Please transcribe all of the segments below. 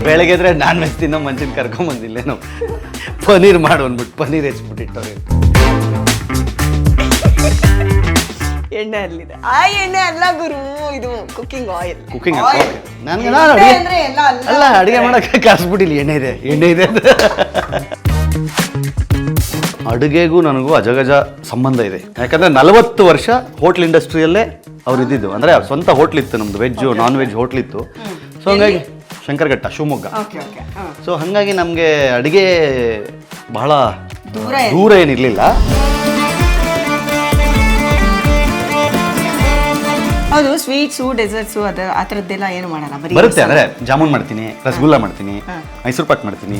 ಬೆಳಗ್ಗೆದ್ರೆ non veg ತಿನ್ನೋ ಮನುಷ್ಯನ ಕರ್ಕೊಂಬಂದಿಲ್ಲೇನು ಪನ್ನೀರ್ ಮಾಡು ಅಂದ್ಬಿಟ್ಟು ಪನ್ನೀರ್ ಹೆಚ್ಚಿಬಿಟ್ಟಿಟ್ಟವ್ರೆ. ಎಣ್ಣೆ ಅಲ್ಲಿದೆ. ಆ ಎಣ್ಣೆ ಅಲ್ಲ ಗುರು, ಇದು ಕುಕಿಂಗ್ ಆಯಿಲ್. ಕುಕಿಂಗ್ ನನಗೆ ನಾನು ಅಲ್ಲ ಅಡುಗೆ ಮಾಡೋಕ್ಕೆ ಕಾಸ್ಬಿಟ್ಟಿಲ್ಲ. ಎಣ್ಣೆ ಇದೆ ಅಡುಗೆಗೂ ನನಗೂ ಅಜಗಜ ಸಂಬಂಧ ಇದೆ. ಯಾಕಂದರೆ 40 ವರ್ಷ ಹೋಟ್ಲ್ ಇಂಡಸ್ಟ್ರಿಯಲ್ಲೇ ಅವ್ರು ಇದ್ದಿದ್ದು. ಅಂದರೆ ಸ್ವಂತ ಹೋಟ್ಲಿತ್ತು ನಮ್ಮದು, ವೆಜ್ಜು ನಾನ್ ವೆಜ್ ಹೋಟ್ಲಿತ್ತು. ಸೊ ಹಂಗಾಗಿ ಶಂಕರಘಟ್ಟ, ಶಿವಮೊಗ್ಗ. ಸೊ ಹಾಗಾಗಿ ನಮಗೆ ಅಡುಗೆ ಬಹಳ ದೂರ ಏನಿರಲಿಲ್ಲ. ಹೌದು, ಸ್ವೀಟ್ಸು ಡೆಸರ್ಟ್ಸು ಆ ಥರದ್ದೆಲ್ಲ ಏನು ಮಾಡಲ್ಲ, ಬರುತ್ತೆ. ಅಂದರೆ ಜಾಮೂನ್ ಮಾಡ್ತೀನಿ, ರಸಗುಲ್ಲ ಮಾಡ್ತೀನಿ, ಮೈಸೂರು ಪಾಕ್ ಮಾಡ್ತೀನಿ.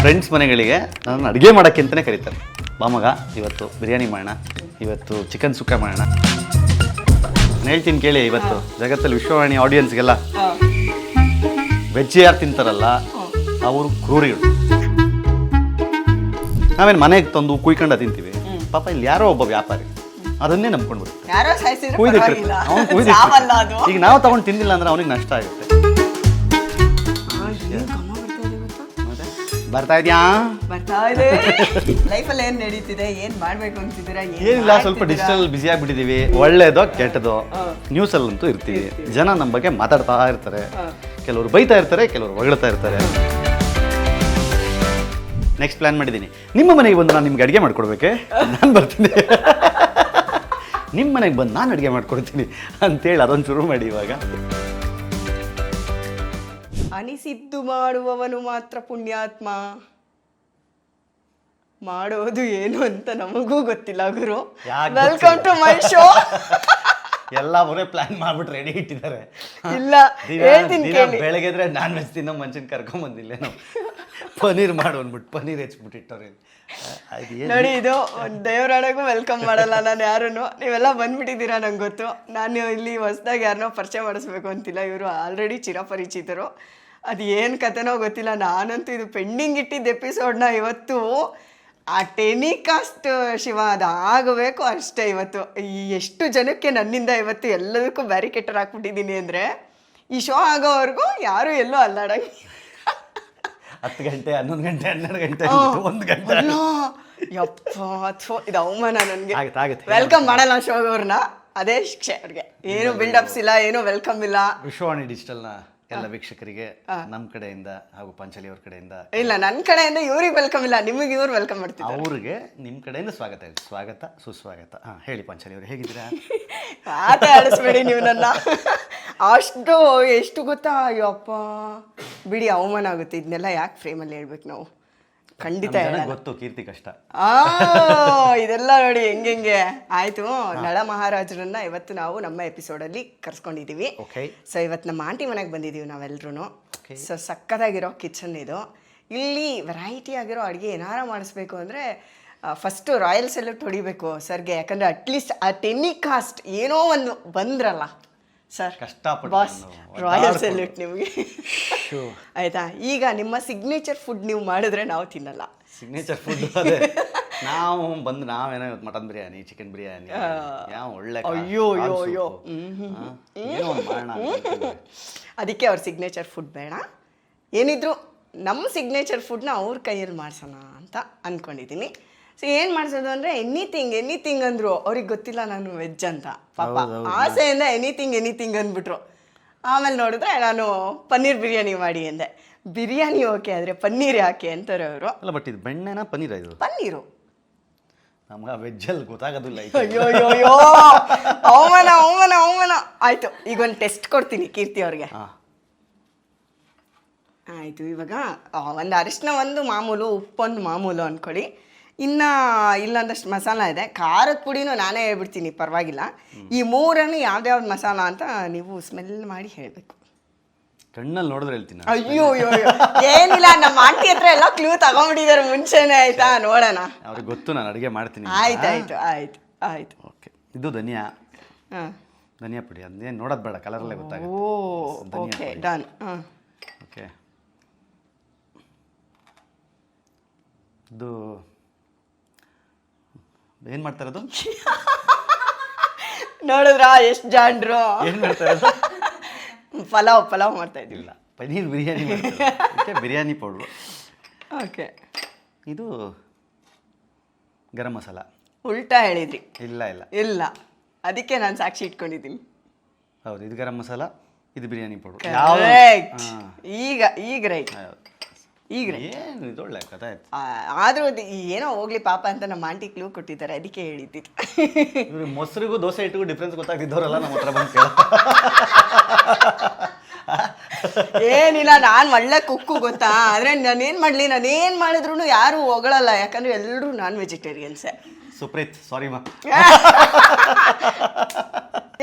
ಫ್ರೆಂಡ್ಸ್ ಮನೆಗಳಿಗೆ ನಾನು ಅಡುಗೆ ಮಾಡೋಕ್ಕೆ ಅಂತಲೇ ಕರೀತಾರೆ. ಬಾ ಮಗ ಇವತ್ತು ಬಿರಿಯಾನಿ ಮಾಡೋಣ, ಇವತ್ತು ಚಿಕನ್ ಸುಕ್ಕ ಮಾಡೋಣ. ನಾನು ಹೇಳ್ತೀನಿ ಕೇಳಿ, ಇವತ್ತು ಜಗತ್ತಲ್ಲಿ ವಿಶ್ವವಾಣಿ ಆಡಿಯನ್ಸ್ಗೆಲ್ಲ ವೆಜ್ ಯಾರು ತಿಂತಾರಲ್ಲ ಅವರು ಕ್ರೂರಿಗಳು. ನಾವೇನು ಮನೆಗೆ ತಂದು ಕುಯ್ಕೊಂಡ ತಿಂತೀವಿ. ಪಾಪ ಇಲ್ಲಿ ಯಾರೋ ಒಬ್ಬ ವ್ಯಾಪಾರಿ ಅದನ್ನೇ ನಂಬ್ಕೊಂಡು ಬರುತ್ತೆ. ಈಗ ನಾವು ತಗೊಂಡು ತಿಂದಿಲ್ಲ ಅಂದ್ರೆ ಅವನಿಗೆ ನಷ್ಟ ಆಗುತ್ತೆ. ಬರ್ತಾ ಇದೆಯಾ? ಲೈಫಲ್ಲಿ ಏನ್ ನಡೀತಿದೆ, ಏನ್ ಮಾಡ್ಬೇಕು ಅಂತಿದ್ದೀರಾ? ಏನಿಲ್ಲ, ಸ್ವಲ್ಪ ಡಿಜಿಟಲ್ ಬ್ಯುಸಿ ಆಗ್ಬಿಟ್ಟಿದೀವಿ. ಒಳ್ಳೇದೋ ಕೆಟ್ಟದೋ ನ್ಯೂಸಲ್ಲಂತೂ ಇರ್ತೀವಿ. ಜನ ನಮ್ಮ ಬಗ್ಗೆ ಮಾತಾಡ್ತಾ ಇರ್ತಾರೆ. ಕೆಲವರು ಬೈತಾ ಇರ್ತಾರೆ, ಕೆಲವರು ಹೊಗಳ್ತಾ ಇರ್ತಾರೆ. ನೆಕ್ಸ್ಟ್ ಪ್ಲಾನ್ ಮಾಡಿದ್ದೀನಿ, ನಿಮ್ಮ ಮನೆಗೆ ಬಂದು ನಾನು ನಿಮ್ಗೆ ಅಡುಗೆ ಮಾಡ್ಕೊಡ್ಬೇಕೆ? ನಾನು ಬರ್ತೀನಿ, ನಿಮ್ಮ ಮನೆಗೆ ಬಂದು ನಾನು ಅಡುಗೆ ಮಾಡ್ಕೊಡ್ತೀನಿ ಅಂತೇಳಿ ಅದೊಂದು ಶುರು ಮಾಡಿ. ಇವಾಗ ಅನಿಸಿದ್ದು ಮಾಡುವವನು ಮಾತ್ರ ಪುಣ್ಯಾತ್ಮ. ಮಾಡೋದು ಏನು ಅಂತ ನಮಗೂ ಗೊತ್ತಿಲ್ಲ ಗುರು. Welcome to my show. ಎಲ್ಲ ಬರೇ ಪ್ಲಾನ್ ಮಾಡ್ಬಿಟ್ಟು ರೆಡಿ ಇಟ್ಟಿದ್ದಾರೆ. ಇಲ್ಲ, ಹೇಳ್ತೀನಿ ಕೇಳಿ. ಬೆಳಗ್ಗೆದ್ರೆ ನಾನ್ ವೆಜ್ ತಿನ್ನೋ ಮನುಷ್ಯನ ಕರ್ಕೊಂಬಂದಿಲ್ಲೇನೋ ಪನ್ನೀರ್ ಮಾಡು ಅಂದ್ಬಿಟ್ಟು ಪನ್ನೀರ್ ಹೆಚ್ಚಿಬಿಟ್ಟಿಟ್ಟವ್ರೆ. ನೋಡಿ, ಇದು ದೇವರಾಣಗೂ ವೆಲ್ಕಮ್ ಮಾಡಲ್ಲ ನಾನು ಯಾರನ್ನು. ನೀವೆಲ್ಲ ಬಂದ್ಬಿಟ್ಟಿದ್ದೀರಾ, ನಂಗೆ ಗೊತ್ತು. ನಾನು ಇಲ್ಲಿ ಹೊಸದಾಗಿ ಯಾರನ್ನೋ ಪರಿಚಯ ಮಾಡಿಸ್ಬೇಕು ಅಂತಿಲ್ಲ. ಇವರು ಆಲ್ರೆಡಿ ಚಿರಪರಿಚಿತರು. ಅದು ಏನು ಕತೆನೋ ಗೊತ್ತಿಲ್ಲ. ನಾನಂತೂ ಇದು ಪೆಂಡಿಂಗ್ ಇಟ್ಟಿದ್ದ ಎಪಿಸೋಡ್ನ ಇವತ್ತು ಆ ಟೆಲಿಕಾಸ್ಟ್ ಶಿವ ಅದು ಆಗಬೇಕು ಅಷ್ಟೇ. ಇವತ್ತು ಎಷ್ಟು ಜನಕ್ಕೆ ನನ್ನಿಂದ ಇವತ್ತು ಎಲ್ಲದಕ್ಕೂ ಬ್ಯಾರಿಕೇಟರ್ ಹಾಕ್ಬಿಟ್ಟಿದ್ದೀನಿ ಅಂದರೆ, ಈ ಶೋ ಆಗೋವರೆಗೂ ಯಾರೂ ಎಲ್ಲೂ ಅಲ್ಲಾಡಂಗೆ. 10 ಗಂಟೆ 11 ಗಂಟೆ 12 ಗಂಟೆ 1 ಗಂಟೆ ಯಪ್ಪ, ಇದು ಅವಮಾನ ನನಗೆ. ಆಗುತ್ತೆ. ವೆಲ್ಕಮ್ ಮಾಡಲ್ಲ ಶೋಗವ್ರನ್ನ, ಅದೇ ಶಿಕ್ಷೆ ಅವ್ರಿಗೆ. ಏನು ಬಿಲ್ಡಪ್ಸ್ ಇಲ್ಲ, ಏನು ವೆಲ್ಕಮ್ ಇಲ್ಲ. ವಿಶ್ವವಾಣಿ ಡಿಜಿಟಲ್ನ ಎಲ್ಲ ವೀಕ್ಷಕರಿಗೆ ನಮ್ಮ ಕಡೆಯಿಂದ ಹಾಗೂ ಪಾಂಚಾಲಿ ಅವ್ರ ಕಡೆಯಿಂದ ಇಲ್ಲ, ನನ್ನ ಕಡೆಯಿಂದ ಇವ್ರಿಗೆ ವೆಲ್ಕಮ್ ಇಲ್ಲ, ನಿಮಗೆ ಇವ್ರು ವೆಲ್ಕಮ್ ಮಾಡ್ತಿದ್ದಾರೆ. ಅವ್ರಿಗೆ ನಿಮ್ಮ ಕಡೆಯಿಂದ ಸ್ವಾಗತ ಇದೆ. ಸ್ವಾಗತ ಸುಸ್ವಾಗತ. ಹೇಳಿ ಪಾಂಚಾಲಿ ಅವ್ರು, ಹೇಗಿದ್ದೀರಾ? ಆಟ ಆಡಿಸ್ಬೇಡಿ ನೀವು ನನ್ನ. ಅಷ್ಟು ಎಷ್ಟು ಗೊತ್ತಾ, ಅಯ್ಯಪ್ಪ ಬಿಡಿ, ಅವಮಾನ ಆಗುತ್ತೆ. ಇದನ್ನೆಲ್ಲ ಯಾಕೆ ಫ್ರೇಮಲ್ಲಿ ಹೇಳ್ಬೇಕು ನಾವು? ಖಂಡಿತ ಗೊತ್ತು, ಕೀರ್ತಿ ಕಷ್ಟ. ಇದೆಲ್ಲ ನೋಡಿ ಹೆಂಗೆ ಆಯ್ತು. ನಳ ಮಹಾರಾಜರನ್ನ ಇವತ್ತು ನಾವು ನಮ್ಮ ಎಪಿಸೋಡಲ್ಲಿ ಕರ್ಸ್ಕೊಂಡಿದ್ದೀವಿ. ಸೊ ಇವತ್ತು ನಮ್ಮ ಆಂಟಿ ಮನೆಗೆ ಬಂದಿದ್ದೀವಿ ನಾವೆಲ್ಲರೂ. ಸೊ ಸಕ್ಕತ್ತಾಗಿರೋ ಕಿಚನ್ ಇದು. ಇಲ್ಲಿ ವೆರೈಟಿ ಆಗಿರೋ ಅಡುಗೆ ಏನಾರ ಮಾಡಿಸ್ಬೇಕು ಅಂದರೆ ಫಸ್ಟು ರಾಯಲ್ ಸೆಲ್ಯೂಟ್ ಹೊಡಿಬೇಕು ಸರ್ಗೆ. ಯಾಕಂದರೆ ಅಟ್ಲೀಸ್ಟ್ ಆ ಟೆಲಿಕಾಸ್ಟ್ ಏನೋ ಒಂದು ಬಂದ್ರಲ್ಲ ಸರ್, ಬಾಸ್ ರಾಯಲ್ ಸೆಲ್ಯೂಟ್ ನಿಮಗೆ. ಆಯ್ತಾ? ಈಗ ನಿಮ್ಮ ಸಿಗ್ನೇಚರ್ ಫುಡ್ ನೀವು ಮಾಡಿದ್ರೆ ನಾವು ತಿನ್ನಲ್ಲ. ಸಿಗ್ನೇಚರ್ ಫುಡ್ ಅದೇ. ನಾವು ಬಂದು ನಾವೇನೋ ಇವತ್ತು ಮಟನ್ ಬಿರಿಯಾನಿ, ಚಿಕನ್ ಬಿರಿಯಾನಿ, ಯಾವ ಒಳ್ಳೆ ಅಯ್ಯೋ ಅದಕ್ಕೆ ಅವ್ರ ಸಿಗ್ನೇಚರ್ ಫುಡ್ ಬೇಡ. ಏನಿದ್ರು ನಮ್ಮ ಸಿಗ್ನೇಚರ್ ಫುಡ್ನ ಅವ್ರ ಕೈಯಲ್ಲಿ ಮಾಡ್ಸೋಣ ಅಂತ ಅಂದ್ಕೊಂಡಿದ್ದೀನಿ. ಸೊ ಏನು ಮಾಡಿಸೋದು ಅಂದರೆ ಎನಿಥಿಂಗ್ ಅಂದರು. ಅವ್ರಿಗೆ ಗೊತ್ತಿಲ್ಲ ನಾನು ವೆಜ್ ಅಂತ. ಪಾಪ ಆಸೆಯಿಂದ ಎನಿಥಿಂಗ್ ಅಂದ್ಬಿಟ್ರು. ಆಮೇಲೆ ನೋಡಿದ್ರೆ ನಾನು ಪನ್ನೀರ್ ಬಿರಿಯಾನಿ ಮಾಡಿ ಅಂದೆ. ಬಿರಿಯಾನಿ ಓಕೆ, ಆದರೆ ಪನ್ನೀರ್ ಯಾಕೆ ಅಂತಾರೆ ಅವರು. ಅಲ್ಲ, ಬಟ್ ಇದು ಬೆಣ್ಣೆನ ಪನ್ನೀರು ನಮ್ಗೆ ವೆಜ್ಜಲ್ಲಿ ಗೊತ್ತಾಗೋದಿಲ್ಲ. ಅಯ್ಯೋ ಅವಮಾನ. ಆಯಿತು, ಈಗ ಒಂದು ಟೆಸ್ಟ್ ಕೊಡ್ತೀನಿ ಕೀರ್ತಿ ಅವ್ರಿಗೆ. ಆಯಿತು, ಇವಾಗ ಒಂದು ಅರಿಶಿನ ಒಂದು ಮಾಮೂಲು, ಉಪ್ಪೊಂದು ಮಾಮೂಲು ಅಂದ್ಕೊಳ್ಳಿ. ಇನ್ನು ಇಲ್ಲೊಂದಷ್ಟು ಮಸಾಲ ಇದೆ. ಖಾರದ ಪುಡಿನೂ ನಾನೇ ಹೇಳ್ಬಿಡ್ತೀನಿ, ಪರವಾಗಿಲ್ಲ. ಈ ಮೂರನ್ನು ಯಾವ್ದ್ಯಾವ್ದು ಮಸಾಲ ಅಂತ ನೀವು ಸ್ಮೆಲ್ ಮಾಡಿ ಹೇಳಬೇಕು. ಕಣ್ಣಲ್ಲಿ ನೋಡಿದ್ರೆ ಹೇಳ್ತೀನಿ. ಅಯ್ಯೋ ಏನಿಲ್ಲ, ನಮ್ಮ ಆಂಟಿ ಹತ್ರ ಎಲ್ಲ ಕ್ಲೂ ತಗೊಂಡ್ಬಿಟ್ಟಿದ್ದಾರೆ ಮುಂಚೆನೆ. ಆಯ್ತಾ, ನೋಡೋಣ. ಅವ್ರಿಗೆ ಗೊತ್ತು ನಾನು ಅಡುಗೆ ಮಾಡ್ತೀನಿ. ಆಯ್ತು. ಓಕೆ, ಇದು ಧನಿಯಾ ಪುಡಿ. ಅದೇನು ನೋಡೋದು ಬೇಡ, ಕಲರಲ್ಲೇ ಗೊತ್ತಾಗುತ್ತೆ. Okay, done. ಓಕೆ, ಇದು ಏನು ಮಾಡ್ತಾ ಇರೋದು? ನೋಡಿದ್ರಾ ಎಷ್ಟು ಜಾಂಡ್ರು? ಏನು ಮಾಡ್ತಾ ಇರೋದು? ಪಲಾವ್ ಮಾಡ್ತಾ ಇದ್ದಿಲ್ಲ. ಪನ್ನೀರ್ ಬಿರಿಯಾನಿ ಮಾಡ್ತಾರೆ. ಬಿರಿಯಾನಿ ಪೌಡ್ರು. ಓಕೆ, ಇದು ಗರಂ ಮಸಾಲ. ಉಲ್ಟಾ ಹೇಳಿದ್ರಿ. ಇಲ್ಲ ಇಲ್ಲ ಇಲ್ಲ, ಅದಕ್ಕೆ ನಾನು ಸಾಕ್ಷಿ ಇಟ್ಕೊಂಡಿದ್ದೀನಿ. ಹೌದು, ಇದು ಗರಂ ಮಸಾಲ, ಇದು ಬಿರಿಯಾನಿ ಪೌಡ್ರು. Correct. ಈಗ ರೈಟ್. ಈಗ ಏನು ಇದು ಒಳ್ಳೆ ಕಥೆ ಆಯ್ತು. ಆದ್ರೂ ಏನೋ ಹೋಗ್ಲಿ ಪಾಪ ಅಂತ ನಮ್ಮ ಆಂಟಿ ಕ್ಲೂ ಕೊಟ್ಟಿದ್ದಾರೆ, ಅದಕ್ಕೆ ಹೇಳಿದ್ದಿತ್ತು. ಇವ್ರಿಗೆ ಮೊಸರಿಗೂ ದೋಸೆ ಇಟ್ಟಿಗೂ ಡಿಫ್ರೆನ್ಸ್ ಗೊತ್ತಾಗ್ತಿದ್ದವರಲ್ಲ ನಮ್ಮ ಹತ್ರ ಬಂದು ಕೇಳ. ಏನಿಲ್ಲ, ನಾನು ಒಳ್ಳೆ ಕುಕ್ಕು ಗೊತ್ತಾ, ಆದ್ರೆ ನಾನೇನ್ ಮಾಡಿದ್ರು ಯಾರು ಹೊಗಳಲ್ಲ, ಯಾಕಂದ್ರೆ ಎಲ್ಲರೂ ನಾನ್ ವೆಜಿಟೇರಿಯನ್ಸೇ. ಸುಪ್ರೀತ್, ಸಾರಿ ಮಾ.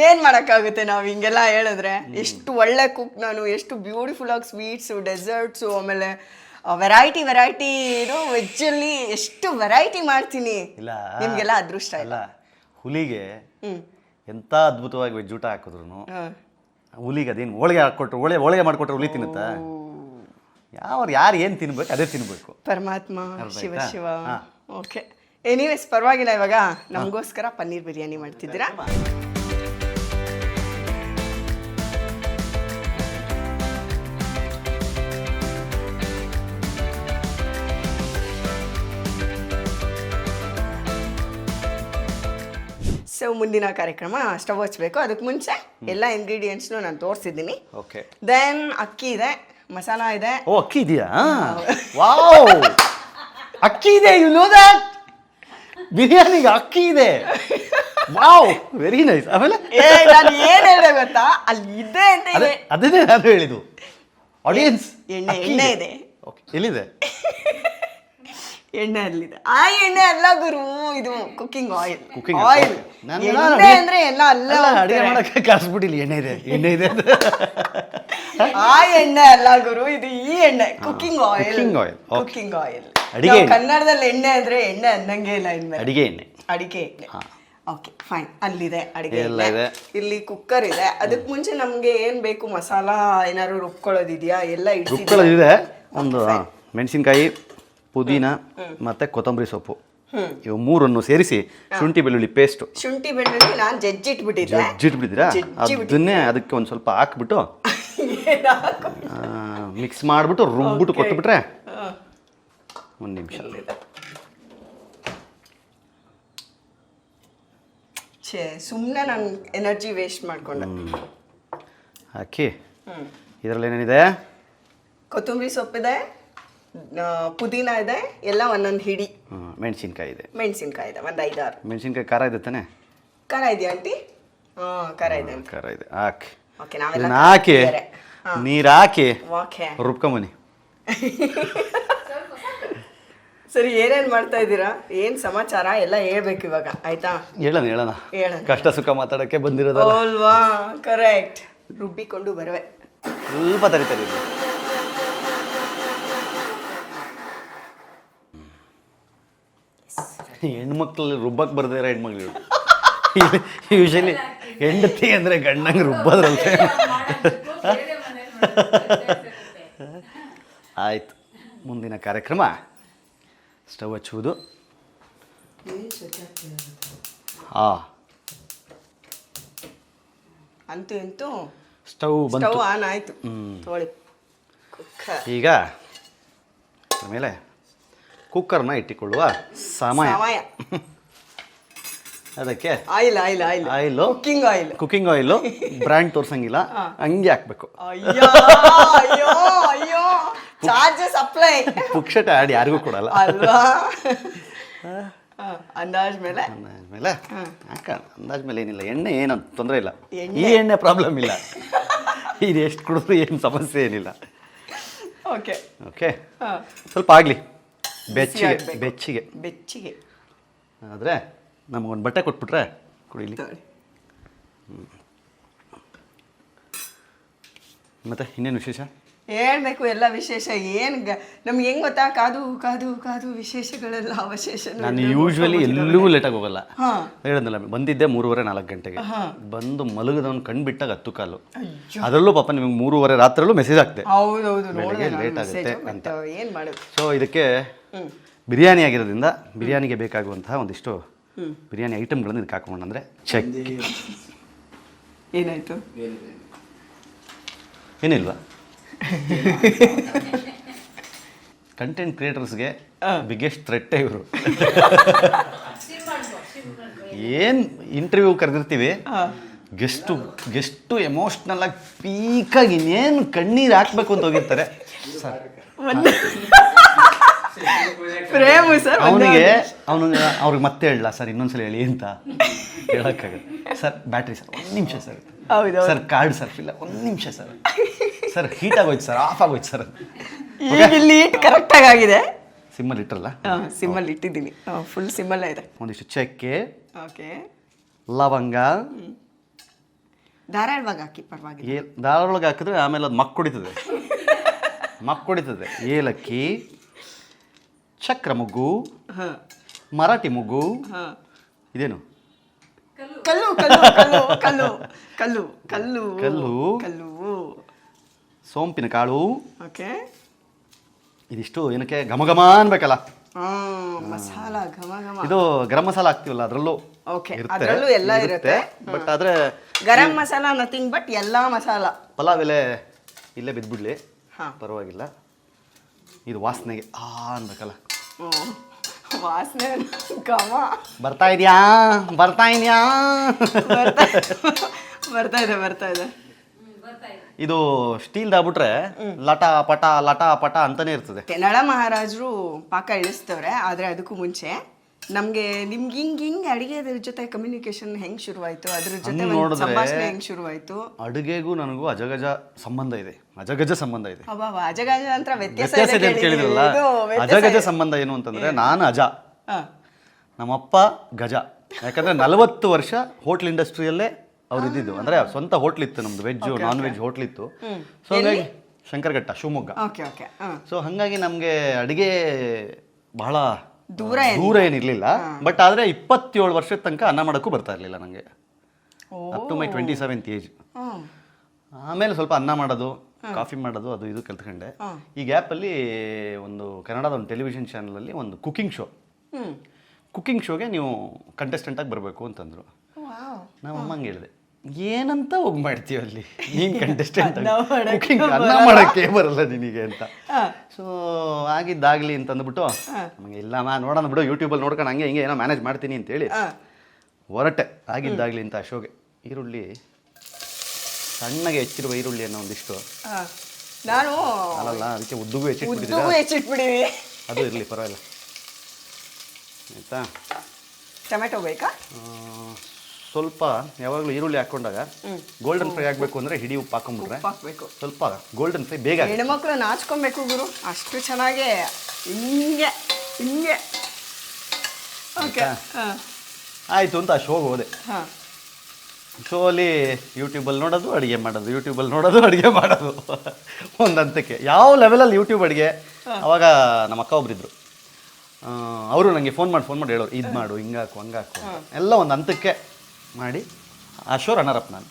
ಏನ್ ಮಾಡಕ್ಕಾಗುತ್ತೆ ನಾವು ಹಿಂಗೆಲ್ಲ ಹೇಳಿದ್ರೆ. ಎಷ್ಟು ಒಳ್ಳೆ ಕುಕ್ ನಾನು, ಎಷ್ಟು ಬ್ಯೂಟಿಫುಲ್ ಆಗಿ ಸ್ವೀಟ್ಸು, ಡೆಸರ್ಟ್ಸು, ಆಮೇಲೆ ವೆರೈಟಿ ಇದು ವೆಜ್ಜಲ್ಲಿ ಎಷ್ಟು ವೆರೈಟಿ ಮಾಡ್ತೀನಿ. ಇಲ್ಲ ನಿಮ್ಗೆಲ್ಲ ಅದೃಷ್ಟ ಇಲ್ಲ. ಹುಲಿಗೆ ಎಂತ ಅದ್ಭುತವಾಗಿ ವೆಜ್ ಊಟ ಹಾಕಿದ್ರು ಹುಲಿಗೆ ಅದೇನು ಹೋಳಿಗೆ ಹಾಕೊಟ್ರು, ಹೋಳಿಗೆ ಮಾಡಿಕೊಟ್ರೆ ಹುಲಿ ತಿನ್ನುತ್ತಾ? ಯಾರು ಏನು ತಿನ್ಬೇಕು ಅದೇ ತಿನ್ಬೇಕು. ಪರಮಾತ್ಮ, ಶಿವ. ಓಕೆ, ಎನಿವೇಸ್ ಪರವಾಗಿಲ್ಲ. ಇವಾಗ ನಮಗೋಸ್ಕರ ಪನ್ನೀರ್ ಬಿರಿಯಾನಿ ಮಾಡ್ತಿದ್ದೀರಾ? ಸೊ ಮುಂದಿನ ಕಾರ್ಯಕ್ರಮ ಸ್ಟವ್ ಹಚ್ಚಬೇಕು. ಅದಕ್ಕೆ ಮುಂಚೆ ಎಲ್ಲ ಇಂಗ್ರೀಡಿಯೆಂಟ್ಸ್ನು ನಾನು ತೋರಿಸಿದ್ದೀನಿ. ಓಕೆ, ದೆನ್ ಅಕ್ಕಿ ಇದೆ, ಮಸಾಲ ಇದೆ. ಓ, ಅಕ್ಕಿ ಇದೆಯಾ? ವಾವ್, ಅಕ್ಕಿ ಇದೆ. ಯು ನೋ ದಟ್ ಬಿರಿಯಾನಿಗೆ ಅಕ್ಕಿ ಇದೆ. Wow, very nice. ಆಮೇಲೆ ನಾನು ಏನ್ ಹೇಳಿದೆ ಗೊತ್ತಾ, ಅಲ್ಲಿ ಇದೆ ಅಂತ ಇದೆ. ಅದನ್ನೇ ನಾನು ಹೇಳಿದ್ದು. ಆಡಿಯನ್ಸ್, ಎಣ್ಣೆ ಇದೆ. ಓಕೆ, ಎಲ್ಲಿದೆ? ಎಣ್ಣೆ ಅಲ್ಲಿದೆ. ಆ ಎಣ್ಣೆ ಅಲ್ಲ ಗುರು, ಇದು ಕುಕಿಂಗ್ ಆಯಿಲ್. ಆಯಿಲ್ ಅಂದ್ರೆ ಎಲ್ಲ ಅಲ್ಲ, ಅಡಿಗೆ ಮಾಡಕ್ಕೆ ಕಳ್ಸ್ಬಿಟ್ಟಿಲ್ಲ. ಎಣ್ಣೆ ಇದೆ ಆ ಎಣ್ಣೆ ಅಲ್ಲ ಗುರು, ಇದು ಈ ಎಣ್ಣೆ ಕುಕಿಂಗ್ ಆಯಿಲ್. Cooking oil. ಕನ್ನಡದಲ್ಲಿ ಎಣ್ಣೆ ಅಂದ್ರೆ ಎಣ್ಣೆ ಅನ್ನಂಗೆ ಇಲ್ಲ. ಇನ್ಮೇಲೆ ಅಡಿಗೆ ಎಣ್ಣೆ. Okay, fine. ಅಲ್ಲಿದೆ ಅಡಿಗೆ ಎಣ್ಣೆ. ಇಲ್ಲಿ ಕುಕ್ಕರ್ ಇದೆ. ಅದಕ್ಕೆ ಮುಂಚೆ ನಮ್ಗೆ ಏನ್ ಬೇಕು ಮಸಾಲ ಏನಾದ್ರು ರುಬ್ಕೊಳ್ಳೋದಿದ್ಯಾ? ಎಲ್ಲ ರುಬ್ಕೊಳ್ಳೋದಿದೆ. ಒಂದು ಮೆಣಸಿನ್ಕಾಯಿ, ಪುದೀನ ಮತ್ತೆ ಕೊತ್ತಂಬರಿ ಸೊಪ್ಪು, ಇವು ಮೂರನ್ನು ಸೇರಿಸಿ ಶುಂಠಿ ಬೆಳ್ಳುಳ್ಳಿ ಪೇಸ್ಟ್. ಶುಂಠಿ ಬೆಳ್ಳುಳ್ಳಿ ನಾನು ಜಜ್ಜಿಟ್ಬಿಟ್ಟಿದ್ದೀರಾ? ಅದನ್ನೇ ಅದಕ್ಕೆ ಒಂದು ಸ್ವಲ್ಪ ಹಾಕ್ಬಿಟ್ಟು ಮಿಕ್ಸ್ ಮಾಡಿಬಿಟ್ಟು ರುಬ್ಬಿಟ್ಟು ಕೊಟ್ಬಿಟ್ರೆ ಒಂದು ನಿಮಿಷ. ಸುಮ್ಮನೆ ನಾನು ಎನರ್ಜಿ ವೇಸ್ಟ್ ಮಾಡ್ಕೊಂಡೆ. ಹಾಕಿ ಇದರಲ್ಲಿ ಏನೇನಿದೆ? ಕೊತ್ತಂಬರಿ ಸೊಪ್ಪಿದೆ, ಪುದೀನ ಇದೆ, ಎಲ್ಲ ಒಂದೊಂದು ಹಿಡಿ. ಮೆಣಸಿನ್ಕಾಯಿ ಇದೆ ಒಂದು 5-6. ಮೆಣಸಿನ್ಕಾಯಿ ಖಾರ ಇದೆ ತಾನೆ? ಖಾರ ಇದೆಯಾ ಆಂಟಿ? ಖಾರ ಇದೆ. ಹಾಕಿ. ಓಕೆ, ನಾವೆಲ್ಲ ಹಾಕಿ ನೀರು ಹಾಕಿ ರುಬ್ಕೊಂಬನಿ. ಸರಿ, ಏನೇನು ಮಾಡ್ತಾ ಇದ್ದೀರಾ? ಏನು ಸಮಾಚಾರ ಎಲ್ಲ ಹೇಳ್ಬೇಕು ಇವಾಗ, ಆಯ್ತಾ? ಹೇಳೋಣ. ಕಷ್ಟ ಸುಖ ಮಾತಾಡೋಕ್ಕೆ ಬಂದಿರೋದು ಅಲ್ವಾ? ಕರೆಕ್ಟ್. ರುಬ್ಬಿಕೊಂಡು ಬರುವೆ. ಸ್ವಲ್ಪ ತರಿತಾರೆ. ಹೆಣ್ಮಕ್ಳಲ್ಲಿ ರುಬ್ಬಕ್ಕೆ ಬರ್ದೇ ಇರೋ ಹೆಣ್ಮಕ್ಳು ಯೂಶಲಿ ಹೆಂಡತಿ ಅಂದರೆ ಗಂಡಂಗೆ ರುಬ್ಬೋದ್ರಲ್ತೆ. ಆಯ್ತು, ಮುಂದಿನ ಕಾರ್ಯಕ್ರಮ ಸ್ಟವ್ ಹಚ್ಚುವುದು. ಅಂತೂ ಸ್ಟವ್ ಆನ್ ಆಯ್ತು. ಈಗ ಆಮೇಲೆ ಕುಕ್ಕರ್ನ ಇಟ್ಟುಕೊಳ್ಳುವ ಸಮಯ. ಅದಕ್ಕೆ ಆಯಿಲು, ಕುಕಿಂಗ್ ಆಯಿಲು ಬ್ರ್ಯಾಂಡ್ ತೋರ್ಸಂಗಿಲ್ಲ, ಹಂಗೆ ಹಾಕ್ಬೇಕು. ಪುಕ್ಷಟ ಆಡಿ ಯಾರಿಗೂ ಕೊಡಲ್ಲ ಅಲ್ವಾ? ಅಂದಾಜ್ ಮೇಲೆ ಏನಿಲ್ಲ. ಎಣ್ಣೆ ಏನು ತೊಂದರೆ ಇಲ್ಲ, ಈ ಎಣ್ಣೆ ಪ್ರಾಬ್ಲಮ್ ಇಲ್ಲ. ಇದು ಎಷ್ಟು ಕುಡಿದ್ರು ಏನು ಸಮಸ್ಯೆ ಏನಿಲ್ಲ. ಓಕೆ, ಸ್ವಲ್ಪ ಆಗಲಿ ಬೆಚ್ಚಿಗೆ ಆದರೆ ನಮಗೊಂದು ಬಟ್ಟೆ ಕೊಟ್ಬಿಟ್ರೆ ಕುಡಿಲಿ. ಮತ್ತೆ ಇನ್ನೇನು ವಿಶೇಷ? ಹೇಳ್ಬೇಕು ಎಲ್ಲ ವಿಶೇಷ. ಏನು ನಮ್ಗೆ ಹೆಂಗ್ ಗೊತ್ತಾ, ಕಾದು ಕಾದು ಕಾದು ವಿಶೇಷಗಳೆಲ್ಲ ಅವಶೇಷ. ನಾನು ಯೂಶ್ವಲಿ ಎಲ್ಲೂ ಲೇಟಾಗಿ ಹೋಗಲ್ಲ. ಹೇಳಿದ್ನಲ್ಲ, ಬಂದಿದ್ದೆ 3:30-4 ಗಂಟೆಗೆ. ಬಂದು ಮಲಗದವ್ನು ಕಂಡುಬಿಟ್ಟಾಗ 10 ಕಾಲು. ಅದರಲ್ಲೂ ಪಾಪ ನಿಮಗೆ 3:30 ರಾತ್ರಿಯಲ್ಲೂ ಮೆಸೇಜ್ ಆಗ್ತದೆ, ಬೆಳಗ್ಗೆ ಲೇಟ್ ಆಗುತ್ತೆ ಅಂತ. ಏನು ಮಾಡೋದು? ಸೊ ಇದಕ್ಕೆ ಬಿರಿಯಾನಿ ಆಗಿರೋದ್ರಿಂದ ಬಿರಿಯಾನಿಗೆ ಬೇಕಾಗುವಂತಹ ಒಂದಿಷ್ಟು ಬಿರಿಯಾನಿ ಐಟಮ್ಗಳನ್ನು ಇದಕ್ಕೆ ಹಾಕೊಂಡು, ಅಂದರೆ ಏನಾಯ್ತು? ಏನಿಲ್ವಾ? ಕಂಟೆಂಟ್ ಕ್ರಿಯೇಟರ್ಸ್ಗೆ ಬಿಗ್ಗೆಸ್ಟ್ ಥ್ರೆಟ್ಟೇ ಇವರು. ಏನು ಇಂಟರ್ವ್ಯೂ ಕರೆದಿರ್ತೀವಿ, ಗೆಸ್ಟು ಎಮೋಷ್ನಲ್ ಆಗಿ ಪೀಕಾಗಿ ಇನ್ನೇನು ಕಣ್ಣೀರು ಹಾಕ್ಬೇಕು ಅಂತ ಹೋಗಿರ್ತಾರೆ ಸರ್. ಪ್ರೇಮು ಸರ್ ಅವ್ರಿಗೆ ಮತ್ತೆ ಹೇಳಲ್ಲ ಸರ್, ಇನ್ನೊಂದ್ಸಲ ಹೇಳಿ ಅಂತ ಹೇಳೋಕ್ಕಾಗಲ್ಲ. ಸರ್ ಬ್ಯಾಟ್ರಿ ಸರ್ 1 ನಿಮಿಷ ಸರ್, ಸರ್ ಕಾರ್ಡ್ ಸರ್ ಇಲ್ಲ 1 ನಿಮಿಷ ಸರ್, ಸರ್ ಹೀಟ್ ಆಗೋಯ್ತು ಸರ್, ಆಫ್ ಆಗೋಯ್ತು ಸರ್. ಈಗ ಇಲ್ಲಿ ಕರೆಕ್ಟ್ ಆಗಿದೆ. ಸಿಮ್ಮಲ್ಲಿ ಇಟ್ಟರಲ್ಲ? ಸಿಮ್ಮಲ್ಲಿ ಇಟ್ಟಿದ್ದೀನಿ, ಫುಲ್ ಸಿಮ್ಮಲ್ಲೇ ಇದೆ. ಒಂದಿಷ್ಟು ಚಕ್ಕೆ, ಓಕೆ, ಲವಂಗ, ಧಾರಾಳವಾಗಿ ಹಾಕಿ ಪರವಾಗಿಲ್ಲ. ದಾರೊಳಗೆ ಹಾಕಿದ್ರೆ ಆಮೇಲೆ ಅದು ಮಕ್ಕುಡಿತದೆ. ಏಲಕ್ಕಿ, ಚಕ್ರ ಮೊಗ್ಗು, ಮರಾಠಿ ಮೊಗ್ಗು, ಇದೇನು ಕಲ್ಲು ಕಲ್ಲು ಕಲ್ಲು ಕಲ್ಲು ಕಲ್ಲು ಕಲ್ಲು ಕಲ್ಲು, ಕಲ್ಲು, ಸೋಂಪಿನ ಕಾಳು. ಓಕೆ, ಇದಿಷ್ಟು ಏನಕ್ಕೆ ಘಮ ಅನ್ಬೇಕಲ್ಲ, ಮಸಾಲ ಘಮ ಘಮ. ಇದು ಗರಂ ಮಸಾಲ ಹಾಕ್ತೀವಲ್ಲ ಅದರಲ್ಲೂ ಓಕೆ, ಅದರಲ್ಲೂ ಎಲ್ಲ ಇರುತ್ತೆ. ಬಟ್ ಆದ್ರೆ ಗರಂ ಮಸಾಲ ನಥಿಂಗ್ ಬಟ್ ಎಲ್ಲಾ ಮಸಾಲ. ಪಲಾವ್ ಎಲೆ ಇಲ್ಲೇ ಬಿದ್ಬಿಡ್ಲಿ, ಪರವಾಗಿಲ್ಲ. ಇದು ವಾಸನೆಗೆ ಅನ್ಬೇಕಲ್ಲ, ವಾಸನೆ ಘಮ ಬರ್ತಾ ಇದೆಯಾ ಬರ್ತಾ ಇದೆ. ಇದು ಸ್ಟೀಲ್ ಆಗ್ಬಿಟ್ರೆ ಲಟ ಪಟ ಅಂತಾನೆ ಇರ್ತದೆ. ನಳ ಮಹಾರಾಜರು ಪಾಕ ಇಳಿಸ್ತವ್ರೆ, ಆದ್ರೆ ಅದಕ್ಕೂ ಮುಂಚೆ ನಮ್ಗೆ ನಿಮ್ಗೆ ಹಿಂಗ್ ಅಡಿಗೆ ಜೊತೆ ಕಮ್ಯುನಿಕೇಶನ್ ಹೆಂಗ್ ಶುರುವಾಯ್ತು, ಅದ್ರ ಜೊತೆ ಸಂಭಾಷಣೆ ಹೆಂಗ್ ಶುರುವಾಯ್ತು? ಅಡುಗೆಗೂ ನನಗೂ ಅಜಗಜ ಸಂಬಂಧ ಇದೆ. ಅಜಗಜ ಅಂತ ವ್ಯತ್ಯಾಸ ಇದೆ ಅಂತ ಕೇಳಿದ್ರಲ್ಲ. ಅಜಗಜ ಸಂಬಂಧ ಏನು ಅಂತಂದ್ರೆ, ನಾನು ಅಜ, ನಮ್ಮಪ್ಪ ಗಜ. ಯಾಕಂದ್ರೆ 40 ವರ್ಷ ಹೋಟ್ಲ್ ಇಂಡಸ್ಟ್ರಿಯಲ್ಲೇ ಅವ್ರು ಇದ್ದಿದ್ದು. ಅಂದ್ರೆ ಸ್ವಂತ ಹೋಟ್ಲ್ ಇತ್ತು ನಮ್ದು, ವೆಜ್ ನಾನ್ ವೆಜ್ ಹೋಟ್ಲ್ ಇತ್ತು. ಸೊ ಹಾಗಾಗಿ ಶಂಕರಘಟ್ಟ, ಶಿವಮೊಗ್ಗ. ಸೊ ಹಾಗಾಗಿ ನಮ್ಗೆ ಅಡಿಗೆ ಬಹಳ ದೂರ ಏನಿರ್ಲಿಲ್ಲ. ಬಟ್ ಆದ್ರೆ 27 ವರ್ಷದ ತನಕ ಅನ್ನ ಮಾಡೋಕ್ಕೂ ಬರ್ತಾ ಇರ್ಲಿಲ್ಲ ನಂಗೆ, up to my 27th age. ಆಮೇಲೆ ಸ್ವಲ್ಪ ಅನ್ನ ಮಾಡೋದು, ಕಾಫಿ ಮಾಡೋದು, ಅದು ಇದು ಕಲ್ತ್ಕೊಂಡೆ. ಈ ಗ್ಯಾಪಲ್ಲಿ ಒಂದು ಕನ್ನಡದ ಒಂದು ಟೆಲಿವಿಷನ್ ಚಾನಲಲ್ಲಿ ಒಂದು ಕುಕಿಂಗ್ ಶೋಗೆ ನೀವು ಕಂಟೆಸ್ಟೆಂಟ್ ಆಗಿ ಬರಬೇಕು ಅಂತಂದ್ರು. ನಾವು ಅಮ್ಮಂಗೆ ಹೇಳಿದೆ, ಏನಂತ ಹೋಗಿ ಮಾಡ್ತೀವಿ ಅಲ್ಲಿ, ನೀನು ಕಂಟೆಸ್ಟೆಂಟ್ ಕುಕಿಂಗ್, ಅನ್ನ ಮಾಡೋಕ್ಕೆ ಬರಲ್ಲ ನಿನಗೆ ಅಂತ. ಸೊ ಆಗಿದ್ದಾಗಲಿ ಅಂತಂದ್ಬಿಟ್ಟು ನಮಗೆ ಇಲ್ಲ ನೋಡೋಣ ಬಿಡು, ಯೂಟ್ಯೂಬಲ್ಲಿ ನೋಡ್ಕೊಂಡು ಹಂಗೆ ಹಿಂಗೆ ಏನೋ ಮ್ಯಾನೇಜ್ ಮಾಡ್ತೀನಿ ಅಂತೇಳಿ ಹೊರಟೆ. ಆಗಿದ್ದಾಗಲಿ ಅಂತ ಶೋಗೆ ಈರುಳ್ಳಿ ಸಣ್ಣಗೆ ಹೆಚ್ಚಿರುವ ಈರುಳ್ಳಿ ಅನ್ನೋ ಒಂದಿಷ್ಟು, ನಾನು ಅಲ್ಲಲ್ಲ ಅದಕ್ಕೆ ಉದ್ದುಗೂ ಹೆಚ್ಚಿಟ್ಬಿಟ್ಟಿದ್ದೀವಿ, ಅದು ಇರಲಿ ಪರವಾಗಿಲ್ಲ ಆಯಿತಾ. ಟೊಮೆಟೊ ಬೇಕಾ? ಸ್ವಲ್ಪ ಯಾವಾಗಲೂ ಈರುಳ್ಳಿ ಹಾಕೊಂಡಾಗ ಗೋಲ್ಡನ್ ಫ್ರೈ ಆಗಬೇಕು ಅಂದರೆ ಹಿಡಿ ಉಪ್ಪು ಹಾಕೊಂಡ್ಬಿಟ್ರೆ ಸ್ವಲ್ಪ ಗೋಲ್ಡನ್ ಫ್ರೈ ಬೇಗ. ಹೆಣ್ಮಕ್ಳು ನಾಚ್ಕೊಬೇಕು ಗುರು, ಅಷ್ಟು ಚೆನ್ನಾಗೆ ಹಿಂಗೆ ಹಿಂಗೆ. ಓಕೆ, ಆಯಿತು ಅಂತ ಆ ಶೋಗೆ ಹೋದೆ. ಶೋ ಅಲ್ಲಿ ಯೂಟ್ಯೂಬಲ್ಲಿ ನೋಡೋದು ಅಡುಗೆ ಮಾಡೋದು ಒಂದು ಹಂತಕ್ಕೆ ಯಾವ ಲೆವೆಲಲ್ಲಿ ಯೂಟ್ಯೂಬ್ ಅಡುಗೆ. ಅವಾಗ ನಮ್ಮ ಅಕ್ಕ ಒಬ್ರಿದ್ರು, ಅವರು ನನಗೆ ಫೋನ್ ಮಾಡಿ ಹೇಳೋರು, ಇದು ಮಾಡು, ಹಿಂಗಾಕು ಹಂಗಾಕು ಎಲ್ಲ ಒಂದು ಹಂತಕ್ಕೆ ಮಾಡಿ ಆ ಶೋ ರನ್ನರ್ ಅಪ್ ನಾನು.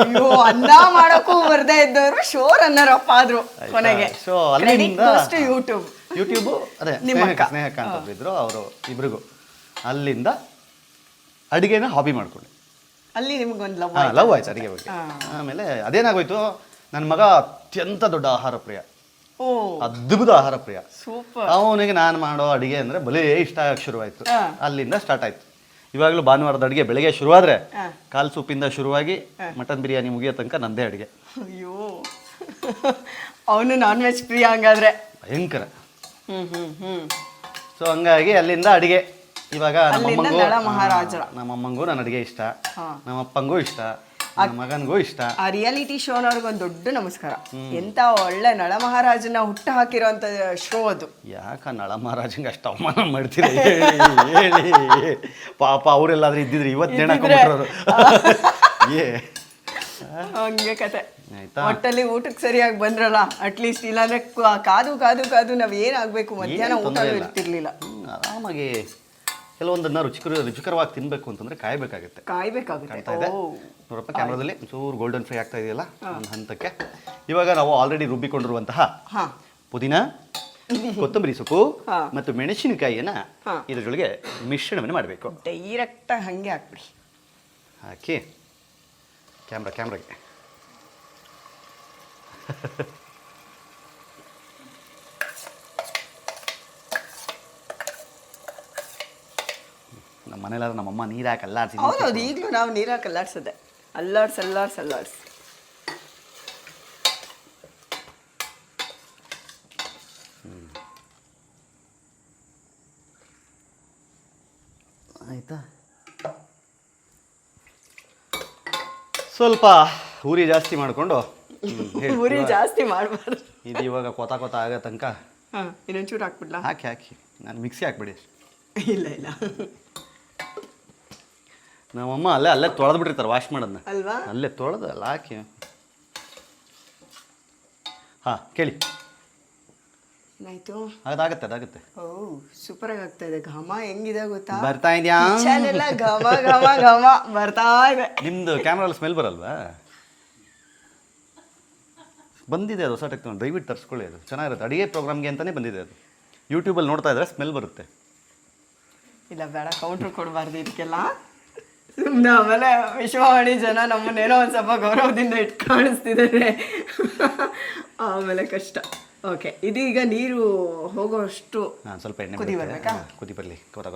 ಅಯ್ಯೋ, ಅನ್ನ ಮಾಡೋಕ್ಕೂ ಬರ್ದೇ ಇದ್ದವರು ಶೋ ರನ್ನರ್ ಅಪ್ ಆದ್ರು ಕೊನೆಗೆ. ಸೊ ಅಲ್ಲಿಂದ ಯೂಟ್ಯೂಬು ಅದೇ ಸ್ನೇಹಕ್ಕ ಅಂತ ಇದ್ರು ಅವರು ಇಬ್ರಿಗೂ. ಅಲ್ಲಿಂದ ಅಡುಗೆನ ಹಾಬಿ ಮಾಡ್ಕೊಂಡೆ. ಅಲ್ಲಿ ನಿಮ್ಗೊಂದು ಲವ್ ಆಯ್ತು ಅಡುಗೆ ಬಗ್ಗೆ. ಆಮೇಲೆ ಅದೇನಾಗೋಯ್ತು, ನನ್ನ ಮಗ ಅತ್ಯಂತ ದೊಡ್ಡ ಆಹಾರ ಪ್ರಿಯ, ಅದ್ಭುತ ಆಹಾರ ಪ್ರಿಯ. ಅವನಿಗೆ ನಾನು ಮಾಡೋ ಅಡುಗೆ ಅಂದರೆ ಬಲೇ ಇಷ್ಟ ಆಗಕ್ಕೆ ಶುರುವಾಯಿತು. ಅಲ್ಲಿಂದ ಸ್ಟಾರ್ಟ್ ಆಯಿತು. ಇವಾಗಲೂ ಭಾನುವಾರದ ಅಡುಗೆ ಬೆಳಗ್ಗೆ ಶುರುವಾದರೆ ಕಾಲು ಸೂಪಿಂದ ಶುರುವಾಗಿ ಮಟನ್ ಬಿರಿಯಾನಿ ಮುಗಿಯೋ ತನಕ ನಂದೇ ಅಡುಗೆ. ಅಯ್ಯೋ, ಅವನು ನಾನ್ ವೆಜ್ ಪ್ರಿಯ ಹಂಗಾದ್ರೆ ಭಯಂಕರ. ಸೊ ಹಂಗಾಗಿ ಅಲ್ಲಿಂದ ಅಡುಗೆ. ಇವಾಗ ನಮ್ಮಮ್ಮಂಗೂ ನನ್ನ ಅಡುಗೆ ಇಷ್ಟ, ನಮ್ಮಪ್ಪಂಗೂ ಇಷ್ಟ, ನನ್ನ ಮಗನಿಗೂ ಇಷ್ಟ. ಆ ರಿಯಾಲಿಟಿ ಶೋನವ್ರಿಗೆ ಒಂದು ದೊಡ್ಡ ನಮಸ್ಕಾರ. ಎಂತ ಒಳ್ಳೆ ನಳ ಮಹಾರಾಜನ ಹುಟ್ಟು ಹಾಕಿರೋಂಥ ಶೋ ಅದು. ಯಾಕ ನಳ ಮಹಾರಾಜಂಗೆ ಅಷ್ಟು ಅವಮಾನ ಮಾಡ್ತೀರಿ ಹೇಳಿ ಪಾಪ. ಅವರೆಲ್ಲಾದ್ರೂ ಇದ್ದಿದ್ರು ಇವತ್ತು ನೇಣ ಹಾಕೊಂಡ್ಬಿಟ್ರು. ಹಂಗೆ ಕತೆ. ಒಟ್ಟಲ್ಲಿ ಊಟಕ್ಕೆ ಸರಿಯಾಗಿ ಬಂದ್ರಲ್ಲ ಅಟ್ಲೀಸ್ಟ್. ಇಲ್ಲಾಂದ್ರೆ ಕಾದು ನಾವ್ ಏನಾಗ್ಬೇಕು, ಮಧ್ಯಾಹ್ನ ಊಟ ಇರ್ತಿರ್ಲಿಲ್ಲ. ಆರಾಮಾಗಿ ಕೆಲವೊಂದನ್ನ ರುಚಿಕರವಾಗಿ ತಿನ್ಬೇಕು ಅಂತಂದ್ರೆ ಕಾಯ್ಬೇಕಾಗುತ್ತೆ. ಕಾಯ್ತಾ ಇದೆ. ನೋಡಪ್ಪ ಕ್ಯಾಮ್ರಾದಲ್ಲಿ ಒಂಚೂರು ಗೋಲ್ಡನ್ ಫ್ರೈ ಆಗ್ತಾ ಇದೆಯಲ್ಲ ಒಂದು ಹಂತಕ್ಕೆ. ಇವಾಗ ನಾವು ಆಲ್ರೆಡಿ ರುಬ್ಬಿಕೊಂಡಿರುವಂತಹ ಪುದೀನ, ಕೊತ್ತಂಬರಿ ಸೊಪ್ಪು ಮತ್ತು ಮೆಣಸಿನಕಾಯಿಯನ್ನ ಇದರೊಳಗೆ ಮಿಶ್ರಣವನ್ನು ಮಾಡಬೇಕು. ಡೈರೆಕ್ಟ್ ಹಂಗೆ ಹಾಕ್ಬಿಡಿ. ಹಾಕಿ ಕ್ಯಾಮ್ರಾಗೆ ನಮ್ಮ ಮನೇಲಾದ್ರೆ ನಮ್ಮಮ್ಮ ನೀರು ಹಾಕಿ ಅಲ್ಲಾಡ್ಸಿ ಹೌದೌದು, ಈಗಲೂ ನಾವು ನೀರಾಕಿ ಅಲ್ಲಾಡ್ಸೋದೆ. ಅಲ್ಲಾಡ್ಸ್. ಆಯಿತಾ, ಸ್ವಲ್ಪ ಉರಿ ಜಾಸ್ತಿ ಮಾಡಿಕೊಂಡು ಉರಿ ಜಾಸ್ತಿ ಮಾಡಬಾರ್ದು. ಇದು ಇವಾಗ ಕೊತ ಆಗೋ ತನಕ ಹಾಂ, ಇನ್ನೊಂಚೂರು ಹಾಕ್ಬಿಡ್ಲಾ? ಹಾಕಿ ನಾನು ಮಿಕ್ಸಿ ಹಾಕ್ಬಿಡಿ. ಇಲ್ಲ ನಮ್ಮಮ್ಮ ಅಲ್ಲೇ ತೊಳೆದ್ಬಿಟ್ಟಿರ್ತಾರೆ ವಾಶ್ ಮಾಡೋದನ್ನ. ಅಲ್ವಾ? ಅಲ್ಲೇ ತೊಳೆದು ಅಲ್ಲ ಹಾಕಿ. ಹಾಂ ಕೇಳಿ. ಏನಾಯ್ತು? ಅದಾಗತ್ತೆ. ಓ, ಸೂಪರ್ ಆಗಿ ಆಗ್ತಾ ಇದೆ. ಘಮ ಹೆಂಗಿದೆ ಗೊತ್ತಾ? ಬರ್ತಾ ಇದೆಯಾ? ಎಲ್ಲ ಘಮ ಬರ್ತಾ ಇದೆ. ನಿಮ್ದು ಕ್ಯಾಮ್ರಲ್ಲಿ ಸ್ಮೆಲ್ ಬರಲ್ವಾ? ಬಂದಿದೆ ಅದು ಹೊಸ ಟೆಕ್ನಾಲಜಿ, ದಯವಿಟ್ಟು ತರಿಸ್ಕೊಳ್ಳಿ. ಅದು ಚೆನ್ನಾಗಿರುತ್ತೆ, ಅಡುಗೆ ಪ್ರೋಗ್ರಾಮ್ಗೆ ಅಂತಲೇ ಬಂದಿದೆ ಅದು. ಯೂಟ್ಯೂಬಲ್ಲಿ ನೋಡ್ತಾ ಇದ್ರೆ ಸ್ಮೆಲ್ ಬರುತ್ತೆ. ಇಲ್ಲ ಬೇಡ, ಕೌಂಟ್ರ್ ಕೊಡಬಾರ್ದು ಇದಕ್ಕೆಲ್ಲ. ಸುಮ್ಮನೆ ಆಮೇಲೆ ವಿಶ್ವವಾಣಿ ಜನ ನಮ್ಮನ್ನೇನೋ ಒಂದು ಸ್ವಲ್ಪ ಗೌರವದಿಂದ ಇಟ್ಟು ಕಾಣಿಸ್ತಿದ್ದಾರೆ, ಆಮೇಲೆ ಕಷ್ಟ. ಓಕೆ, ಇದೀಗ ನೀರು ಹೋಗೋಷ್ಟು ಸ್ವಲ್ಪ ಎಣ್ಣೆ ಕುದಿ ಬರ್ಬೇಕಾ? ಕುದಿ ಬರಲಿ, ಕೊತ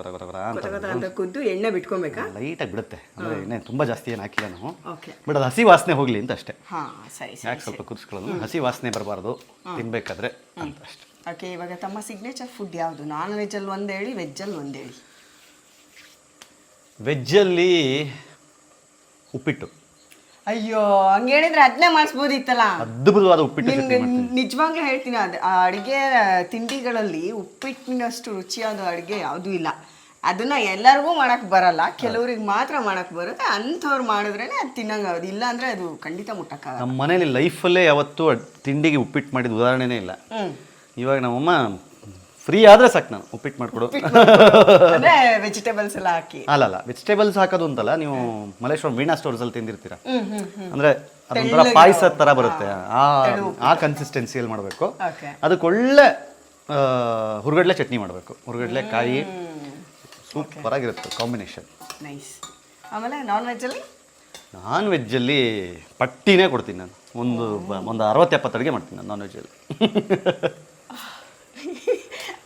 ಅಂತ ಕುದ್ದು ಎಣ್ಣೆ ಬಿಟ್ಕೊಬೇಕಾ? ಲೈಟಾಗಿ ಬಿಡುತ್ತೆ. ಅಂದರೆ ಎಣ್ಣೆ ತುಂಬ ಜಾಸ್ತಿ ಏನು ಹಾಕಿಲ್ಲ ನಾವು. ಓಕೆ, ಬಟ್ ಅದು ಹಸಿ ವಾಸನೆ ಹೋಗಲಿ ಅಂತ ಅಷ್ಟೇ. ಹಾಂ, ಸರಿ. ಯಾಕೆ ಸ್ವಲ್ಪ ಕುದಿಸ್ಕೊಳ್ಳೋದು, ಹಸಿ ವಾಸನೆ ಬರಬಾರ್ದು ತಿನ್ಬೇಕಾದ್ರೆ ಅಂತ ಅಷ್ಟೇ. ಓಕೆ, ಇವಾಗ ತಮ್ಮ ಸಿಗ್ನೇಚರ್ ಫುಡ್ ಯಾವುದು? ನಾನ್ ವೆಜ್ಜಲ್ಲಿ ಒಂದು ಹೇಳಿ, ವೆಜ್ಜಲ್ಲಿ ಒಂದು ಹೇಳಿ. ವೆಜ್ಜಲ್ಲಿ ಉಪ್ಪಿಟ್ಟು. ಅಯ್ಯೋ, ಹಂಗೆ ಹೇಳಿದ್ರೆ ಅದನ್ನೇ ಮಾಡಿಸ್ಬೋದಿತ್ತಲ್ಲ. ಅದ್ಭುತವಾದ ಉಪ್ಪಿಟ್ಟು. ನಿಮ್ಗೆ ನಿಜವಾಗ್ಲೂ ಹೇಳ್ತೀನಿ, ಅದು ಆ ಅಡುಗೆ ತಿಂಡಿಗಳಲ್ಲಿ ಉಪ್ಪಿಟ್ಟಿನಷ್ಟು ರುಚಿಯಾದ ಅಡುಗೆ ಯಾವುದೂ ಇಲ್ಲ. ಅದನ್ನ ಎಲ್ಲರಿಗೂ ಮಾಡಕ್ಕೆ ಬರಲ್ಲ, ಕೆಲವ್ರಿಗೆ ಮಾತ್ರ ಮಾಡಕ್ಕೆ ಬರುತ್ತೆ. ಅಂಥವ್ರು ಮಾಡಿದ್ರೇ ಅದು ತಿನ್ನಂಗೆ ಆಗೋದು. ಇಲ್ಲ ಅಂದರೆ ಅದು ಖಂಡಿತ ಮುಟ್ಟಕ್ಕಾಗಲ್ಲ. ನಮ್ಮ ಮನೇಲಿ ಲೈಫಲ್ಲೇ ಯಾವತ್ತೂ ತಿಂಡಿಗೆ ಉಪ್ಪಿಟ್ಟು ಮಾಡಿದ ಉದಾಹರಣೆನೇ ಇಲ್ಲ. ಇವಾಗ ನಮ್ಮಮ್ಮ ಫ್ರೀ ಆದರೆ ಸಾಕು, ನಾನು ಉಪ್ಪಿಟ್ಟು ಮಾಡಿಕೊಡು. ಅಂದರೆ ವೆಜಿಟೇಬಲ್ಸ್ ಎಲ್ಲ ಹಾಕಿ. ಅಲ್ಲ, ವೆಜಿಟೇಬಲ್ಸ್ ಹಾಕೋದು ಅಂತಲ್ಲ. ನೀವು ಮಲೇಶ್ವರಂ ವೀಣಾ ಸ್ಟೋರ್ಸಲ್ಲಿ ತಿಂದಿರ್ತೀರ. ಅಂದರೆ ಅದೊಂಥರ ಪಾಯಸದ ಥರ ಬರುತ್ತೆ. ಆ ಕನ್ಸಿಸ್ಟೆನ್ಸಿಯಲ್ಲಿ ಮಾಡಬೇಕು. ಅದಕ್ಕೊಳ್ಳೆ ಹುರ್ಗಡ್ಲೆ ಚಟ್ನಿ ಮಾಡಬೇಕು. ಹುರ್ಗಡ್ಲೆ ಕಾಯಿ ಸೂಪರ್ ಆಗಿರುತ್ತೆ ಕಾಂಬಿನೇಷನ್. ನೈಸ್. ಆಮೇಲೆ ನಾನ್ ವೆಜ್ಜಲ್ಲಿ ಪಟ್ಟಿನೇ ಕೊಡ್ತೀನಿ ನಾನು. ಒಂದು 60-70 ಅಡುಗೆ ಮಾಡ್ತೀನಿ ನಾನು ನಾನ್ ವೆಜ್ಜಲ್ಲಿ.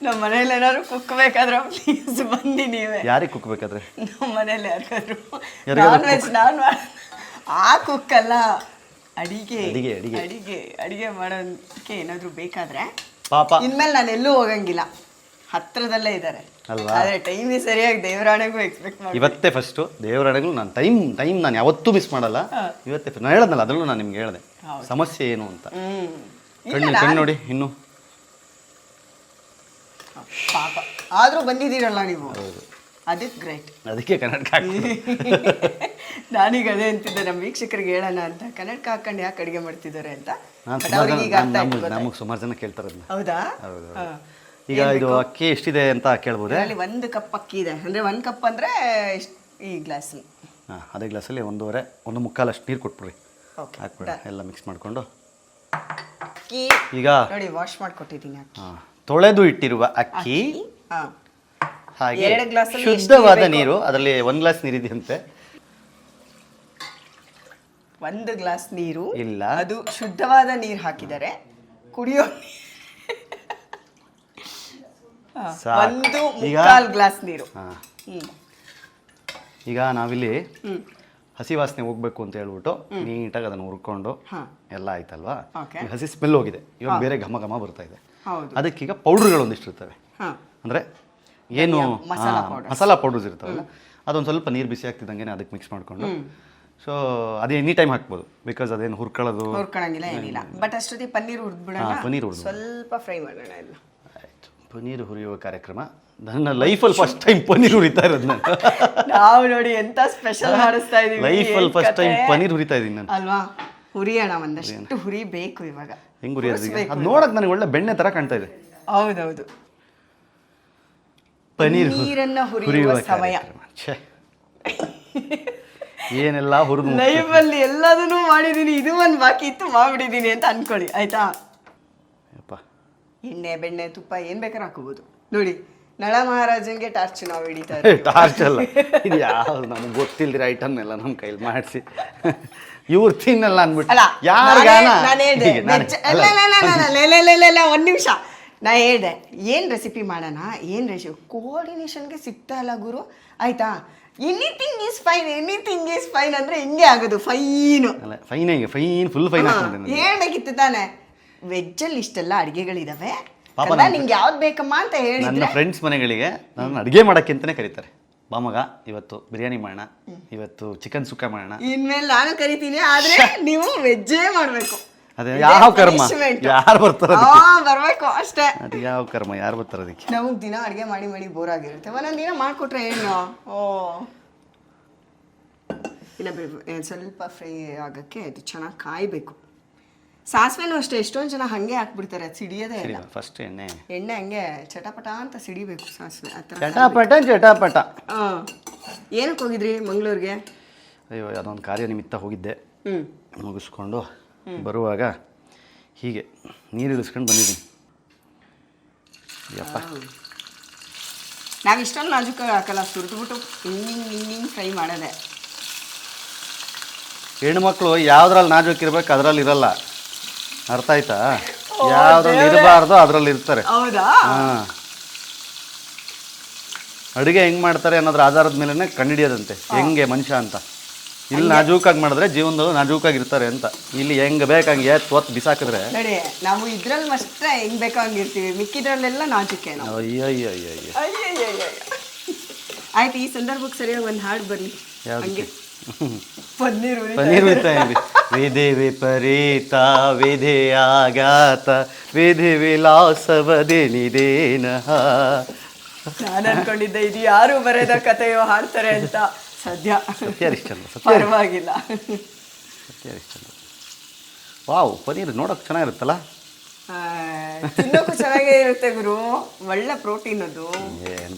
ನಮ್ಮ ಮನೇಲಿ ಏನಾದ್ರು ಕುಕ್ಬೇಕಾದ್ರೆ ಪ್ಲೀಸ್ ಬಂದು ನೀವೇ. ಯಾರಿಗೆ ಕುಕ್ಬೇಕಾದ್ರೆ? ನಮ್ಮ ಮನೇಲಿ ಯಾರಿಗಾದ್ರು ನಾನ್ ವೆಜ್ ಆ ಕುಕ್ಕಲ್ಲ, ಅಡಿಗೆ ಮಾಡೋದಕ್ಕೆ ಏನಾದ್ರು ಬೇಕಾದ್ರೆ ಪಾಪ ಇನ್ಮೇಲೆ ನಾನು ಎಲ್ಲೂ ಹೋಗಂಗಿಲ್ಲ, ಹತ್ರದಲ್ಲೇ ಇದ್ದಾರೆ ಅಲ್ವಾ? ಆದರೆ ಟೈಮ್ ಸರಿಯಾಗಿ ದೇವರಾಣೆಗೂ ಎಕ್ಸ್ಪೆಕ್ಟ್ ಮಾಡಿ. ಇವತ್ತೇ ಫಸ್ಟು ದೇವರಾಣೆಗೂ ನಾನು ಟೈಮ್ ನಾನು ಯಾವತ್ತೂ ಮಿಸ್ ಮಾಡಲ್ಲ. ಇವತ್ತೇ ನಾನು ಹೇಳದ್ನಲ್ಲ, ಅದರಲ್ಲೂ ನಾನು ನಿಮ್ಗೆ ಹೇಳಿದೆ ಸಮಸ್ಯೆ ಏನು ಅಂತ. ಕಣ್ಣು ನೋಡಿ ಇನ್ನು ಪಾಪ ಆದರೂ ಬಂದಿದ್ದೀರಲ್ಲ ನೀವು, ಅದಕ್ಕೆ ಗ್ರೇಟ್. ಅದಕ್ಕೆ ಕನ್ನಡಕ ನಾನೀಗ ಅದೇ ಅಂತಿದ್ದೆ, ನಮ್ಮ ವೀಕ್ಷಕರಿಗೆ ಹೇಳೋಣ ಅಂತ. ಕನ್ನಡಕ ಹಾಕೊಂಡು ಯಾಕೆ ಅಡುಗೆ ಮಾಡ್ತಿದ್ದಾರೆ ಅಂತ ನಮಗೆ ಸುಮಾರು ಜನ ಕೇಳ್ತಾರೆ ಅದನ್ನ. ಹೌದಾ? ಈಗ ಇದು ಅಕ್ಕಿ ಎಷ್ಟಿದೆ ಅಂತ ಕೇಳ್ಬೋದೇ? ಅಲ್ಲಿ 1 ಕಪ್ ಅಕ್ಕಿ ಇದೆ. ಅಂದರೆ 1 ಕಪ್ ಅಂದರೆ ಈ ಗ್ಲಾಸ್. ಹಾಂ, ಅದೇ ಗ್ಲಾಸಲ್ಲಿ 1.25 ಅಷ್ಟು ನೀರು ಕೊಟ್ಬಿಡ್ರಿ. ಹಾಕ್ಬಿಡಿ, ಎಲ್ಲ ಮಿಕ್ಸ್ ಮಾಡಿಕೊಂಡು. ಈಗ ನೋಡಿ, ವಾಶ್ ಮಾಡಿಕೊಟ್ಟಿದ್ದೀನಿ ಅಕ್ಕಿ. ತೊಳೆದು ಇಟ್ಟಿರುವ ಅಕ್ಕಿ, ಹಾಗೆ 2 ಗ್ಲಾಸ್ ಶುದ್ಧವಾದ ನೀರು. ಅದರಲ್ಲಿ 1 ಗ್ಲಾಸ್ ನೀರಿದೆಯಂತೆ. 1 ಗ್ಲಾಸ್ ನೀರು ಇಲ್ಲ, ಅದು ಶುದ್ಧವಾದ ನೀರು ಹಾಕಿದರೆ ಕುಡಿಯೋ 1.25 ಗ್ಲಾಸ್ ನೀರು. ಈಗ ನಾವಿಲ್ಲಿ ಹಸಿ ವಾಸನೆ ಹೋಗ್ಬೇಕು ಅಂತ ಹೇಳ್ಬಿಟ್ಟು ನೀಟಾಗಿ ಅದನ್ನು ಹುರ್ಕೊಂಡು ಎಲ್ಲ ಆಯ್ತಲ್ವಾ? ಹಸಿ ಸ್ಮೆಲ್ ಹೋಗಿದೆ, ಇವಾಗ ಬೇರೆ ಘಮ ಬರ್ತಾ ಇದೆ. ಅದಕ್ಕೀಗ ಪೌಡ್ರ್ಗಳು ಒಂದಿಷ್ಟು ಇರ್ತವೆ. ಅಂದರೆ ಏನು ಮಸಾಲ ಪೌಡರ್ಸ್ ಇರ್ತಾವಲ್ಲ, ಅದೊಂದು ಸ್ವಲ್ಪ ನೀರು ಬಿಸಿ ಆಗ್ತಿದ್ದಂಗೆ ಅದಕ್ಕೆ ಮಿಕ್ಸ್ ಮಾಡಿಕೊಂಡು. ಸೊ ಅದು ಎನಿ ಟೈಮ್ ಹಾಕ್ಬೋದು, ಬಿಕಾಸ್ ಅದೇನು ಹುರ್ಕೊಳ್ಳೋಂಗಿಲ್ಲ ಏನಿಲ್ಲ. ಬಟ್ ಅಷ್ಟೊತ್ತಿಗೆ ಪನ್ನೀರ್ ಹುರಿದ್ಬಿಡೋಣ, ಪನ್ನೀರ್ ಹುರಿದು ಸ್ವಲ್ಪ ಫ್ರೈ ಮಾಡೋಣ. ಎಲ್ಲ ಆಯಿತು, ಪನ್ನೀರ್ ಹುರಿಯುವ ಕಾರ್ಯಕ್ರಮ. ನನ್ನ ಲೈಫಲ್ಲಿ ಫಸ್ಟ್ ಟೈಮ್ ಪನ್ನೀರ್ ಹುರಿತಾ ಇರೋದು ನಾನು. ನಾವು ನೋಡಿ ಎಂತ ಸ್ಪೆಷಲ್ ಮಾಡಿಸ್ತಾ ಇದೀವಿ. ಲೈಫಲ್ಲಿ ಫಸ್ಟ್ ಟೈಮ್ ಪನ್ನೀರ್ ಹುರಿತಾ ಇದ್ದೀನಿ ನಾನು. ಅಲ್ವಾ? ಹುರಿಯೋಣ, ಒಂದಷ್ಟು ಹುರಿಬೇಕು ಇವಾಗ. ಹೆಂಗ್ ಹುರಿಯೋದು? ಅದು ನೋಡಕ್ ನನಗೆ ಒಳ್ಳೆ ಬೆಣ್ಣೆ ತರ ಕಾಣ್ತಾ ಇದೆ. ಹೌದೌದು, ಪನ್ನೀರ್ ನೀರನ್ನ ಹುರಿಯುವ ಸಮಯ. ಏನೆಲ್ಲ ಹುರಿದು ಲೈಫಲ್ಲಿ ಎಲ್ಲದನ್ನೂ ಮಾಡಿದೀನಿ, ಇದು ಒಂದು ಬಾಕಿ ಇತ್ತು ಮಾಡ್ಬಿಟ್ಟಿದೀನಿ ಅಂತ ಅನ್ಕೊಳ್ಳಿ, ಆಯ್ತಾ? ಎಣ್ಣೆ, ಬೆಣ್ಣೆ, ತುಪ್ಪ ಏನ್ ಬೇಕಾದ್ರೆ ಹಾಕೋಬಹುದು. ನೋಡಿ, ನಳ ಮಹಾರಾಜನ್ಗೆ ಟಾರ್ಚ್ ನಾವು ಹಿಡಿತಾ ಇದ್ದೀವಿ. ಟಾರ್ಚ್ ಅಲ್ಲ, ಇದು ಯಾವ್ದು ನಮ್ಗೆ ಗೊತ್ತಿಲ್ದಿರ ಐಟಮ್ ಎಲ್ಲ ನಮ್ಮ ಕೈಲಿ ಮಾಡಿಸಿ ಇವ್ರು ತಿನ್ನಲ್ಲ ಅಂದ್ಬಿಟ್ಟು. ಒಂದ್ ನಿಮಿಷ, ನಾ ಹೇಳ್ದೆ ಏನು ರೆಸಿಪಿ ಮಾಡೋಣ ಏನು ಕೋಆರ್ಡಿನೇಷನ್ಗೆ ಸಿಗ್ತಾ ಇಲ್ಲ ಗುರು ಆಯ್ತಾ. ಎನಿಥಿಂಗ್ ಈಸ್ ಫೈನ್ ಅಂದರೆ ಹಿಂಗೆ ಆಗೋದು ಫೈನು. ಅಲ್ಲ ಫೈನ್ ಹೇಗೆ ಫೈನ್ ಫುಲ್ ಫೈನ್ ಹಾಕೊಂಡಿದ್ದೀನಿ. ಹೇಳ್ಬೇಕಿತ್ತು ತಾನೆ. ವೆಜ್ಜಲ್ಲಿ ಇಷ್ಟೆಲ್ಲ ಅಡುಗೆಗಳಿದಾವೆ, ಪಾಪ ನಿಂಗೆ ಯಾವ್ದು ಬೇಕಮ್ಮ ಅಂತ ನನ್ನ ಹೇಳಿದ್ರೆ ಫ್ರೆಂಡ್ಸ್ ಮನೆಗಳಿಗೆ ನನ್ನ ಅಡುಗೆ ಮಾಡೋಕ್ಕೆ ಅಂತಲೇ ಕರೀತಾರೆ. ಬಾ ಮಗ ಇವತ್ತು ಬಿರಿಯಾನಿ ಮಾಡೋಣ, ಇವತ್ತು ಚಿಕನ್ ಸುಕ್ಕ ಮಾಡೋಣ. ಇನ್ಮೇಲೆ ನಾನು ಕರಿತೀನಿ, ಆದ್ರೆ ನೀವು ವೆಜ್ಜೇ ಮಾಡಬೇಕು. ಅದೇ ಯಾವ ಕರ್ಮ, ಯಾರು ಬರ್ತಾರ ಬರ್ಬೇಕು ಅಷ್ಟೇ. ಅದು ಯಾವ ಕರ್ಮ, ಯಾರು ಬರ್ತಾರ ಅದಕ್ಕೆ. ನಮಗ್ ದಿನ ಅಡುಗೆ ಮಾಡಿ ಮಾಡಿ ಬೋರ್ ಆಗಿರುತ್ತೆ, ಒಂದೊಂದು ದಿನ ಮಾಡಿಕೊಟ್ರೆ ಏನು. ಇನ್ನ ಸ್ವಲ್ಪ ಫ್ರೈ ಆಗೋಕ್ಕೆ ಇದು ಚೆನ್ನಾಗಿ ಕಾಯಬೇಕು. ಸಾಸಿವೆನೂ ಅಷ್ಟೇ, ಎಷ್ಟೊಂದು ಜನ ಹಾಗೆ ಹಾಕ್ಬಿಡ್ತಾರೆ, ಅದು ಸಿಡಿಯೋದೇ ಇಲ್ಲ. ಫಸ್ಟ್ ಎಣ್ಣೆ ಹಂಗೆ ಚಟಪಟ ಅಂತ ಸಿಡಿಬೇಕು ಸಾಸಿವೆ ಆ ಥರ. ಚಟಾಪಟ. ಏನಕ್ಕೆ ಹೋಗಿದ್ರಿ ಮಂಗಳೂರಿಗೆ? ಅಯ್ಯೋ ಅದೊಂದು ಕಾರ್ಯ ನಿಮಿತ್ತ ಹೋಗಿದ್ದೆ, ಮುಗಿಸ್ಕೊಂಡು ಬರುವಾಗ ಹೀಗೆ ನೀರು ಇಳಿಸ್ಕೊಂಡು ಬಂದಿದ್ದೀನಿ. ಯಪ್ಪ ನಾವು ಇಷ್ಟೊಂದು ನಾಜೂಕಾಗಿ ಹಾಕಲ್ಲ, ಸುರಿದ್ಬಿಟ್ಟು ಹಿಂಗಿಂಗ್ ಫ್ರೈ ಮಾಡೋದೆ. ಹೆಣ್ಮಕ್ಳು ಯಾವ್ದ್ರಲ್ಲಿ ನಾಜೂಕಿರ್ಬೇಕು ಅದ್ರಲ್ಲಿ ಇರಲ್ಲ, ಅರ್ಥ ಆಯ್ತಾ? ಯಾವ್ದ್ರಲ್ಲಿ ಇರಬಾರ್ದು ಅದ್ರಲ್ಲಿ ಇರ್ತಾರೆ. ಹೌದಾ? ಹಾಂ, ಅಡುಗೆ ಹೆಂಗೆ ಮಾಡ್ತಾರೆ ಅನ್ನೋದ್ರ ಆಧಾರದ ಮೇಲೆ ಕಂಡುಹಿಡಿಯೋದಂತೆ ಹೆಂಗೆ ಮನುಷ್ಯ ಅಂತ. ಇಲ್ಲಿ ನಾಜೂಕಾಗಿ ಮಾಡಿದ್ರೆ ಜೀವನದಲ್ಲೂ ನಾಜೂಕಾಗಿರ್ತಾರೆ ಅಂತ. ಇಲ್ಲಿ ಹೆಂಗೆ ಬೇಕಂಗೆ ಒತ್ತು ಬಿಸಾಕಿದ್ರೆ ನೋಡಿ, ನಾವು ಇದ್ರಲ್ಲಿ ಅಷ್ಟೇ ಹೆಂಗ್ ಬೇಕೋ ಹಂಗಿರ್ತೀವಿ, ಮಿಕ್ಕಿದ್ರಲ್ಲೆಲ್ಲ ನಾಜೂಕೆ. ಅಯ್ಯಯ್ಯಯ್ಯಯ್ಯ. ಆಯ್ತು, ಈ ಸಂದರ್ಭಕ್ಕೆ ಸರಿಯಾಗಿ ಒಂದು ಹಾಡು ಬರಲಿ. ಯಾವ್ದು? ಪನ್ನೀರ್ ವಿಧಿ ವಿಪರೀತ ವಿಧಿ ಆಘಾತ ವಿಧಿ ವಿಲಾಸವದೇನಿದೇನ. ನಾನು ಅನ್ಕೊಂಡಿದ್ದೆ ಇದು ಯಾರು ಬರೆದ ಕಥೆಯೋ ಹಾಡ್ತಾರೆ ಅಂತ. ಸದ್ಯ ಪರವಾಗಿಲ್ಲ. ವಾವ್, ಪನ್ನೀರ್ ನೋಡೋಕೆ ಚೆನ್ನಾಗಿರುತ್ತಲ್ಲ, ತಿನ್ನೋಕ್ಕೂ ಚೆನ್ನಾಗೇ ಇರುತ್ತೆ ಗುರು. ಒಳ್ಳೆ ಪ್ರೋಟೀನ್ ಅದು. ಏನು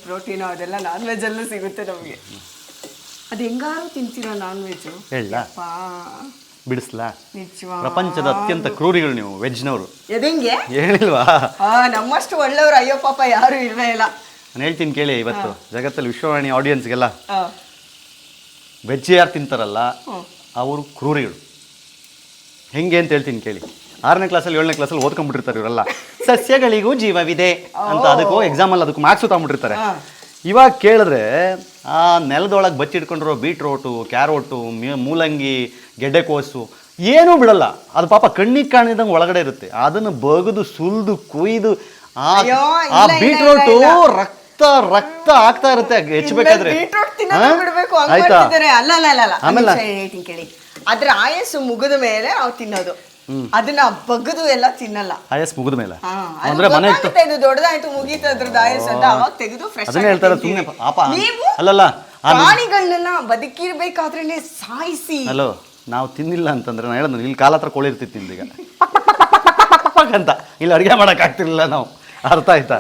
ಪ್ರೋಟೀನೋ ಅದೆಲ್ಲ ನಾನ್ ವೆಜ್ ಅಲ್ಲೂ ಸಿಗುತ್ತೆ ನಮಗೆ. ಅದು ಹೆಂಗಾರು ತಿಂತೀರಾ ನಾನ್ ವೆಜ್? ಹೇಳ ಬಿಡಿಸ್ಲಾ? ನಿಜವಾ? ಪ್ರಪಂಚದ ಅತ್ಯಂತ ಕ್ರೂರಿಗಳು ನೀವು ವೆಜ್ನವರು. ಎದಂಗೆ ಹೇಳಿಲ್ವಾ? ನಮ್ಮಷ್ಟು ಒಳ್ಳೆಯವರು ಅಯ್ಯೋ ಪಾಪ ಯಾರು ಇಲ್ವೇ ಇಲ್ಲ. ನಾನು ಹೇಳ್ತೀನಿ ಕೇಳಿ, ಇವತ್ತು ಜಗತ್ತಲ್ಲಿ ವಿಶ್ವವಾಣಿ ಆಡಿಯನ್ಸ್ಗೆಲ್ಲ ವೆಜ್ ಯಾರು ತಿಂತಾರಲ್ಲ ಅವರು ಕ್ರೂರಿಗಳು. ಹೆಂಗೆ ಅಂತ ಹೇಳ್ತೀನಿ ಕೇಳಿ. 6ನೇ ಕ್ಲಾಸಲ್ಲಿ 7ನೇ ಕ್ಲಾಸಲ್ಲಿ ಓದ್ಕೊಂಡ್ಬಿಟ್ಟಿರ್ತಾರೆ ಇವರೆಲ್ಲ, ಸಸ್ಯಗಳಿಗೂ ಜೀವವಿದೆ ಅಂತ. ಅದಕ್ಕೂ ಎಕ್ಸಾಮಲ್ಲಿ ಅದಕ್ಕೆ ಮಾರ್ಕ್ಸು ತಗೊಂಡ್ಬಿಟ್ಟಿರ್ತಾರೆ. ಇವಾಗ ಕೇಳಿದ್ರೆ ಆ ನೆಲದೊಳಗೆ ಬಚ್ಚಿಟ್ಕೊಂಡಿರೋ ಬೀಟ್ರೋಟು, ಕ್ಯಾರೋಟು, ಮೂಲಂಗಿ, ಗೆಡ್ಡೆಕೋಸು ಏನೂ ಬಿಡಲ್ಲ. ಅದು ಪಾಪ ಕಣ್ಣಿಗೆ ಕಾಣಿದಂಗೆ ಒಳಗಡೆ ಇರುತ್ತೆ. ಅದನ್ನು ಬಗೆದು ಸುಲಿದು ಕೊಯ್ದು ಆ ಬೀಟ್ರೋಟು ರಕ್ತ ಆಗ್ತಾ ಇರುತ್ತೆ ಹೆಚ್ಚಬೇಕಾದ್ರೆ. ಆಯ್ತಾ? ಆಮೇಲೆ ಹೇಳ್ತೀನಿ ಕೇಳಿ, ಅದ್ರ ಆಯಸ್ಸು ಮುಗಿದ ಮೇಲೆ ನಾವು ತಿನ್ನೋದು, ಅದನ್ನ ಬಗ್ಗದು ಎಲ್ಲ ತಿನ್ನಲ್ಲ. ಆಯಸ್ ಮುಗಿದ ಮೇಲೆ ಅಂದ್ರೆ ಇದು ದೊಡ್ಡದಾಯ್ತು ಮುಗೀತು ಅದ್ರದ್ದು ಆಯಸ್ ಅಂತ ಅವಾಗ ತೆಗೆದು ಫ್ರೆಶ್ ಅದನ್ನ ಹೇಳ್ತಾರೆ ಸುಮ್ಮನೆ ಪಾಪ. ನೀವು ಅಲ್ಲಲ್ಲ, ಪ್ರಾಣಿಗಳನ್ನೆಲ್ಲ ಬದುಕಿರ್ಬೇಕಾದ್ರೇನೆ ಸಾಯಿಸಿ. ಹಲೋ, ನಾವು ತಿನ್ನಿಲ್ಲ ಅಂತಂದ್ರೆ ನಾನು ಹೇಳೋದು, ಇಲ್ಲಿ ಕಾಲ ಹತ್ರ ಕೋಳಿ ಇರ್ತಿತ್ತು ಈಗ ಅಂತ. ಇಲ್ಲಿ ಅಡುಗೆ ಮಾಡಕ್ ಆಗ್ತಿರ್ಲಿಲ್ಲ ನಾವು, ಅರ್ಥ ಆಯ್ತಾ?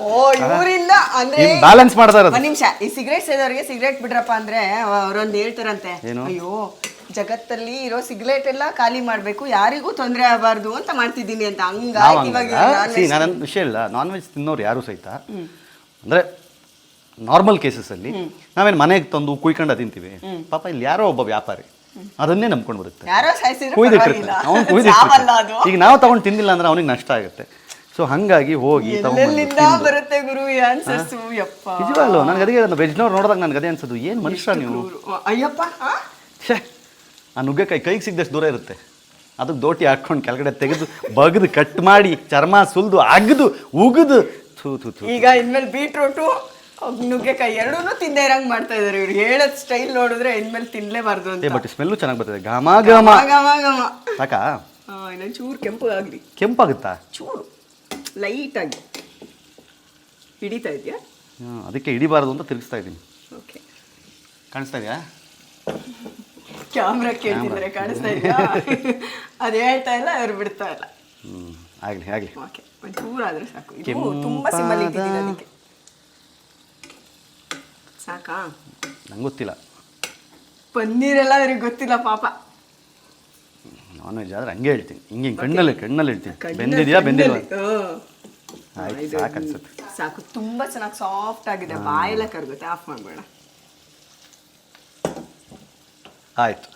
ಇವರಿಂದ ಅಂದ್ರೆ ಬ್ಯಾಲೆನ್ಸ್ ಮಾಡ್ತಾ ಇರೋದು. ಒಂದ್ ನಿಮಿಷ, ಈ ಸಿಗರೇಟ್ ಸೇದೋರಿಗೆ ಸಿಗರೇಟ್ ಬಿಡ್ರಪ್ಪ ಅಂದ್ರೆ ಅವ್ರೊಂದು ಹೇಳ್ತಾರಂತೆ, ಅಯ್ಯೋ ಜಗತ್ತಲ್ಲಿ ಇರೋ ಸಿಗರೇಟ್ ಎಲ್ಲ ಖಾಲಿ ಮಾಡ್ಬೇಕು, ಯಾರಿಗೂ ತೊಂದರೆ ಆಗಬಾರ್ದು ಅಂತ ಮಾಡ್ತಿದ್ದೀನಿ ಅಂತ. ಹಂಗಾಗಿ ನಾನು ವಿಷಯ ಇಲ್ಲ, ನಾನ್ ವೆಜ್ ತಿನ್ನೋರು ಯಾರು ಸಹಿತ ಅಂದ್ರೆ ನಾರ್ಮಲ್ ಕೇಸಸ್ಸಲ್ಲಿ ನಾವೇನು ಮನೆಗೆ ತಂದು ಕುಯ್ಕೊಂಡು ತಿಂತೀವಿ. ಪಾಪ ಇಲ್ಲಿ ಯಾರೋ ಒಬ್ಬ ವ್ಯಾಪಾರಿ ಅದನ್ನೇ ನಂಬ್ಕೊಂಡು ಬರುತ್ತೆ, ಕುಯ್ದಿಟ್ಟಿರ್ತಾರೆ, ಅವ್ನು ಕುಯ್ದಿಟ್ಟಿರ್ತಾರೆ. ಈಗ ನಾವು ತಗೊಂಡು ತಿಂದಿಲ್ಲ ಅಂದ್ರೆ ಅವನಿಗೆ ನಷ್ಟ ಆಗುತ್ತೆ. ಸೊ ಹಂಗಾಗಿ ಹೋಗಿ ಬರುತ್ತೆ ಗುರು ಆನ್ಸರ್ಸ್. ನಿಜವಾಗ್ಲೂ ನನಗೆ ಅದೇ ವೆಜ್ನವ್ರು ನೋಡಿದಾಗ ನನಗೆ ಅದೇ ಅನ್ಸೋದು, ಏನು ಮನುಷ್ಯ ನೀವು. ಅಯ್ಯಪ್ಪ, ಆ ನುಗ್ಗೆಕಾಯಿ ಕೈಗೆ ಸಿಗದಷ್ಟು ದೂರ ಇರುತ್ತೆ, ಅದಕ್ಕೆ ದೋಟಿ ಹಾಕ್ಕೊಂಡು ಕೆಳಗಡೆ ತೆಗೆದು ಬಗ್ದು ಕಟ್ ಮಾಡಿ ಚರ್ಮ ಸುಲ್ದು ಅಗ್ದು ಉಗಿದು ಈಗ ಇನ್ಮೇಲೆ ಬೀಟ್ರೂಟು ನುಗ್ಗೆಕಾಯಿ ಎರಡೂ ತಿಂದೇ ಇರಂಗ್ ಮಾಡ್ತಾ ಇದಾರೆ ಇವ್ರು. ಹೇಳೋದ್ ಸ್ಟೈಲ್ ನೋಡಿದ್ರೆ ಇನ್ಮೇಲೆ ತಿನ್ಲೇಬಾರ್ದು ಅಂತ. ಬಟ್ ಸ್ಮೆಲ್ಲು ಚೆನ್ನಾಗಿ ಬರ್ತದೆ, ಘಮ ಘಮ ಘಮ. ಸಾಕಾ? ಇನ್ನೊಂದು ಚೂರು ಕೆಂಪಾಗ್ಲಿ. ಕೆಂಪಾಗುತ್ತಾ? ಚೂರು ಲೈಟಾಗಿ ಹಿಡಿತಾ ಇದೆಯಾ? ಅದಕ್ಕೆ ಹಿಡಿಬಾರ್ದು ಅಂತ ತಿರುಗಿಸ್ತಾ ಇದ್ದೀನಿ. ಓಕೆ, ಕಾಣಿಸ್ತಾ ಇದೆಯಾ? ಕ್ಯಾಮ್ರಾ ಕೇಳ್ತಿದ್ರೆ ಕಾಣಿಸ್ತಾ ಇದೆಯಾ? ಅದು ಹೇಳ್ತಾ ಇಲ್ಲ, ಅವ್ರು ಬಿಡ್ತಾ ಇಲ್ಲ. ಆಗಲಿ ಆಗಲಿ. ಓಕೆ, ಒಂದು ಚೂರಾದ್ರೆ ಸಾಕು. ಇದು ತುಂಬ ಸಿಂಬಲ್ ಇಟ್ಟಿದ್ದೀನಿ ಅದಕ್ಕೆ. ಸಾಕಾ? ನಂಗೆ ಗೊತ್ತಿಲ್ಲ, ಪನ್ನೀರೆಲ್ಲ ಅವ್ರಿಗೆ ಗೊತ್ತಿಲ್ಲ ಪಾಪ. ನಾನ್ ವೆಜ್ ಆದ್ರೆ ಹಂಗೆ ಹೇಳ್ತೀನಿ, ಹಿಂಗೆ ಕಣ್ಣಲ್ಲಿ ಹೇಳ್ತೀನಿ, ಬೆಂದಿದೆಯಾ ಬೆಂದಿಲ್ಲ. ಸಾಕು ಅನ್ಸುತ್ತೆ. ಸಾಕು, ತುಂಬ ಚೆನ್ನಾಗಿ ಸಾಫ್ಟ್ ಆಗಿದೆ, ಬಾಯೆಲ್ಲ ಕರಗುತ್ತೆ. ಆಫ್ ಮಾಡಬೇಡ. ಆಯಿತು,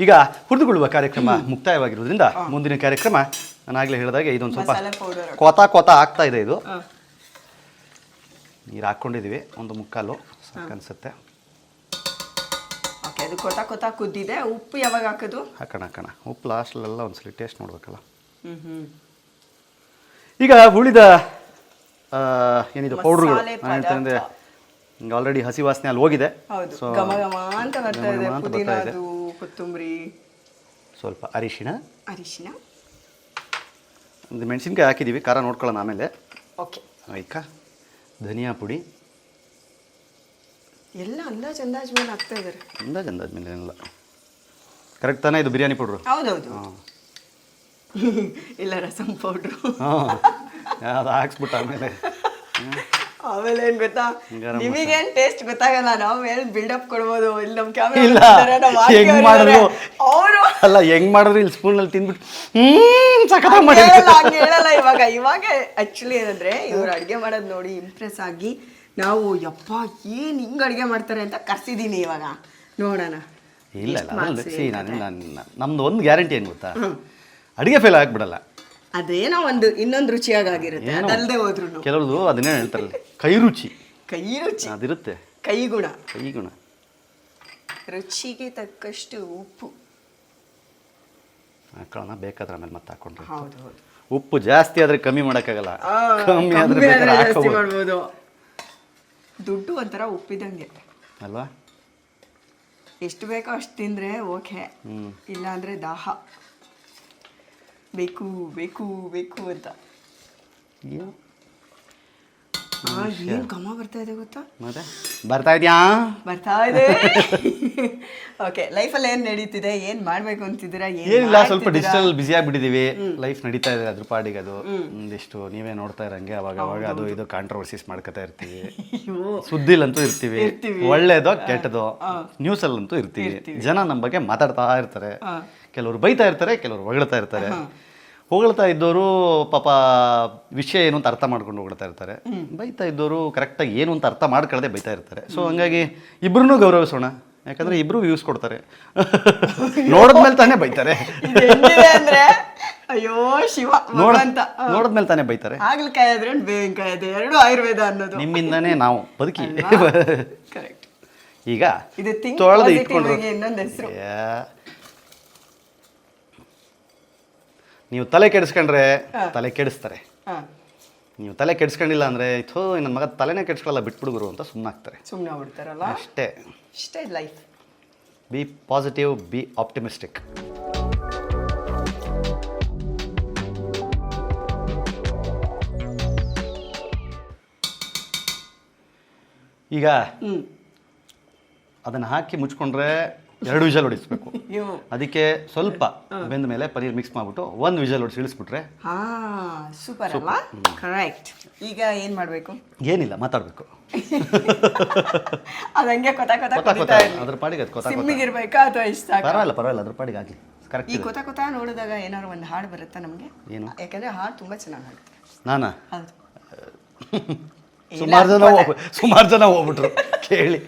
ಈಗ ಹುರಿದುಕೊಳ್ಳುವ ಕಾರ್ಯಕ್ರಮ ಮುಕ್ತಾಯವಾಗಿರೋದ್ರಿಂದ ಮುಂದಿನ ಕಾರ್ಯಕ್ರಮ ನಾನು ಆಗಲೇ ಹೇಳಿದಾಗೆ ಇದೊಂದು ಸ್ವಲ್ಪ ಮಸಾಲೆ ಪೌಡರ್ ಕೊತ ಆಗ್ತಾ ಇದೆ. ಇದು ನೀರು ಹಾಕ್ಕೊಂಡಿದ್ದೀವಿ, ಒಂದು ಮುಕ್ಕಾಲು ಸಾಕು ಅನಿಸುತ್ತೆ. ಓಕೆ, ಅದು ಕೊತ ಕುದ್ದಿದೆ. ಉಪ್ಪು ಯಾವಾಗ ಹಾಕೋದು? ಹಾಕೋಣ. ಉಪ್ಪು ಲಾಸ್ಟಲ್ಲೆಲ್ಲ ಒಂದ್ಸಲಿ ಟೇಸ್ಟ್ ನೋಡ್ಬೇಕಲ್ಲ. ಹ್ಞೂ ಈಗ ಉಳಿದ ಏನಿದು ಪೌಡ್ರುಗಳು ಮಸಾಲೆ ನಾನು ಹೇಳ್ತಂದ್ರೆ ಈಗ ಆಲ್ರೆಡಿ ಹಸಿ ವಾಸನೆ ಅಲ್ಲಿ ಹೋಗಿದೆ. ಹೌದು, ಸೊ ಘಮ ಘಮ ಅಂತ ಬರ್ತಾ ಇದೆ. ಘಮ ಅಂತ ಬರ್ತಾ ಇದೆ. ಪುದೀನದು, ಕೊತ್ತಂಬರಿ, ಸ್ವಲ್ಪ ಅರಿಶಿಣ, ಒಂದು ಮೆಣಸಿನ್ಕಾಯಿ ಹಾಕಿದ್ದೀವಿ, ಖಾರ ನೋಡ್ಕೊಳ್ಳೋಣ ಆಮೇಲೆ. ಓಕೆ, ಆಯ್ತಾ. ಧನಿಯಾ ಪುಡಿ ಎಲ್ಲ ಅಂದಾಜು ಮೇಲೆ ಹಾಕ್ತಾ ಇದ್ದಾರೆ. ಅಂದಾಜು ಮೇಲೆ ಏನಿಲ್ಲ. ಕರೆಕ್ಟ್ ತಾನೇ ಇದು ಬಿರಿಯಾನಿ ಪೌಡ್ರು? ಹೌದೌದು. ಇಲ್ಲ, ರಸಂ ಪೌಡ್ರು. ಅದು ಹಾಕ್ಸ್ಬಿಟ್ಟು ಆಮೇಲೆ ಏನ್ ಗೊತ್ತಾ, ನಿಮಗೇನ್ ಟೇಸ್ಟ್ ಗೊತ್ತಾಗಲ್ಲ, ನಾವು ಹೇಳಿ ಬಿಲ್ಡಪ್ ಕೊಡ್ಬೋದು. ಇಲ್ಲಿ ನಮ್ಮ ಇಲ್ಲ, ಹೆಂಗ್ ಮಾಡಿದ್ರು ಅಲ್ಲ, ಹೆಂಗ್ ಮಾಡಿದ್ರು ಇಲ್ಲಿ ಸ್ಪೂನಲ್ಲಿ ತಿಂದ್ಬಿಟ್ಟು ಹಂಗೆ ಹೇಳಲ್ಲ. ಇವಾಗ ಆಕ್ಚುಲಿ ಏನಂದ್ರೆ ಇವ್ರು ಅಡ್ಗೆ ಮಾಡೋದು ನೋಡಿ ಇಂಪ್ರೆಸ್ ಆಗಿ ನಾವು ಯಪ್ಪ ಏನ್ ಹಿಂಗ್ ಅಡ್ಗೆ ಮಾಡ್ತಾರೆ ಅಂತ ಕರ್ಸಿದೀನಿ. ಇವಾಗ ನೋಡೋಣ. ಇಲ್ಲ ನಮ್ದು ಒಂದು ಗ್ಯಾರಂಟಿ ಏನು ಗೊತ್ತಾ, ಅಡಿಗೆ ಫೇಲ್ ಆಗ್ಬಿಡಲ್ಲ. ಅದೇನೋ ಇನ್ನೊಂದು ರುಚಿಯಾಗಿರುತ್ತೆ, ಅದಲ್ಲದೆ ಹೋದ್ರು. ಕೆಲವ್ರದು ಅದನ್ನೇ ಹೇಳ್ತಾರಲ್ಲ, ಕೈ ರುಚಿ ಅದಿರುತ್ತೆ. ಕೈಗುಣ. ರುಚಿಗೆ ತಕ್ಕಷ್ಟು ಉಪ್ಪು ಹಾಕೊಳ್ಳೋಣ, ಬೇಕಾದ್ರೆ ಆಮೇಲೆ ಮತ್ತೆ ಹಾಕೊಂಡ್ರೆ. ಹೌದು, ಉಪ್ಪು ಜಾಸ್ತಿ ಆದ್ರೆ ಕಮ್ಮಿ ಮಾಡೋಕ್ಕಾಗಲ್ಲ, ಕಮ್ಮಿ ಆದ್ರೆ ಜಾಸ್ತಿ ಮಾಡ್ಬೋದು. ದುಡ್ಡು ಒಂಥರ ಉಪ್ಪಿದಂಗೆ ಅಲ್ವಾ? ಎಷ್ಟು ಬೇಕೋ ಅಷ್ಟು ತಿಂದ್ರೆ ಓಕೆ, ಇಲ್ಲ ಅಂದ್ರೆ ದಾಹ ಬೇಕು ಬೇಕು ಬೇಕು ಅಂತ. ಏನ್ ಘಮ ಬರ್ತಾ ಇದೆ ಗೊತ್ತಾ? ಮತ್ತೆ ಬರ್ತಾ ಇದೆ. ಓಕೆ, ಲೈಫಲ್ಲಿ ಏನ್ ನಡೀತಿದೆ, ಏನ್ ಮಾಡ್ಬೇಕು ಅಂತಿದ್ದೀರಾ? ಏನಿಲ್ಲ, ಸ್ವಲ್ಪ ಡಿಜಿಟಲ್ ಬಿಸಿ ಆಗ್ಬಿಟ್ಟಿದೀವಿ. ಲೈಫ್ ನಡೀತಾ ಇದೆ ಅದ್ರ ಪಾಡಿಗೆ. ಅದು ಒಂದಿಷ್ಟು ನೀವೇ ನೋಡ್ತಾ ಇರಂಗೆ ಅವಾಗ ಅದು ಇದು ಕಾಂಟ್ರವರ್ಸೀಸ್ ಮಾಡ್ಕೊತಾ ಇರ್ತೀವಿ. ಸುದ್ದಿಲಂತೂ ಇರ್ತೀವಿ, ಒಳ್ಳೇದೋ ಕೆಟ್ಟದೋ ನ್ಯೂಸಲ್ಲಂತೂ ಇರ್ತೀವಿ. ಜನ ನಮ್ಮ ಬಗ್ಗೆ ಮಾತಾಡ್ತಾ ಇರ್ತಾರೆ. ಕೆಲವರು ಬೈತಾ ಇರ್ತಾರೆ, ಕೆಲವರು ಹೊಗಳ್ತಾ ಇರ್ತಾರೆ. ಹೊಗಳ್ತಾ ಇದ್ದವರು ಪಾಪ ವಿಷಯ ಏನು ಅಂತ ಅರ್ಥ ಮಾಡ್ಕೊಂಡು ಹೊಗಳ್ತಾ ಇರ್ತಾರೆ. ಬೈತಾ ಇದ್ದವರು ಕರೆಕ್ಟಾಗಿ ಏನು ಅಂತ ಅರ್ಥ ಮಾಡ್ಕೊಳ್ಳದೆ ಬೈತಾ ಇರ್ತಾರೆ. ಸೊ ಹಂಗಾಗಿ ಇಬ್ರು ಗೌರವಿಸೋಣ, ಯಾಕಂದ್ರೆ ಇಬ್ರು ವ್ಯೂಸ್ ಕೊಡ್ತಾರೆ. ನೋಡಿದ್ಮೇಲೆ ತಾನೇ ಬೈತಾರೆ. ಅಂದ್ರೆ ಅಯ್ಯೋ ಶಿವ, ನೋಡಿದ್ಮೇಲೆ ತಾನೇ ಬೈತಾರೆ. ಹಾಗಲಕಾಯಿ ಆದ್ರೆ ಬೇವಿನಕಾಯಿ ಅದೇ ಎರಡು ಆಯುರ್ವೇದ ಅನ್ನೋದು. ನಿಮ್ಮಿಂದಾನೇ ನಾವು ಬದುಕಿ. ಕರೆಕ್ಟ್. ಈಗ ತೊಳೆದು ಇಟ್ಕೊಂಡ್ರು. ಇನ್ನೊಂದು ಹೆಸರು, ನೀವು ತಲೆ ಕೆಡಿಸ್ಕೊಂಡ್ರೆ ತಲೆ ಕೆಡಿಸ್ತಾರೆ. ನೀವು ತಲೆ ಕೆಡಿಸ್ಕೊಂಡಿಲ್ಲ ಅಂದ್ರೆ ಥೋ ನನ್ನ ಮಗ ತಲೆನೇ ಕೆಡಿಸ್ಕೊಳ್ಳಲ್ಲ, ಬಿಟ್ಬಿಡುಗರು ಅಂತ ಸುಮ್ಮನಾಗ್ತಾರೆ. ಸುಮ್ಮನೆ ಆಗ್ಬಿಡ್ತಾರಲ್ಲ. ಅಷ್ಟೇ life. B positive, B optimistic. ಈಗ ಅದನ್ನು ಹಾಕಿ ಮುಚ್ಕೊಂಡ್ರೆ 2 ವಿಷಲ್ ಹೊಡಿಸ್ಬೇಕು. ಅದಕ್ಕೆ ಸ್ವಲ್ಪ ಬೆಂದ ಮೇಲೆ ಪನೀರ್ ಮಿಕ್ಸ್ ಮಾಡ್ಬಿಟ್ಟು 1 ವಿಷಲ್ ಹೊಡಿಸಿ ಇಳಿಸ್ಬಿಟ್ರೆ ಸೂಪರ್ ಅಲ್ವಾ? ಕರೆಕ್ಟ್. ಈಗ ಏನ್ ಮಾಡ್ಬೇಕು? ಏನಿಲ್ಲ, ಮಾತಾಡ್ಬೇಕು. ಅದಂಗೆ ಅದ್ರ ಪಾಡಿಗೆ ಸಿಮ್ಮಿಗಿರ್ಬೇಕಾ ಅಥವಾ ಇಷ್ಟ? ಪರವಾಗಿಲ್ಲ, ಅದ್ರ ಪಾಡಿಗೆ ಆಗಲಿ. ಕರೆಕ್ಟ್. ಈ ಕೊತ ನೋಡಿದಾಗ ಏನಾದ್ರು ಒಂದು ಹಾಡು ಬರುತ್ತಾ ನಮಗೆ? ಏನು? ಯಾಕಂದ್ರೆ ಹಾಡು ತುಂಬಾ ಚೆನ್ನಾಗಿ ಹಾಡ್ತಾರೆ. ನಾನಾ? ಹೌದು. ಸುಮಾರು ಜನ ಹೋಗ್ಬಿಟ್ರು ಕೇಳಿ.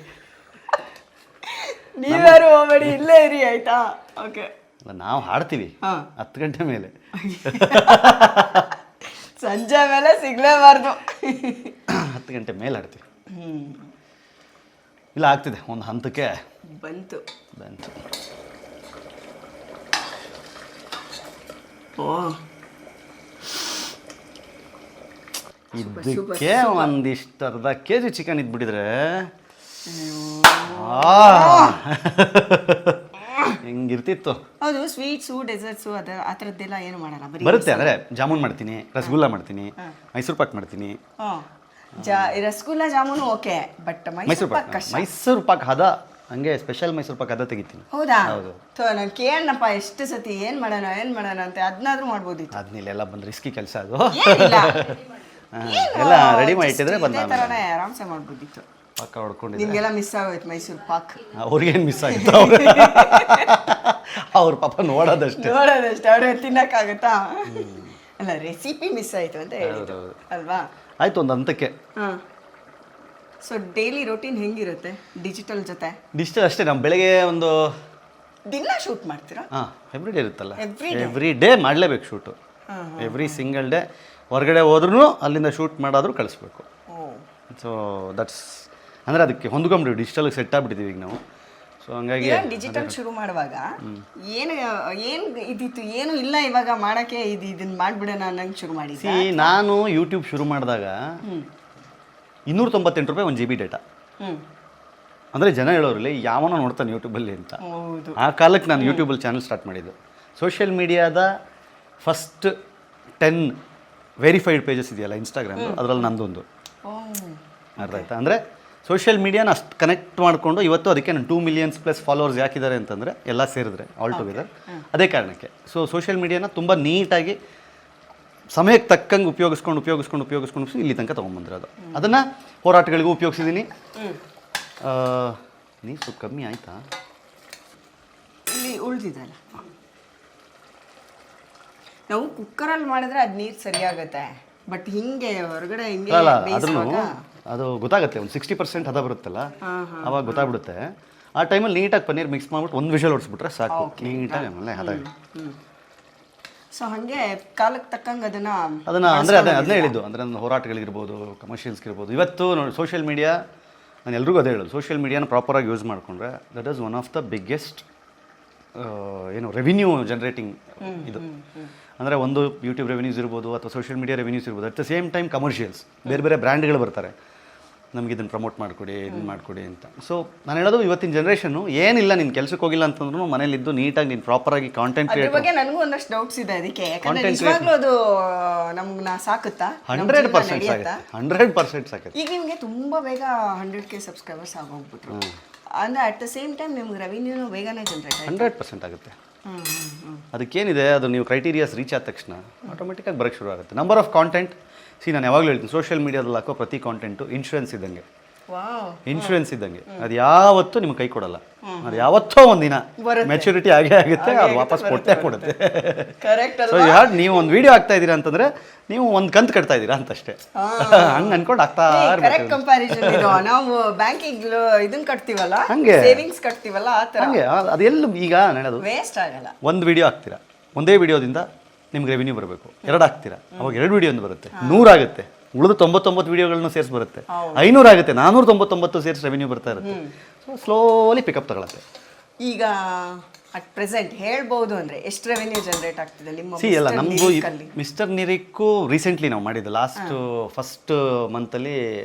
ನೀವ್ಯಾರು ಹೋಗ್ಬೇಡಿ, ಇಲ್ಲೇ ಇರಿ ಆಯ್ತಾ? ಓಕೆ. ನಾವು ಹಾಡ್ತೀವಿ 10 ಗಂಟೆ ಮೇಲೆ. ಸಂಜೆ ಮೇಲೆ ಸಿಗ್ಲೇಬಾರ್ದು. 10 ಗಂಟೆ ಮೇಲೆ ಹಾಡ್ತೀವಿ. ಇಲ್ಲ, ಆಗ್ತಿದೆ, ಒಂದು ಹಂತಕ್ಕೆ ಬಂತು. ಇದಕ್ಕೆ ಒಂದಿಷ್ಟು ಅರ್ಧ ಕೆಜಿ ಚಿಕನ್ ಇದ್ಬಿಟ್ಟಿದ್ರೆ ಹೆಂಗಿರ್ತಿತ್ತು. ಹೌದು, ಸ್ವೀಟ್ಸು ಡೆಸರ್ಟ್ಸು ಆ ಥರದ್ದೆಲ್ಲ ಏನು ಮಾಡಲ್ಲ? ಬರುತ್ತೆ. ಅಂದರೆ ಜಾಮೂನ್ ಮಾಡ್ತೀನಿ, ರಸಗುಲ್ಲ ಮಾಡ್ತೀನಿ, ಮೈಸೂರು ಪಾಕ್ ಮಾಡ್ತೀನಿ. ರಸಗುಲ್ಲ ಜಾಮೂನು ಓಕೆ, ಬಟ್ ಮೈಸೂರು ಪಾಕ್ ಹದ ಹಂಗೆ ಸ್ಪೆಷಲ್ ಮೈಸೂರು ಪಾಕ್ ಹದ ತೆಗಿತೀನಿ. ಹೌದಾ? ನಾನು ಕೇಳನಪ್ಪ ಎಷ್ಟು ಸತಿ ಏನ್ ಮಾಡೋಣ ಅಂತ. ಅದನ್ನಾದ್ರೂ ಮಾಡ್ಬೋದಿತ್ತು. ಅದನ್ನೆಲ್ಲ ಬಂದು ರಿಸ್ಕಿ ಕೆಲಸ ಅದು. ಎಲ್ಲ ರೆಡಿ ಮಾಡಿ ಇಟ್ಟಿದ್ರೆ ಬಂದ ಆರಾಮ್ಸೆ ಮಾಡ್ಬೋದಿತ್ತು. ಪಾಕ ಹೊಡ್ಕೊಂಡಿದ್ದೆ. ನಿಮ್ಗೆಲ್ಲ ಮಿಸ್ ಆಗೋಯ್ತು ಮೈಸೂರು ಪಾಕ್. ಅವ್ರಿಗೇನು ಮಿಸ್ ಆಗಿತ್ತು? ಅವ್ರ ಪಾಪ ನೋಡೋದಷ್ಟೇ. ಅವ್ರಿಗೆ ತಿನ್ನಕ್ಕಾಗತ್ತಾ? ಅಲ್ಲ, ರೆಸಿಪಿ ಮಿಸ್ ಆಯ್ತು ಅಂತ ಹೇಳಿದ್ರು ಅಲ್ವಾ? ಆಯ್ತು, ಒಂದು ಹಂತಕ್ಕೆ. ಸೊ ಡೈಲಿ ರೂಟೀನ್ ಹೆಂಗಿರುತ್ತೆ ಡಿಜಿಟಲ್ ಜೊತೆ? ಡಿಜಿಟಲ್ ಅಷ್ಟೇ. ನಮ್ಮ ಬೆಳಗ್ಗೆ ದಿನ ಶೂಟ್ ಮಾಡ್ತೀರಾ? ಎವ್ರಿ ಡೇ ಇರುತ್ತಲ್ಲ, ಎವ್ರಿ ಡೇ ಮಾಡಲೇಬೇಕು ಶೂಟು. ಎವ್ರಿ ಸಿಂಗಲ್ ಡೇ ಹೊರಗಡೆ ಹೋದ್ರೂ ಅಲ್ಲಿಂದ ಶೂಟ್ ಮಾಡಾದರೂ ಕಳಿಸ್ಬೇಕು. ಸೊ ದಟ್ಸ್ ಅಂದರೆ ಅದಕ್ಕೆ ಹೊಂದ್ಕೊಂಬಿಟ್ಟು ಡಿಜಿಟಲ್ಗೆ ಸೆಟ್ ಆಗಿಬಿಟ್ಟಿದ್ದೀವಿ ಈಗ ನಾವು. ಸೊ ಹಂಗಾಗಿ ಡಿಜಿಟಲ್ ಶುರು ಮಾಡುವಾಗ ಏನು ಇದಿತ್ತು, ಏನು ಇಲ್ಲ ಇವಾಗ ಮಾಡೋಕ್ಕೆ ಇದನ್ನ ಮಾಡಿಬಿಡೋಣ ಅನ್ನಂಗೆ ಶುರು ಮಾಡಿದ್ದೆ. ನಾನು ಯೂಟ್ಯೂಬ್ ಶುರು ಮಾಡಿದಾಗ 298 ರೂಪಾಯಿ 1 GB ಡೇಟಾ. ಅಂದರೆ ಜನ ಹೇಳೋರಲ್ಲಿ ಯಾವನೋ ನೋಡ್ತಾನೆ ಯೂಟ್ಯೂಬಲ್ಲಿ ಅಂತ. ಆ ಕಾಲಕ್ಕೆ ನಾನು ಯೂಟ್ಯೂಬಲ್ಲಿ ಚಾನಲ್ ಸ್ಟಾರ್ಟ್ ಮಾಡಿದ್ದು. ಸೋಷಿಯಲ್ ಮೀಡಿಯಾದ ಫಸ್ಟ್ 10 ವೆರಿಫೈಡ್ ಪೇಜಸ್ ಇದೆಯಲ್ಲ ಇನ್ಸ್ಟಾಗ್ರಾಮ್, ಅದರಲ್ಲಿ ನಂದೊಂದು. ಅರ್ಥ ಆಯ್ತಾ? ಅಂದರೆ ಸೋಷಿಯಲ್ ಮೀಡಿಯಾನ ಅಷ್ಟು ಕನೆಕ್ಟ್ ಮಾಡಿಕೊಂಡು ಇವತ್ತು ಅದಕ್ಕೆ ನಾನು 2 ಮಿಲಿಯನ್ಸ್ ಪ್ಲಸ್ ಫಾಲೋವರ್ಸ್ ಯಾಕಿದ್ದಾರೆ ಅಂತಂದರೆ ಎಲ್ಲ ಸೇರಿದ್ರೆ ಆಲ್ ಟುಗೆದರ್ ಅದೇ ಕಾರಣಕ್ಕೆ. ಸೊ ಸೋಷಿಯಲ್ ಮೀಡಿಯಾನ ತುಂಬ ನೀಟಾಗಿ ಸಮಯಕ್ಕೆ ತಕ್ಕಂಗೆ ಉಪಯೋಗಿಸ್ಕೊಂಡು ಇಲ್ಲಿ ತನಕ ತೊಗೊಂಬಂದಿರೋದು. ಅದನ್ನು ಹೋರಾಟಗಳಿಗೂ ಉಪಯೋಗಿಸಿದ್ದೀನಿ. ನೀರು ಸ್ವಲ್ಪ ಕಮ್ಮಿ ಆಯಿತಾ? ಇಲ್ಲಿ ಉಳಿದಿದ್ದಲ್ಲ, ನಾವು ಕುಕ್ಕರಲ್ಲಿ ಮಾಡಿದ್ರೆ ಅದು ನೀರು ಸರಿಯಾಗತ್ತೆ, ಬಟ್ ಹಿಂಗೆ ಹೊರಗಡೆ ಹಿಂಗೆ ಅದ್ರೂ ಅದು ಗೊತ್ತಾಗುತ್ತೆ. ಒಂದು 60% ಹದ ಬರುತ್ತಲ್ಲ, ಅವಾಗ ಗೊತ್ತಾಗ್ಬಿಡುತ್ತೆ. ಆ ಟೈಮಲ್ಲಿ ನೀಟಾಗಿ ಪನ್ನೀರ್ ಮಿಕ್ಸ್ ಮಾಡ್ಬಿಟ್ಟು ಒಂದು ವಿಷಲ್ ಹೊಡಿಸ್ಬಿಟ್ರೆ ಸಾಕು, ನೀಟಾಗಿ ಆಮೇಲೆ ಹದ. ಸೊ ಹಾಗೆ ಕಾಲಕ್ಕೆ ತಕ್ಕಂಗೆ ಅದನ್ನು ಅಂದರೆ ಅದನ್ನೇ ಹೇಳಿದ್ದು. ಅಂದರೆ ನನ್ನ ಹೋರಾಟಗಳಿರ್ಬೋದು, ಕಮರ್ಷಿಯಲ್ಸ್ಗಿರ್ಬೋದು. ಇವತ್ತು ನೋಡಿ ಸೋಷಿಯಲ್ ಮೀಡಿಯಾ, ನಾನು ಎಲ್ರಿಗೂ ಅದೇ ಹೇಳೋದು, ಸೋಷಿಯಲ್ ಮೀಡಿಯಾನ ಪ್ರಾಪರಾಗಿ ಯೂಸ್ ಮಾಡಿಕೊಂಡ್ರೆ that is one of the biggest revenue generating ಇದು. ಅಂದರೆ ಒಂದು ಯೂಟ್ಯೂಬ್ ರೆವಿನ್ಯೂಸ್ ಇರ್ಬೋದು ಅಥವಾ ಸೋಷಿಯಲ್ ಮೀಡಿಯಾ ರೆವಿನ್ಯೂಸ್ ಇರ್ಬೋದು. At the same time commercials, ಬೇರೆ ಬೇರೆ ಬ್ರ್ಯಾಂಡ್ಗಳು ಬರ್ತಾರೆ, ನಮಗೆ ಇದನ್ನು ಪ್ರಮೋಟ್ ಮಾಡಿಕೊಡಿ, ಇದನ್ನು ಮಾಡಿಕೊಡಿ ಅಂತ. ಸೊ ನಾನು ಹೇಳೋದು ಇವತ್ತಿನ ಜನ್ರೇಷನ್ನು ಏನಿಲ್ಲ, ನೀನು ಕೆಲಸಕ್ಕೆ ಹೋಗಿಲ್ಲ ಅಂತಂದ್ರೂ ಮನೇಲಿದ್ದು ನೀಟಾಗಿ ನೀನು ಪ್ರಾಪರಾಗಿ ಕಾಂಟೆಂಟ್ ಕ್ರಿಯೇಟ್. ಬಗ್ಗೆ ನನಗೂ ಒಂದಷ್ಟು ಡೌಟ್ಸ್ ಇದೆ ಅದಕ್ಕೆ. ಅದು ನಮ್ಗೆ ಸಾಕುತ್ತಾ? 100% ಸಾಗುತ್ತೆ, 100% ಸಾಕುತ್ತೆ. ಈಗ ನಿಮಗೆ ತುಂಬ ಬೇಗ 100K ಸಬ್ಸ್ಕ್ರೈಬರ್ಸ್ ಆಗೋಗ್ಬಿಟ್ರು ಅಂದರೆ ಅಟ್ ದ ಸೇಮ್ ಟೈಮ್ ನಿಮ್ಗೆ ರೆವಿನ್ಯೂನು ಬೇಗನೆ ಜನರೇಟ್ 100% ಆಗುತ್ತೆ. ಅದಕ್ಕೇನಿದೆ, ಅದು ನೀವು ಕ್ರೈಟೀರಿಯಾಸ್ ರೀಚ್ ಆದ ತಕ್ಷಣ ಆಟೋಮೆಟಿಕ್ಕಾಗಿ ಬರೋಕ್ಕೆ ಶುರು ಆಗುತ್ತೆ. ನಂಬರ್ ಆಫ್ ಕಾಂಟೆಂಟ್, ನಾನು ಯಾವಾಗಲೂ ಹೇಳ್ತೀನಿ, ಸೋಷಿಯಲ್ ಮೀಡಿಯಾದಲ್ಲಿ ಹಾಕೋ ಪ್ರತಿ ಕಾಂಟೆಂಟು ಇನ್ಶೂರೆನ್ಸ್ ಇದ್ದಂಗೆ. ಅದು ಯಾವತ್ತೂ ನಿಮ್ಗೆ ಕೈ ಕೊಡಲ್ಲ. ಅದು ಯಾವತ್ತೋ ಒಂದಿನ ಮೆಚುರಿಟಿ ಆಗೇ ಆಗುತ್ತೆ, ಅದು ವಾಪಸ್ ಕೊಟ್ಟೇ ಕೊಡುತ್ತೆ. ಸೊ ನೀವು ಒಂದು ವಿಡಿಯೋ ಆಗ್ತಾ ಇದ್ದೀರಾ ಅಂತಂದ್ರೆ ನೀವು ಒಂದು ಕಂತು ಕಟ್ತಾ ಇದ್ದೀರಾ ಅಂತಷ್ಟೇ, ಹಂಗೆ ಅನ್ಕೊಂಡು ಆಗ್ತಾ ಇರಬೇಕು. ನಾವು ಬ್ಯಾಂಕಿಂಗ್ ಇದನ್ನ ಕಟ್ತೀವಲ್ಲ, ಹಂಗೆ ಸೇವಿಂಗ್ಸ್ ಕಟ್ತೀವಲ್ಲ, ಹಂಗೆ ಅದೆಲ್ಲ ಈಗ ನಡೆಯೋದು ವೇಸ್ಟ್ ಆಗಲ್ಲ. ಒಂದು ವಿಡಿಯೋ ಹಾಕ್ತೀರಾ, ಒಂದೇ ವಿಡಿಯೋದಿಂದ ನಿಮ್ಗೆ ರೆವಿನ್ಯೂ ಬರಬೇಕು. 2 ಹಾಕ್ತೀರಾ, ಅವಾಗ 2 ವಿಡಿಯೋ ಬರುತ್ತೆ, 100 ಆಗುತ್ತೆ. ಉಳಿದು 99 ವಿಡಿಯೋಗಳನ್ನ ಸೇರಿಸಿ ಬರುತ್ತೆ, 500 ಆಗುತ್ತೆ, 499 ಸೇರಿಸಿ ರೆವಿನ್ಯೂ ಬರ್ತಾ ಇರುತ್ತೆ. ಸೊ ಸ್ಲೋಲಿ ಪಿಕಪ್ ತಗೊಳತ್ತೆ. ಈಗ ಅಟ್ ಪ್ರೆಸೆಂಟ್ ಹೇಳ್ಬೋದು ಅಂದರೆ ಎಷ್ಟು ರೆವೆನ್ಯೂ ಜನರೇಟ್ ಆಗ್ತಿದೆ ನಿಮ್ಮ? ಎಲ್ಲ ನಮಗೂ ಮಿಸ್ಟರ್ ನಿರಿಕ್ಕು ರೀಸೆಂಟ್ಲಿ ನಾವು ಮಾಡಿದ್ದು ಫಸ್ಟ್ ಮಂತಲ್ಲಿ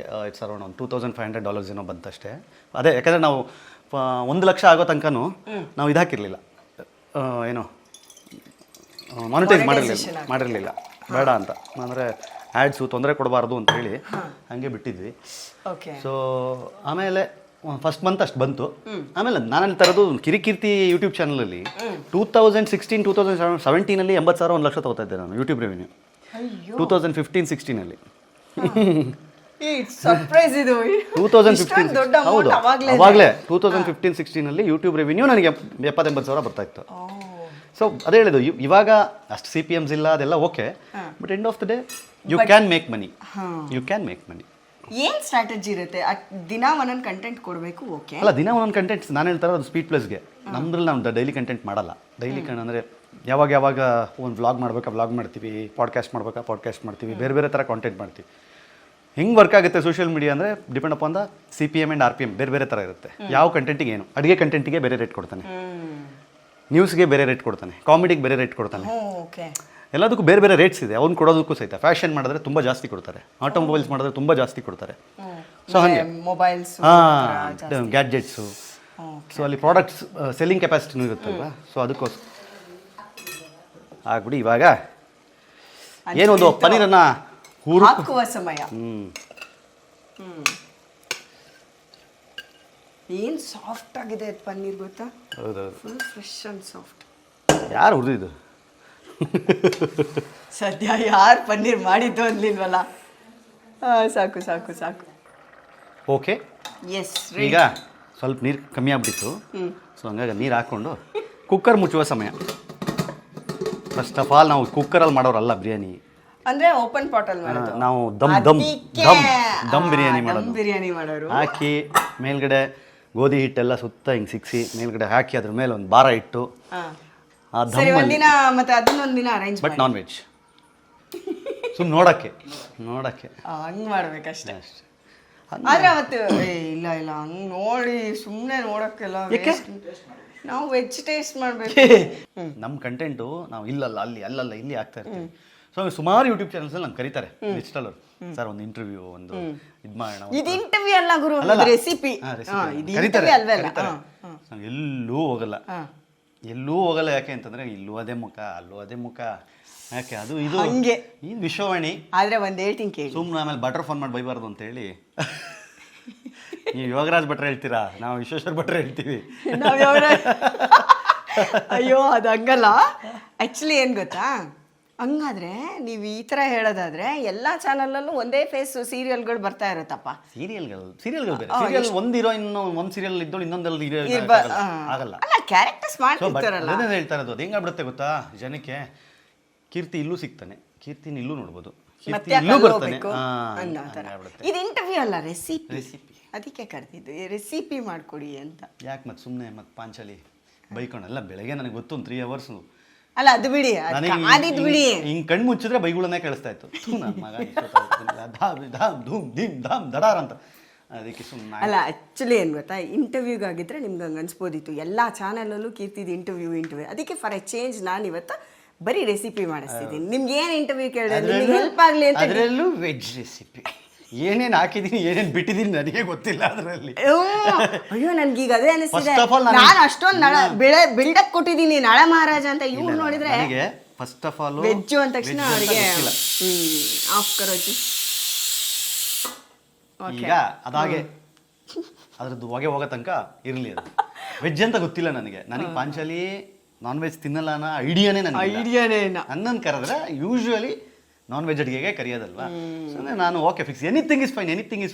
ಇಟ್ಸ್ ಅರೌಂಡ್ ಒಂದು $2,500 ಏನೋ ಬಂತಷ್ಟೇ. ಅದೇ ಯಾಕಂದರೆ ನಾವು 1 ಲಕ್ಷ ಆಗೋ ತನಕನೂ ನಾವು ಇದು ಹಾಕಿರಲಿಲ್ಲ, ಏನೋ ಮಾನಿಟೈಸ್ ಮಾಡಿರಲಿಲ್ಲ, ಬೇಡ ಅಂತ. ಅಂದರೆ ಆ್ಯಡ್ಸು ತೊಂದರೆ ಕೊಡಬಾರ್ದು ಅಂತ ಹೇಳಿ ಹಾಗೆ ಬಿಟ್ಟಿದ್ವಿ. ಸೊ ಆಮೇಲೆ ಫಸ್ಟ್ ಮಂತ್ ಅಷ್ಟು ಬಂತು. ಆಮೇಲೆ ನಾನಲ್ಲಿ ತರೋದು ಕಿರಿಕೀರ್ತಿ ಯೂಟ್ಯೂಬ್ ಚಾನಲಲ್ಲಿ 2016-2017 80,000 1 ಲಕ್ಷ ತಗೋತಾ ಇದ್ದೆ ನಾನು ಯೂಟ್ಯೂಬ್ ರೆವಿನ್ಯೂ. 2015-16 ಹೌದು, ಅವಾಗಲೇ 2015-16 ಯೂಟ್ಯೂಬ್ ರೆವಿನ್ಯೂ ನನಗೆ 70,000-80,000 ಬರ್ತಾ ಇತ್ತು. ಸೊ ಅದೇ ಹೇಳಿದ್ದು, ಇವಾಗ ಅಷ್ಟು CPMs ಇಲ್ಲ, ಅದೆಲ್ಲ okay, but end of the day you can make money. ಏನು ಸ್ಟ್ರಾಟಜಿ ಇರುತ್ತೆ? ದಿನ ಒಂದೊಂದು ಕಂಟೆಂಟ್ ಕೊಡಬೇಕು, ಓಕೆ ಅಲ್ಲ, ದಿನ ಒಂದೊಂದು ಕಂಟೆಂಟ್. ನಾನು ಹೇಳ್ತಾರೆ ಅದು ಸ್ಪೀಡ್ ಪ್ಲಸ್ಗೆ. ನಮ್ದ್ರಲ್ಲಿ ನಾವು ಡೈಲಿ ಕಂಟೆಂಟ್ ಮಾಡಲ್ಲ. ಡೈಲಿ ಅಂದರೆ ಯಾವಾಗ ಒಂದು ವ್ಲಾಗ್ ಮಾಡ್ಬೇಕಾ ವ್ಲಾಗ್ ಮಾಡ್ತೀವಿ, ಪಾಡ್ಕಾಸ್ಟ್ ಮಾಡ್ಬೇಕಾ ಪಾಡ್ಕಾಸ್ಟ್ ಮಾಡ್ತೀವಿ, ಬೇರೆ ಬೇರೆ ಥರ ಕಾಂಟೆಂಟ್ ಮಾಡ್ತೀವಿ. ಹೆಂಗೆ ವರ್ಕ್ ಆಗುತ್ತೆ ಸೋಷಿಯಲ್ ಮೀಡಿಯಾ ಅಂದರೆ depend upon the CPM and RPM ಬೇರೆ ಬೇರೆ ಥರ ಇರುತ್ತೆ. ಯಾವ ಕಂಟೆಂಟಿಗೆ ಏನು, ಅಡುಗೆ ಕಂಟೆಂಟಿಗೆ ಬೇರೆ ರೇಟ್ ಕೊಡ್ತಾನೆ, ನ್ಯೂಸ್ಗೆ ಬೇರೆ ರೇಟ್ ಕೊಡ್ತಾನೆ, ಕಾಮಿಡಿಗೆ ಬೇರೆ ರೇಟ್ ಕೊಡ್ತಾನೆ, ಎಲ್ಲದಕ್ಕೂ ಬೇರೆ ಬೇರೆ ರೇಟ್ಸ್ ಇದೆ. ಅವ್ನು ಕೊಡೋದಕ್ಕೂ ಸಹಿತ ಫ್ಯಾಷನ್ ಮಾಡಿದ್ರೆ ತುಂಬ ಜಾಸ್ತಿ ಕೊಡ್ತಾರೆ, ಆಟೋಮೊಬೈಲ್ಸ್ ಮಾಡಿದ್ರೆ ತುಂಬ ಜಾಸ್ತಿ ಕೊಡ್ತಾರೆ. ಸೊ ಹಾಗೆ ಮೊಬೈಲ್ಸ್, ಗ್ಯಾಡ್ಜೆಟ್ಸು, ಸೊ ಅಲ್ಲಿ ಪ್ರಾಡಕ್ಟ್ಸ್ ಸೆಲ್ಲಿಂಗ್ ಕೆಪಾಸಿಟಿನೂ ಇರುತ್ತಲ್ವ. ಸೊ ಅದಕ್ಕೋಸ್ಕರ ಆಗ್ಬಿಡಿ. ಇವಾಗ ಏನೊಂದು ಪನ್ನೀರನ್ನು ಹಾಕುವ ಸಮಯ. ಏನು ಸಾಫ್ಟ್ ಆಗಿದೆ ಪನ್ನೀರ್ ಗೊತ್ತಾ? ಹೌದೌದು, ಫುಲ್ ಫ್ರೆಶ್ ಆ್ಯಂಡ್ ಸಾಫ್ಟ್. ಯಾರು ಹುರಿದಿದ್ದು? ಸದ್ಯ ಯಾರು ಪನ್ನೀರ್ ಮಾಡಿದ್ದು ಅನ್ಲಿಲ್ವಲ್ಲ. ಸಾಕು ಸಾಕು ಸಾಕು. Okay, yes. ಈಗ ಸ್ವಲ್ಪ ನೀರು ಕಮ್ಮಿ ಆಗ್ಬಿಟ್ಟಿತ್ತು. ಸೊ ಹಂಗಾಗಿ ನೀರು ಹಾಕ್ಕೊಂಡು ಕುಕ್ಕರ್ ಮುಚ್ಚುವ ಸಮಯ. ಫಸ್ಟ್ ಆಫ್ ಆಲ್ ನಾವು ಕುಕ್ಕರಲ್ಲಿ ಮಾಡೋರಲ್ಲ ಬಿರಿಯಾನಿ, ಅಂದ್ರೆ ಓಪನ್ ಪಾಟಲ್ಲಿ ಮಾಡೋದು. ನಾವು ದಮ್ ಬಿರಿಯಾನಿ ಮಾಡೋರು. ಹಾಕಿ ಮೇಲ್ಗಡೆ ಗೋಧಿ ಹಿಟ್ಟೆಲ್ಲ ಸುತ್ತ ಹಿಂಗೆ ಸಿಕ್ಸಿ ಮೇಲ್ಗಡೆ ಹಾಕಿ ಅದ್ರ ಮೇಲೆ ಒಂದು ಭಾರ ಇಟ್ಟು ಮತ್ತೆ ಅದನ್ನೊಂದಿನ ಅರೇಂಜ್ ಬಟ್ ನಾನ್ ವೆಜ್ ಸುಮ್ಮನೆ ನೋಡಕ್ಕೆ ಹಂಗ್ ಮಾಡ್ಬೇಕಷ್ಟೇ. ಆದ್ರೆ ಅವತ್ತು ಇಲ್ಲ ಹಂಗ್ ನೋಡಿ ಸುಮ್ನೆ ನೋಡಕ್ಕೆಲ್ಲ ನಾವು ವೆಜ್ ಟೇಸ್ಟ್ ಮಾಡ್ಬೇಕು. ನಮ್ಮ ಕಂಟೆಂಟು ನಾವು ಇಲ್ಲಲ್ಲ ಅಲ್ಲಲ್ಲ ಇಲ್ಲಿ ಆಗ್ತಾ ಇರ್ತೀವಿ. ಸೊ ಸುಮಾರು ಯೂಟ್ಯೂಬ್ ಚಾನಲ್ಸ್ ಅಲ್ಲಿ ನಮ್ಗೆ ಕರೀತಾರೆ ಡಿಜಿಟಲ್ ಅವರು, ಸರ್ ಒಂದು ಇಂಟರ್ವ್ಯೂ ಒಂದು ಇದು ಮಾಡೋಣ. ಇದು ಇಂಟರ್ವ್ಯೂ ಅಲ್ಲ ಗುರು, ರೆಸಿಪಿ. ಕರೀತಾರೆ. ಎಲ್ಲೂ ಹೋಗಲ್ಲ. ಯಾಕೆ ಅಂತಂದ್ರೆ ಇಲ್ಲೂ ಅದೇ ಮುಖ ಅಲ್ಲೂ ಅದೇ ಮುಖ, ಯಾಕೆ ಅದು ಇದು ಹಂಗೆ ಈ ವಿಶ್ವವಾಣಿ. ಆದ್ರೆ ಒಂದ್ ಹೇಳ್ತೀನಿ ಕೇಳಿ, ಸುಮ್ಮನೆ ಆಮೇಲೆ ಬಟ್ರ್ ಫೋನ್ ಮಾಡಿ ಬೈಬಾರ್ದು ಅಂತ ಹೇಳಿ ನೀವು ಯೋಗರಾಜ್ ಭಟ್ರೆ ಹೇಳ್ತೀರಾ, ನಾವು ವಿಶ್ವೇಶ್ವರ ಭಟ್ರೆ ಹೇಳ್ತೀವಿ. ಅಯ್ಯೋ ಅದು ಹಂಗಲ್ಲ. ಆಕ್ಚುಲಿ ಏನ್ ಗೊತ್ತಾ, ಹಂಗಾದ್ರೆ ನೀವು ಈ ತರ ಹೇಳೋದಾದ್ರೆ ಎಲ್ಲಾ ಚಾನಲಲ್ಲೂ ಒಂದೇ ಫೇಸ್ ಸೀರಿಯಲ್ಗಳು ಬರ್ತಾ ಇರುತ್ತಪ್ಪ. ಸೀರಿಯಲ್ಗಳು ಬೇರೆ. ಸೀರಿಯಲ್ ಒಂದ್ ಹೀರೋಯಿನ್ ಒಂದ್ ಸೀರಿಯಲ್ ಇದ್ದೋಳು ಇನ್ನೊಂದಲ್ಲಿ ಆಗಲ್ಲ. ಅಲ್ಲ, ಕ್ಯಾರೆಕ್ಟರ್ಸ್ ಮಾಡ್ತಿರ್ತಾರಲ್ಲ. ಅದೇ ಹೇಳ್ತಾ ಇರೋದು. ಅದು ಹೆಂಗಾಗ್ಬಿಡುತ್ತೆ ಗೊತ್ತಾ ಜನಕ್ಕೆ, ಕೀರ್ತಿ ಇಲ್ಲೂ ಸಿಗ್ತಾನೆ, ಕೀರ್ತಿನ ಇಲ್ಲೂ ನೋಡ್ಬೋದು, ಕೀರ್ತಿ ಇಲ್ಲೂ ಬರ್ತಾನೆ. ಇದು ಇಂಟರ್ವ್ಯೂ ಅಲ್ಲ, ರೆಸಿಪಿ. ಅದಕ್ಕೆ ಕರೆದಿದ್ದು, ರೆಸಿಪಿ ಮಾಡ್ಕೊಡಿ ಅಂತ. ಯಾಕೆ ಮತ್ತೆ ಸುಮ್ಮನೆ ಮತ್ತೆ ಪಾಂಚಾಲಿ ಬೈಕೊಂಡಲ್ಲ. ಬೆಳಗ್ಗೆ ನನಗೆ ಗೊತ್ತು ಒಂದು 3 hours. ಅಲ್ಲ ಅದು ಬಿಡಿ, ಆದಿದ್ ಬಿಡಿ. ಹಿಂಗ್ ಕಣ್ಣು ಮುಚ್ಚಿದ್ರೆ ಬೈಗುಳನ್ನೇ ಕೇಳಿಸ್ತಾ ಇತ್ತು. ನನ್ನ ಮಗ ಧಾಮ್ ದಡಾರ್ ಅಂತ. ಅದಕ್ಕೆ ಸುಮ್ಮನೆ. ಅಲ್ಲ ಆಕ್ಚುಲಿ ಏನ್ ಗೊತ್ತಾ, ಇಂಟರ್ವ್ಯೂಗಾಗಿದ್ರೆ ನಿಮ್ಗೆ ಹಂಗೆ ಅನ್ಸ್ಬೋದಿತ್ತು ಎಲ್ಲ ಚಾನಲಲ್ಲೂ ಕೀರ್ತಿದ್ ಇಂಟರ್ವ್ಯೂ. ಅದಕ್ಕೆ ಫಾರ್ ಎ ಚೇಂಜ್ ನಾನು ಇವತ್ತು ಬರೀ ರೆಸಿಪಿ ಮಾಡಿಸ್ತಿದ್ದೀನಿ. ನಿಮ್ಗೆ ಏನು ಇಂಟರ್ವ್ಯೂ ಕೇಳಿದ್ರೆ ಹೆಲ್ಪ್ ಆಗಲಿ ಅಂತ. ಅದರಲ್ಲೂ ವೆಜ್ ರೆಸಿಪಿ ಏನೇನು ಹಾಕಿದೀನಿ ಏನೇನು ಬಿಟ್ಟಿದ್ದೀನಿ ನನಗೆ ಗೊತ್ತಿಲ್ಲ ಅದರಲ್ಲಿ. ಅಯ್ಯೋ ನನ್ಗೀಗ ಅದೇ ಅನಿಸ್ತಿದೆ, ನಾನು ಅಷ್ಟೊಂದು ಬಿಲ್ಡಪ್ ಕೊಟ್ಟಿದ್ದೀನಿ ನಳ ಮಹಾರಾಜ ಅಂತ. ಇವ್ರು ನೋಡಿದ್ರೆ ಫಸ್ಟ್ ಆಫ್ ಆಲ್ ವೆಜ್ಜು ಅಂದ ತಕ್ಷಣ ಅವರಿಗೆ ಆಫ್ ಕರೋಜಿ. ಈಗ ಅದಾಗೆ ಅದ್ರದ್ದು ಹೊಗೆ ಹೋಗೋ ತನಕ ಇರಲಿ. ಅದು ವೆಜ್ ಅಂತ ಗೊತ್ತಿಲ್ಲ ನನಗೆ. ಪಾಂಚಾಲಿ ನಾನ್ ವೆಜ್ ತಿನ್ನಲ್ಲ ಅನ್ನೋ ಐಡಿಯಾನೇ ನನ್ನನ್ನು ಕರೆದ್ರೆ ಯೂಶುವಲಿ ನಾನ್ ವೆಜ್ ಅಡಿಗೆಗೆ ಕರೆಯೋದಲ್ವಾ. ನಾನು okay fix, anything is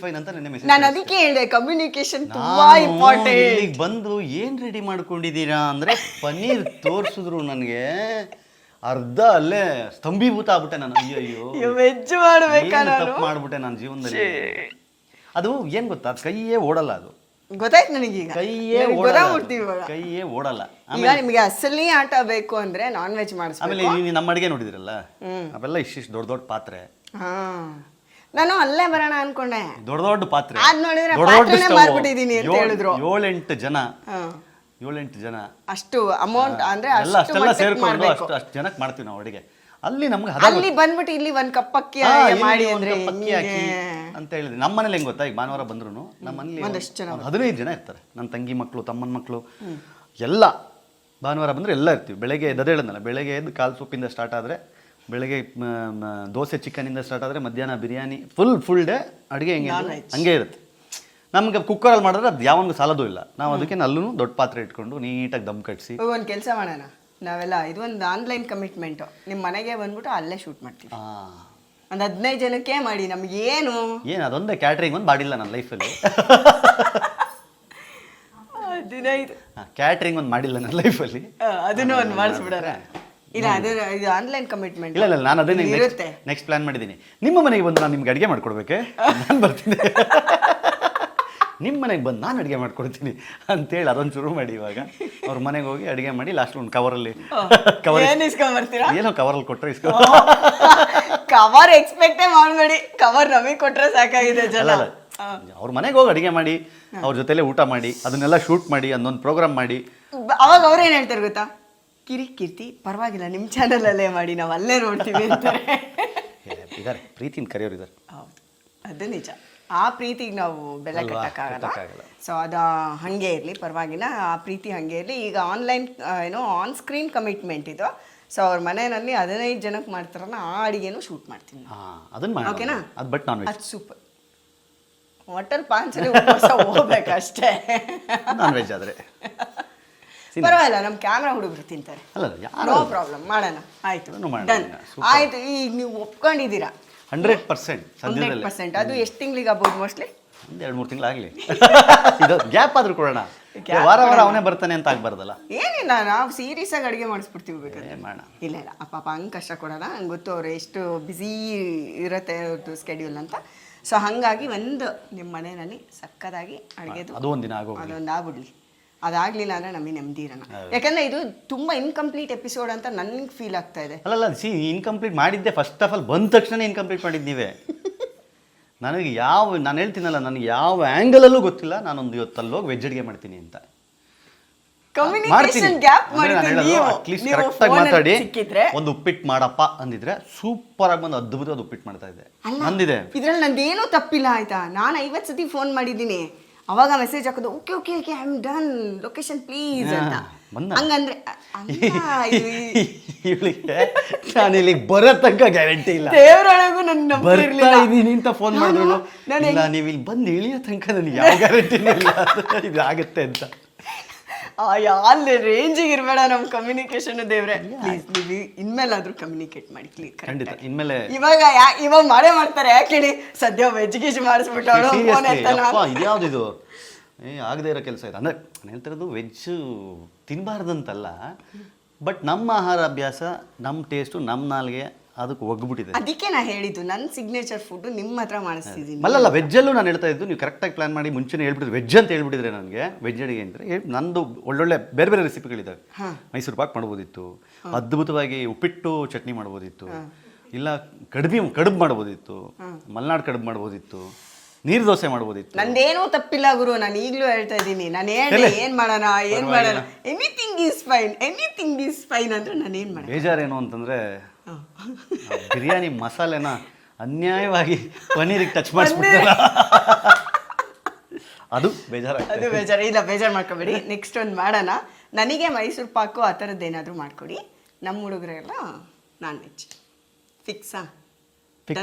fine ಅಂತ ನನ್ನ ಮೆಸೇಜ್. ನಾನು ಅದಕ್ಕೆ ಹೇಳಿದೆ ಕಮ್ಯುನಿಕೇಶನ್ ತುಂಬಾ ಇಂಪಾರ್ಟೆಂಟ್. ಇಲ್ಲಿಗೆ ಬಂದು ಏನ್ ರೆಡಿ ಮಾಡ್ಕೊಂಡಿದ್ದೀರಾ ಅಂದ್ರೆ ಪನ್ನೀರ್ ತೋರಿಸಿದ್ರು ನನಗೆ, ಅರ್ಧ ಅಲ್ಲೇ ಸ್ತಂಭೀಭೂತ ಆಗ್ಬಿಟ್ಟೆ ನಾನು. ಅಯ್ಯೋ ವೆಜ್ ಮಾಡ್ಬೇಕಾ, ತಪ್ಪು ಮಾಡ್ಬಿಟ್ಟೆ ನಾನು ಜೀವನದಲ್ಲಿ. ಅದು ಏನ್ ಗೊತ್ತಾ, ಕೈಯೇ ಓಡಲ್ಲ. ಅದು ಗೊತ್ತಾಯ್ತು ನನಗೀಗ, ಕೈಯೇ ಓಡಲ್ಲ. ಈಗ ನಿಮಗೆ ಅಸಲಿ ಆಟ ಬೇಕು ಅಂದ್ರೆ ನಾನ್ ವೆಜ್ ಮಾಡಿಸ್ಬೇಕು. ಆಮೇಲೆ ನೀವು ನಮ್ಮ ಅಡಿಗೆ ನೋಡಿದಿರಲ್ಲ, ಅವೆಲ್ಲ ಇಷ್ಟಿಷ್ಟು ದೊಡ್ಡ ಪಾತ್ರೆ. ನಾನು ಅಲ್ಲೇ ಬರೋಣ ಅನ್ಕೊಂಡೆ, ದೊಡ್ಡ ಪಾತ್ರೆ. ಅದ್ ನೋಡಿದ್ರೆ ಪಾತ್ರೆನೇ ಮಾರ್ಬಿಟ್ಟಿದೀನಿ ಅಂತ ಹೇಳಿದ್ರು. 7-8 ಜನ ಅಷ್ಟು ಅಮೌಂಟ್ ಅಂದ್ರೆ ಅಷ್ಟೆಲ್ಲ ಸೇರ್ಕೊಂಡು ಅಷ್ಟು ಜನಕ್ಕೆ ಮಾಡ್ತೀವಿ ನಾವು ಅಡಿಗೆ. ಅಲ್ಲಿ ನಮ್ಗೆ ಅಲ್ಲಿ ಬಂದ್ಬಿಟ್ಟು ಇಲ್ಲಿ ಒಂದ್ ಕಪ್ ಅಕ್ಕಿ ಮಾಡಿ ಅಂದ್ರೆ ಅಂತ ಹೇಳಿದ್ವಿ. ನಮ್ಮ ಮನೇಲಿ ಹೆಂಗ್ ಗೊತ್ತಾ, ಈಗ ಭಾನುವಾರ ಬಂದ್ರು ನಮ್ಮ ಮನೇಲಿ 15 ಜನ ಇರ್ತಾರೆ. ನನ್ನ ತಂಗಿ ಮಕ್ಕಳು, ತಮ್ಮನ ಮಕ್ಕಳು ಎಲ್ಲ ಭಾನುವಾರ ಬಂದ್ರೆ ಎಲ್ಲ ಇರ್ತೀವಿ. ಬೆಳಗ್ಗೆ ಎದ್ದೇಳದ್ನಲ್ಲ, ಬೆಳಗ್ಗೆ ಎದ್ದು ಕಾಲು ಸೊಪ್ಪಿಂದ ಸ್ಟಾರ್ಟ್ ಆದರೆ, ಬೆಳಗ್ಗೆ ದೋಸೆ ಚಿಕನಿಂದ ಸ್ಟಾರ್ಟ್ ಆದರೆ, ಮಧ್ಯಾಹ್ನ ಬಿರಿಯಾನಿ, ಫುಲ್ ಡೇ ಅಡುಗೆ ಹಂಗೆ ಇರುತ್ತೆ. ನಮ್ಗೆ ಕುಕ್ಕರಲ್ಲಿ ಮಾಡಿದ್ರೆ ಅದು ಯಾವೊಂದು ಸಾಲದೂ ಇಲ್ಲ. ನಾವು ಅದಕ್ಕೆ ಅಲ್ಲೂ ದೊಡ್ಡ ಪಾತ್ರೆ ಇಟ್ಕೊಂಡು ನೀಟಾಗಿ ದಮ್ ಕಟ್ಸಿ. ಒಂದು ಕೆಲಸ ಮಾಡೋಣ ನಾವೆಲ್ಲ, ಇದು ಒಂದು ಆನ್ಲೈನ್ ಕಮಿಟ್ಮೆಂಟ್. ನಿಮ್ಮ ಮನೆಗೆ ಬಂದ್ಬಿಟ್ಟು ಅಲ್ಲೇ ಶೂಟ್ ಮಾಡ್ತೀವಿ. ಒಂದು 15 ಜನಕ್ಕೆ ಮಾಡಿ. ನಮ್ಗೆ ಏನು ಅದೊಂದೇ ಕ್ಯಾಟ್ರಿಂಗ್ ಒಂದು ಮಾಡಿಲ್ಲ ನನ್ನ ಲೈಫಲ್ಲಿ. 15 ಕ್ಯಾಟ್ರಿಂಗ್ ಒಂದು ಮಾಡಿಲ್ಲ ನನ್ನ ಲೈಫಲ್ಲಿ. ಅದನ್ನು ಒಂದು ಮಾಡಿಸ್ಬಿಡಾರ. ಇಲ್ಲ ಅದು ಇದು ಆನ್ಲೈನ್ ಕಮಿಟ್ಮೆಂಟ್. ಇಲ್ಲ ನಾನು ಅದೇ ನೆಕ್ಸ್ಟ್ ಪ್ಲಾನ್ ಮಾಡಿದ್ದೀನಿ. ನಿಮ್ಮ ಮನೆಗೆ ಬಂದು ನಾನು ನಿಮ್ಗೆ ಅಡುಗೆ ಮಾಡ್ಕೊಡ್ಬೇಕೆ, ನಾನು ಬರ್ತೀನಿ. ನಿಮ್ಮ ಮನೆಗೆ ಬಂದು ನಾನು ಅಡುಗೆ ಮಾಡ್ಕೊಡ್ತೀನಿ ಅಂತೇಳಿ ಅದೊಂದು ಶುರು ಮಾಡಿ. ಇವಾಗ ಅವ್ರ ಮನೆಗೆ ಹೋಗಿ ಅಡುಗೆ ಮಾಡಿ ಲಾಸ್ಟ್ ಒಂದು ಕವರಲ್ಲಿ ಏನೋ ಕವರಲ್ಲಿ ಕೊಟ್ಟರೆ ಕವರ್ ಎಕ್ಸ್ಪೆಕ್ಟೇ ಮಾಡಬೇಡಿ. ಕವರ್ ನಮಗೆ ಕೊಟ್ಟರೆ ಸಾಕಾಗಿದೆ ಜನ. ಅವ್ರ ಮನೆಗೆ ಹೋಗಿ ಅಡುಗೆ ಮಾಡಿ, ಅವ್ರ ಜೊತೆಲೇ ಊಟ ಮಾಡಿ, ಅದನ್ನೆಲ್ಲ ಶೂಟ್ ಮಾಡಿ, ಅದೊಂದು ಪ್ರೋಗ್ರಾಮ್ ಮಾಡಿ. ಅವಾಗ ಅವ್ರೇನು ಹೇಳ್ತಾರೆ ಗೊತ್ತಾ, ಕೀರ್ತಿ ಪರವಾಗಿಲ್ಲ ನಿಮ್ಮ ಚಾನಲಲ್ಲೇ ಮಾಡಿ, ನಾವು ಅಲ್ಲೇ ನೋಡ್ತೀವಿ ಅಂತಾರೆ. ಇದ್ದಾರೆ, ಪ್ರೀತಿಯಿಂದ ಕರೆಯೋರು ಇದ್ದಾರೆ. ಹೌದು, ಅದು ನಿಜ. ಆ ಪ್ರೀತಿಗೆ ನಾವು ಬೆಲೆ ಕಟ್ಟಕ್ಕಾಗಲ್ಲ. ಸೊ ಅದು ಹಾಗೆ ಇರಲಿ, ಪರವಾಗಿಲ್ಲ, ಆ ಪ್ರೀತಿ ಹಾಗೆ ಇರಲಿ. ಈಗ ಆನ್ಲೈನ್ ಆನ್ ಸ್ಕ್ರೀನ್ ಕಮಿಟ್ಮೆಂಟ್ ಇದು. ಸೊ ಅವ್ರ ಮನೆಯಲ್ಲಿ 15 ಜನಕ್ಕೆ ಮಾಡ್ತಾರಲ್ಲ, ಆ ಅಡಿಗೆನೂ ಶೂಟ್ ಮಾಡ್ತೀನಿ. ಓಕೆನಾ? ಅದು super. Hotel Panchali ಹೋಗ್ಬೇಕಷ್ಟೇ. Non veg ಆದರೆ ಪರವಾಗಿಲ್ಲ, ನಮ್ಮ ಕ್ಯಾಮ್ರಾ ಹುಡುಗರು ತಿಂತಾರೆ, ನೋ ಪ್ರಾಬ್ಲಮ್. ಮಾಡೋಣ, ಆಯ್ತು, ಡನ್ ಆಯ್ತು. ಈಗ ನೀವು ಒಪ್ಕೊಂಡಿದ್ದೀರಾ 100%. ಅದು ಎಷ್ಟು ತಿಂಗಳಿಗೆ ಆಗ್ಬೋದು? ಮೋಸ್ಟ್ಲಿ 1-2-3 ತಿಂಗಳಾಗಲಿ. ಇದು ಗ್ಯಾಪ್ ಆದ್ರೂ ಕೊಡೋಣ. ವಾರ ಅವನೇ ಬರ್ತಾನೆ ಅಂತ ಆಗ್ಬಾರ್ದಲ್ಲ. ಏನಿಲ್ಲ, ನಾವು ಸೀರಿಯಸ್ ಆಗಿ ಅಡುಗೆ ಮಾಡಿಸ್ಬಿಡ್ತೀವಿ ಬೇಕಾದ್ರೆ. ಇಲ್ಲ ಪಾಪ ಹಂಗೆ ಕಷ್ಟ ಕೊಡೋಣ. ಹಂಗೆ ಗೊತ್ತು ಅವ್ರು ಎಷ್ಟು ಬ್ಯುಸಿ ಇರುತ್ತೆ ಅವ್ರದ್ದು ಸ್ಕೆಡ್ಯೂಲ್ ಅಂತ. ಸೊ ಹಾಗಾಗಿ ಒಂದು ನಿಮ್ಮ ಮನೆಯಲ್ಲಿ ಸಕ್ಕದಾಗಿ ಅಡುಗೆದು ಅದೊಂದು ದಿನ ಅದೊಂದು ಆಗ್ಬಿಡ್ಲಿ. ಅದಾಗ್ಲಿಲ್ಲ ಅಂದ್ರೆ ನಮಗೆ ನೆಮ್ಮದಿ ಇರೋಣ. ಯಾಕಂದ್ರೆ ಇದು ತುಂಬಾ ಇನ್ಕಂಪ್ಲೀಟ್ ಎಪಿಸೋಡ್ ಅಂತ ನನ್ಗೆ ಫೀಲ್ ಆಗ್ತಾ ಇದೆ. ಅಲ್ಲಲ್ಲ ಇನ್ಕಂಪ್ಲೀಟ್ ಮಾಡಿದ್ದೆ ಫಸ್ಟ್ ಆಫ್ ಆಲ್ ಬಂದ ತಕ್ಷಣ ಇನ್ಕಂಪ್ಲೀಟ್ ಮಾಡಿದ್ದು ನೀವೇ. ನನಗೆ ನಾನು ಹೇಳ್ತೀನಲ್ಲ, ನನಗೆ ಯಾವ ಆ್ಯಂಗಲಲ್ಲೂ ಗೊತ್ತಿಲ್ಲ ನಾನೊಂದು ಇವತ್ತಲ್ಲಿ ಹೋಗಿ ವೆಜ್ ಅಡುಗೆ ಮಾಡ್ತೀನಿ ಅಂತ. ಕಮ್ಯುನಿಕೇಶನ್ ಗ್ಯಾಪ್ ಅಟ್ಲೀಸ್ಟ್ ಕರೆಕ್ಟಾಗಿ ಮಾತಾಡಿ ಒಂದು ಉಪ್ಪಿಟ್ಟು ಮಾಡಪ್ಪ ಅಂದಿದ್ರೆ ಸೂಪರ್ ಆಗಿ ಬಂದು ಅದ್ಭುತವಾದ ಉಪ್ಪಿಟ್ಟು ಮಾಡ್ತಾ ಇದ್ದೆ. ನಂದಿದೆ ಇದ್ರಲ್ಲಿ ನಂದೇನೂ ತಪ್ಪಿಲ್ಲ ಆಯ್ತಾ. ನಾನು 50 ಸತಿ ಫೋನ್ ಮಾಡಿದ್ದೀನಿ, ಅವಾಗ ಮೆಸೇಜ್ ಹಾಕೋದು okay okay okay I am done location please ಅಂತ. ಹಂಗಂದ್ರೆ ಇವಳಿಗೆ ನಾನು ಇಲ್ಲಿಗೆ ಬರೋ ತನಕ ಗ್ಯಾರಂಟಿ ಇಲ್ಲ. ದೇವರೊಳಗೂ ನನ್ನ ಬರ್ತಾ ಇದೀನಿ ಅಂತ ಫೋನ್ ಮಾಡಿದ್ರು ಇಲ್ಲ ನೀವು ಇಲ್ಲಿ ಬಂದು ಇಳಿಯೋ ತನಕ ನನಗೆ ಯಾವ ಗ್ಯಾರಂಟಿನೂ ಇಲ್ಲ ಇದು ಆಗುತ್ತೆ ಅಂತ. ಅಲ್ಲಿ ರೇಂಜಿಗೆ ಇರಬೇಡ ನಮ್ಮ ಕಮ್ಯುನಿಕೇಶನ್. ದೇವ್ರೆ ಪ್ಲೀಸ್ ನೀವು ಇನ್ಮೇಲಾದ್ರೂ ಕಮ್ಯುನಿಕೇಟ್ ಮಾಡಿ ಪ್ಲೀಸ್. ಖಂಡಿತ ಇನ್ಮೇಲೆ ಇವಾಗ ಮಾಡೇ ಮಾಡ್ತಾರೆ. ಯಾಕೆ ಸದ್ಯ ವೆಜ್ಜಿಗೇಜ್ ಮಾಡಿಸ್ಬಿಟ್ಟು ಇದ್ಯಾವ್ದು ಇದು ಆಗದೆ ಇರೋ ಕೆಲಸ ಇದೆ. ಅಂದರೆ ನಾನು ಹೇಳ್ತಿರೋದು ವೆಜ್ ತಿನ್ನಬಾರ್ದಂತಲ್ಲ, ಬಟ್ ನಮ್ಮ ಆಹಾರ ಅಭ್ಯಾಸ, ನಮ್ಮ ಟೇಸ್ಟು, ನಮ್ಮ ನಾಲ್ಗೆ ಅದಕ್ಕೆ ಒಗ್ಬಿಟ್ಟಿದೆ. ಅದಕ್ಕೆ ನಾ ಹೇಳಿದ್ದು ನನ್ನ ಸಿಗ್ನೇಚರ್ ಫುಡ್ ನಿಮ್ಮ ಹತ್ರ ಮಾಡಿಸ್ತಿದ್ದೀನಿ. ಅಲ್ಲಲ್ಲ ವೆಜ್ಜಲ್ಲೂ ನಾನು ಹೇಳ್ತಾ ಇದ್ದು ನೀವು ಕರೆಕ್ಟಾಗಿ ಪ್ಲಾನ್ ಮಾಡಿ ಮುಂಚೆನೇ ಹೇಳ್ಬಿಟ್ಟಿದ್ರೆ ವೆಜ್ ಅಂತ ಹೇಳ್ಬಿಟ್ಟಿದ್ರೆ ನನಗೆ ವೆಜ್ ಅಡಿಗೆ ಅಂದರೆ ನಂದು ಒಳ್ಳೊಳ್ಳೆ ಬೇರೆ ಬೇರೆ ರೆಸಿಪಿಗಳಿದ್ದಾವೆ. ಮೈಸೂರು ಪಾಕ್ ಮಾಡ್ಬೋದಿತ್ತು, ಅದ್ಭುತವಾಗಿ ಉಪ್ಪಿಟ್ಟು ಚಟ್ನಿ ಮಾಡ್ಬೋದಿತ್ತು, ಇಲ್ಲ ಕಡುಬು ಮಾಡ್ಬೋದಿತ್ತು, ಮಲೆನಾಡು ಕಡುಬು ಮಾಡ್ಬೋದಿತ್ತು, ನೀರು ದೋಸೆ ಮಾಡ್ಬೋದಿತ್ತು. ನಂದೇನೂ ತಪ್ಪಿಲ್ಲ ಗುರು, ನಾನು ಈಗಲೂ ಹೇಳ್ತಾ ಇದ್ದೀನಿ. ನಾನು ಏನ್ ಮಾಡೋಣ ಎನಿಥಿಂಗ್ ಈಸ್ ಫೈನ್ ಅಂದ್ರೆ ನಾನು ಏನು ಮಾಡೋಣ. ಬೇಜಾರೇನು ಅಂತಂದ್ರೆ ಬಿರಿಯಾನಿ ಮಸಾಲೆನ ಅನ್ಯಾಯವಾಗಿ ಪನ್ನೀರಿಗೆ ಟಚ್ ಮಾಡಿಸ್ಬಿಡ್ತಾರ, ಅದು ಬೇಜಾರು. ಇಲ್ಲ ಬೇಜಾರು ಮಾಡ್ಕೊಬೇಡಿ. ನೆಕ್ಸ್ಟ್ ಒಂದು ಮಾಡೋಣ. ನನಗೆ ಮೈಸೂರು ಪಾಕು ಆ ಥರದ್ದು ಏನಾದರೂ ಮಾಡ್ಕೊಡಿ. ನಮ್ಮ ಹುಡುಗರೆಲ್ಲ ನಾನ್ ವೆಜ್ ಫಿಕ್ಸಾ?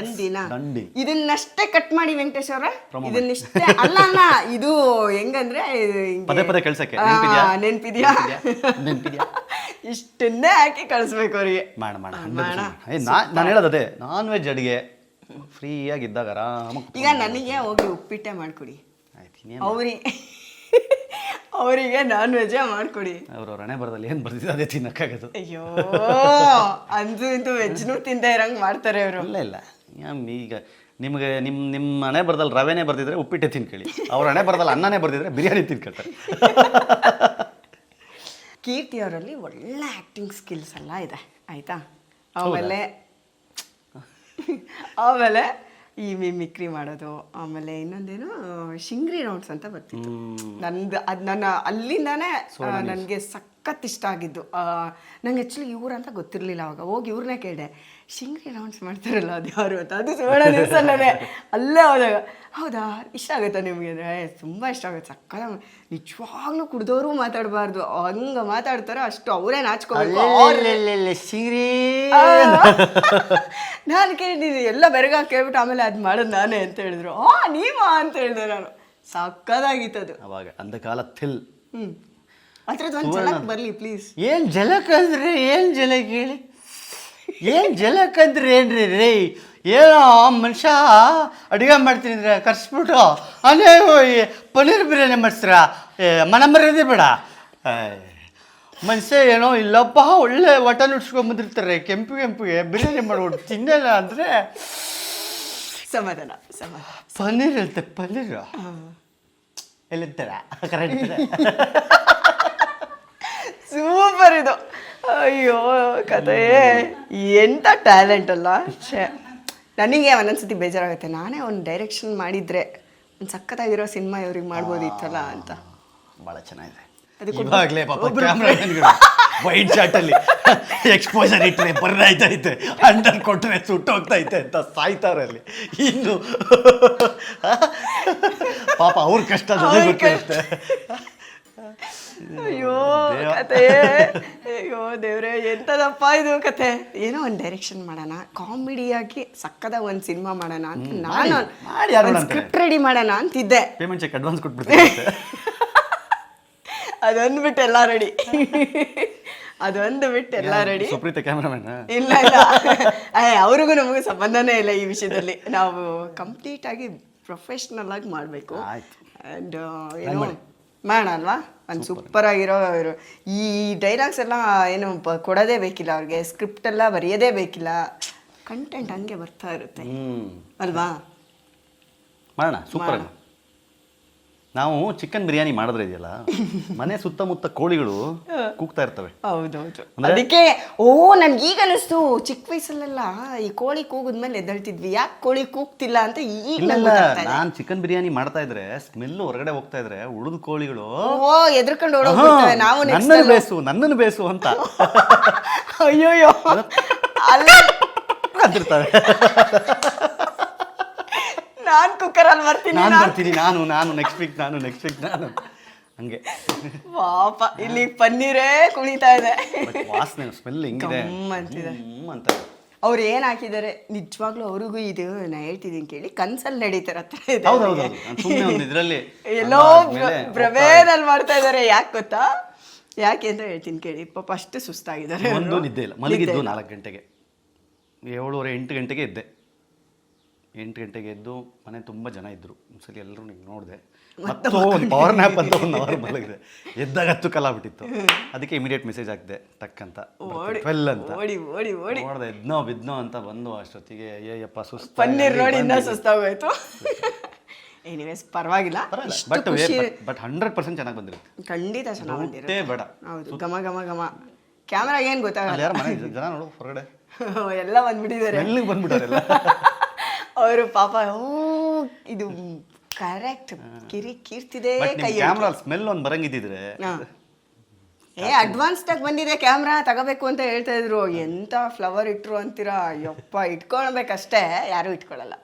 ಇದನ್ನಷ್ಟೇ ಕಟ್ ಮಾಡಿ ವೆಂಕಟೇಶ್ ಅವ್ರ, ಇದನ್ನಿಷ್ಟೇ ಅಲ್ಲ ಅಲ್ಲ ಇದು ಹೆಂಗಂದ್ರೆ ನೆನ್ಪಿದ್ಯಾ ಇಷ್ಟನ್ನೇ ಹಾಕಿ ಕಳಿಸ್ಬೇಕು ಅವ್ರಿಗೆ. ನಾನು ಹೇಳೋದೇ ನಾನ್ ವೆಜ್ ಅಡಿಗೆ ಫ್ರೀ ಆಗಿದ್ದಾಗ ಆರಾಮಾಗಿ. ಈಗ ನನಗೆ ಹೋಗಿ ಉಪ್ಪಿಟ್ಟೆ ಮಾಡ್ಕೊಡಿ, ಅವರಿಗೆ ನಾನ್ ವೆಜ್ಜೇ ಮಾಡ್ಕೊಡಿ. ಅವ್ರ ಹಣೆ ಬರದಲ್ಲಿ ಏನು ಬರ್ತಿದೆ ಅದೇ ತಿನ್ನಕ್ಕಾಗದು. ಅಯ್ಯೋ ಅಂದು ಇಂದು ವೆಜ್ನು ತಿಂದ ಇರಂಗ್ ಮಾಡ್ತಾರೆ ಅವರು. ಇಲ್ಲ ಈಗ ನಿಮ್ಗೆ ನಿಮ್ಮ ಹಣೆ ಬರದಲ್ಲಿ ರವೆನೇ ಬರ್ದಿದ್ರೆ ಉಪ್ಪಿಟ್ಟೆ ತಿನ್ಕೊಳ್ಳಿ, ಅವ್ರ ಹಣೆ ಬರದಲ್ಲಿ ಅನ್ನನೇ ಬರ್ದಿದ್ರೆ ಬಿರಿಯಾನಿ ತಿನ್ಕೊಳ್ತಾರೆ. ಕೀರ್ತಿ ಅವರಲ್ಲಿ ಒಳ್ಳೆ ಆ್ಯಕ್ಟಿಂಗ್ ಸ್ಕಿಲ್ಸ್ ಎಲ್ಲ ಇದೆ ಆಯಿತಾ. ಆಮೇಲೆ ಈ ಮಿಮಿಕ್ರಿ ಮಾಡೋದು, ಆಮೇಲೆ ಇನ್ನೊಂದೇನು ಶಿಂಗ್ರಿ ರೌಂಡ್ಸ್ ಅಂತ ಬರ್ತಿತ್ತು ನನ್ನ ಅಲ್ಲಿಂದಾನೇ ನನಗೆ ಸಖತ್ ಇಷ್ಟ ಆಗಿದ್ದು. ನಂಗೆ ಆ್ಯಕ್ಚುಲಿ ಇವ್ರಂತ ಗೊತ್ತಿರಲಿಲ್ಲ. ಅವಾಗ ಹೋಗಿ ಇವ್ರನ್ನೇ ಕೇಳಿದೆ, ಶಿಂಗ್ರಿ ರೌಂಡ್ಸ್ ಮಾಡ್ತಾರಲ್ಲ ಅದು ಯಾರು ಅಂತ. ಅದು ಸುವರ್ಣ ದಿವಸ ನಾನೇ ಅಲ್ಲೇ ಹೋದಾಗ ಹೌದಾ ಇಷ್ಟ ಆಗುತ್ತಾ ನಿಮಗೆ ಅಂದರೆ ತುಂಬ ಇಷ್ಟ ಆಗುತ್ತೆ. ಸಕ್ಕದ ನಿಜವಾಗ್ಲೂ ಕುಡ್ದವರು ಮಾತಾಡಬಾರ್ದು, ಹಂಗೆ ಮಾತಾಡ್ತಾರೆ ಅಷ್ಟು ಅವರೇ ನಾಚ್ಕೋಬೇಕು. ನಾನು ಕೇಳಿದ್ದೀನಿ ಎಲ್ಲ ಬೆರಗ ಕೇಳ್ಬಿಟ್ಟು ಆಮೇಲೆ ಅದು ಮಾಡೋದು ನಾನೇ ಅಂತ ಹೇಳಿದ್ರು. ನೀವಾ ಅಂತ ಹೇಳಿದೆ ನಾನು. ಸಕ್ಕದಾಗಿತ್ತದು ಅವಾಗ ಅಂದ ಕಾಲ ಥಿಲ್. ಅದ್ರದ್ದು ಒಂದು ಜಲಕ್ ಬರಲಿ ಪ್ಲೀಸ್. ಏನು ಜಲಕ್ ಅಂದ್ರೆ ಏನು ಜಲಕ್ ಹೇಳಿ, ಏನು ಜಲಕ್ ಅಂದ್ರೆ ಏನ್ರಿ ರೀ? ಏನೋ ಮನುಷ್ಯ ಅಡುಗೆ ಮಾಡ್ತೀನಿ ಅಂದ್ರೆ ಕರ್ಸ್ಬಿಟ್ಟು ಅದೇ ಪನ್ನೀರ್ ಬಿರಿಯಾನಿ ಮಾಡಿಸ್ರ ಮನ ಮರ್ಯಾದೆ ಬೇಡ. ಮನುಷ್ಯ ಏನೋ ಇಲ್ಲಪ್ಪ ಒಳ್ಳೆ ಒಟ ನುಡ್ಸ್ಕೊಂಬಂದಿರ್ತಾರೆ, ಕೆಂಪಿಗೆ ಬಿರಿಯಾನಿ ಮಾಡ್ಬಿಟ್ಟು ತಿನ್ನಲ್ಲ ಅಂದರೆ ಸಮಾಧಾನ. ಪನ್ನೀರ್ ಹೇಳ್ತಾರೆ, ಪನ್ನೀರು ಎಲ್ಲಿರ್ತಾರ ಕರೆಕ್ಟ್. ಸೂಪರ್ ಇದು. ಅಯ್ಯೋ ಕಥೆ ಎಂಥ ಟ್ಯಾಲೆಂಟ್ ಅಲ್ಲ. ನನಗೆ ಒಂದೊಂದ್ಸತಿ ಬೇಜಾರಾಗುತ್ತೆ, ನಾನೇ ಒಂದು ಡೈರೆಕ್ಷನ್ ಮಾಡಿದರೆ ಒಂದು ಸಖತ್ತಾಗಿರೋ ಸಿನಿಮಾ ಇವ್ರಿಗೆ ಮಾಡ್ಬೋದಿತ್ತಲ್ಲ ಅಂತ. ಭಾಳ ಚೆನ್ನಾಗಿದೆ. ಇವಾಗಲೇ ಪಾಪ ಕ್ಯಾಮ್ರಾ ವೈಟ್ ಶಾಟಲ್ಲಿ ಎಕ್ಸ್ಪೋಜರ್ ಇಟ್ಟರೆ ಬರ್ರಾಯ್ತೈತೆ, ಅಂಡರ್ ಕೊಟ್ಟರೆ ಸುಟ್ಟೋಗ್ತೈತೆ ಅಂತ ಸಾಯ್ತಾರೆ ಅಲ್ಲಿ. ಇನ್ನು ಪಾಪ ಅವ್ರ ಕಷ್ಟ ಗೊತ್ತಿರುತ್ತೆ. ಅಯ್ಯೋ ಕತೆ, ಅಯ್ಯೋ ದೇವ್ರೆ ಎಂಥದಪ್ಪ ಇದು ಕತೆ. ಏನೋ ಒಂದು ಡೈರೆಕ್ಷನ್ ಮಾಡೋಣ, ಕಾಮಿಡಿಯಾಗಿ ಸಕ್ಕದ ಒಂದು ಸಿನಿಮಾ ಮಾಡೋಣ ಅಂತ ನಾನು ಸ್ಕ್ರಿಪ್ಟ್ ರೆಡಿ ಮಾಡೋಣ ಅಂತಿದ್ದೆ. ಪೇಮೆಂಟ್ ಚೆಕ್ ಅಡ್ವಾನ್ಸ್ ಕೊಟ್ಬಿಡ್ತೀನಿ. ಅದೊಂದು ಬಿಟ್ಟು ಎಲ್ಲ ರೆಡಿ, ಅದೊಂದು ಬಿಟ್ಟು ಎಲ್ಲ ರೆಡಿ. ಸುಪ್ರೀತ ಕ್ಯಾಮ್ರಾಮನ್ ಇಲ್ಲ ಅವ್ರಿಗೂ ನಮಗೂ ಸಂಬಂಧನೇ ಇಲ್ಲ ಈ ವಿಷಯದಲ್ಲಿ. ನಾವು ಕಂಪ್ಲೀಟ್ ಆಗಿ ಪ್ರೊಫೆಷ್ನಲ್ ಆಗಿ ಮಾಡಬೇಕು. ಆ್ಯಂಡ್ ಏನೋ ಮಾಡೋಣ ಅಲ್ವಾ, ಒಂದು ಸೂಪರ್ ಆಗಿರೋ ಈ ಡೈಲಾಗ್ಸ್ ಎಲ್ಲ ಏನು ಕೊಡೋದೇ ಬೇಕಿಲ್ಲ ಅವ್ರಿಗೆ, ಸ್ಕ್ರಿಪ್ಟ್ ಎಲ್ಲ ಬರೆಯೋದೇ ಬೇಕಿಲ್ಲ, ಕಂಟೆಂಟ್ ಹಂಗೆ ಬರ್ತಾ ಇರುತ್ತೆ ಅಲ್ವಾ. ಮಾಡೋಣ ಸೂಪರ್. ನಾವು ಚಿಕನ್ ಬಿರಿಯಾನಿ ಮಾಡಿದ್ರೆ ಇದೆಯಲ್ಲ ಮನೆ ಸುತ್ತಮುತ್ತ ಕೋಳಿಗಳು ಕೂಗ್ತಾ ಇರ್ತವೆ. ಹೌದೌದು, ಅದಕ್ಕೆ ನನ್ಗೆ ಈಗ ಅನಿಸ್ತು ಚಿಕ್ಕ ವಯಸ್ಸಲ್ಲೆಲ್ಲ ಈ ಕೋಳಿ ಕೂಗಿದ್ಮೇಲೆ ಎದ್ದೇಳ್ತಿದ್ವಿ, ಯಾಕೆ ಕೋಳಿ ಕೂಗ್ತಿಲ್ಲ ಅಂತ ಈಗ ನಾನು ಚಿಕನ್ ಬಿರಿಯಾನಿ ಮಾಡ್ತಾ ಇದ್ರೆ ಸ್ಮೆಲ್ ಹೊರಗಡೆ ಹೋಗ್ತಾ ಇದ್ರೆ ಉಳಿದ ಕೋಳಿಗಳು ಎದ್ರಕೊಂಡು ಓಡೋಗ್ಬಿಡ್ತವೆ. ನಾವು ನನ್ನನ್ನು ಬೇಸು ಅಂತ ಅಯ್ಯೋಯ್ಯೋ ಅಂತಿರ್ತವೆ. ನಾನು ಕುಕ್ಕರಲ್ಲಿ ಬರ್ತೀನಿ, ನಾನು ನೆಕ್ಸ್ಟ್ ವೀಕ್ ನಾನು ಹಂಗೆ ಪಾಪ ಇಲ್ಲಿ ಪನ್ನೀರೇ ಕುಣಿತಾ ಇದೆ, ವಾಸನೆ ಸ್ಮೆಲ್ ಹಿಂಗಿದೆ ಅಂತ. ಅವ್ರು ಏನ್ ಹಾಕಿದ್ದಾರೆ ನಿಜವಾಗ್ಲೂ ಅವ್ರಿಗೂ ಇದು ನಾ ಹೇಳ್ತಿದ್ದೀನಿ ಕೇಳಿ ಕನ್ಸಲ್ಲಿ ನಡೀತಾರ ಹತ್ರ ಇದೆ. ಸುಮ್ಮನೆ ಒಂದು ಇದರಲ್ಲಿ ಎಲ್ಲೋ ಪ್ರಭೇದಲ್ಲಿ ಮಾಡ್ತಾ ಇದಾರೆ. ಯಾಕೆ ಗೊತ್ತಾ? ಯಾಕೆ ಅಂತ ಹೇಳ್ತೀನಿ ಕೇಳಿ. ಪಾಪ ಅಷ್ಟು ಸುಸ್ತಾಗಿದ್ದಾರೆ. ಒಂದು ನಿದ್ದೆ ಇಲ್ಲ, ಮಲಗಿದ್ದು 4 ಗಂಟೆಗೆ, 7:30 8 ಗಂಟೆಗೆ ಇದ್ದೆ. 8 ಗಂಟೆಗೆ ಎದ್ದು ಮನೆ ತುಂಬ ಜನ ಇದ್ದರು. ಒಂದ್ಸಲಿ ಎಲ್ಲರೂ ನಿಂಗೆ ನೋಡಿದೆ, ಮತ್ತು ಒಂದು ಪವರ್ ನ್ಯಾಪ್ ಅಂತ 1 ಅವರ್ ಮಲಗಿದೆ. ಎದ್ದಾಗ 10 ಕಾಲಾಗ್ಬಿಟ್ಟಿತ್ತು. ಅದಕ್ಕೆ ಇಮಿಡಿಯೇಟ್ ಮೆಸೇಜ್ ಹಾಕಿದೆ ಟಕ್ ಅಂತ 12 ಅಂತ ನೋಡಿದೆ. ಬಿದ್ನೋ ಅಂತ ಬಂದು ಅಷ್ಟೊತ್ತಿಗೆ ಅಯ್ಯಪ್ಪ ಸುಸ್ತು, ಪನ್ನೀರ್ ನೋಡಿ ಇನ್ನೂ ಸುಸ್ತಾಗೋಯ್ತು. ಎನಿವೇಸ್ ಪರವಾಗಿಲ್ಲ, ಬಟ್ 100% ಚೆನ್ನಾಗಿ ಬಂದಿರುತ್ತೆ. ಖಂಡಿತ ಚೆನ್ನಾಗಿ ಬಂದಿರುತ್ತೆ. ಬೇಡ ಹೌದು, ಘಮ ಘಮ ಘಮ. ಕ್ಯಾಮ್ರಾಗ ಏನು ಗೊತ್ತಾಗಲ್ಲ, ಯಾರು ಮನೆ ಜನ ನೋಡು ಹೊರಗಡೆ ಎಲ್ಲ ಬಂದ್ಬಿಟ್ಟಿದ್ದಾರೆ, ಎಲ್ಲಿಗೆ ಬಂದ್ಬಿಟ್ಟಾರೆಲ್ಲ ಅವರು ಪಾಪ. ಇದು ಕರೆಕ್ಟ್ ಕೀರ್ತಿದೆ ಕೈ. ಕ್ಯಾಮ್ರಾ ಸ್ಮೆಲ್ ಒಂದು ಬರಂಗಿದ್ದಿದ್ರೆ ಅಡ್ವಾನ್ಸ್ಡ್ ಆಗಿ ಬಂದಿದೆ ಕ್ಯಾಮ್ರಾ ತಗೋಬೇಕು ಅಂತ ಹೇಳ್ತಾ ಇದ್ರು. ಎಂತ ಫ್ಲವರ್ ಇಟ್ರು ಅಂತೀರಾ? ಯಪ್ಪ ಇಟ್ಕೊಳ್ಬೇಕಷ್ಟೇ, ಯಾರು ಇಟ್ಕೊಳ್ಳಲ್ಲ.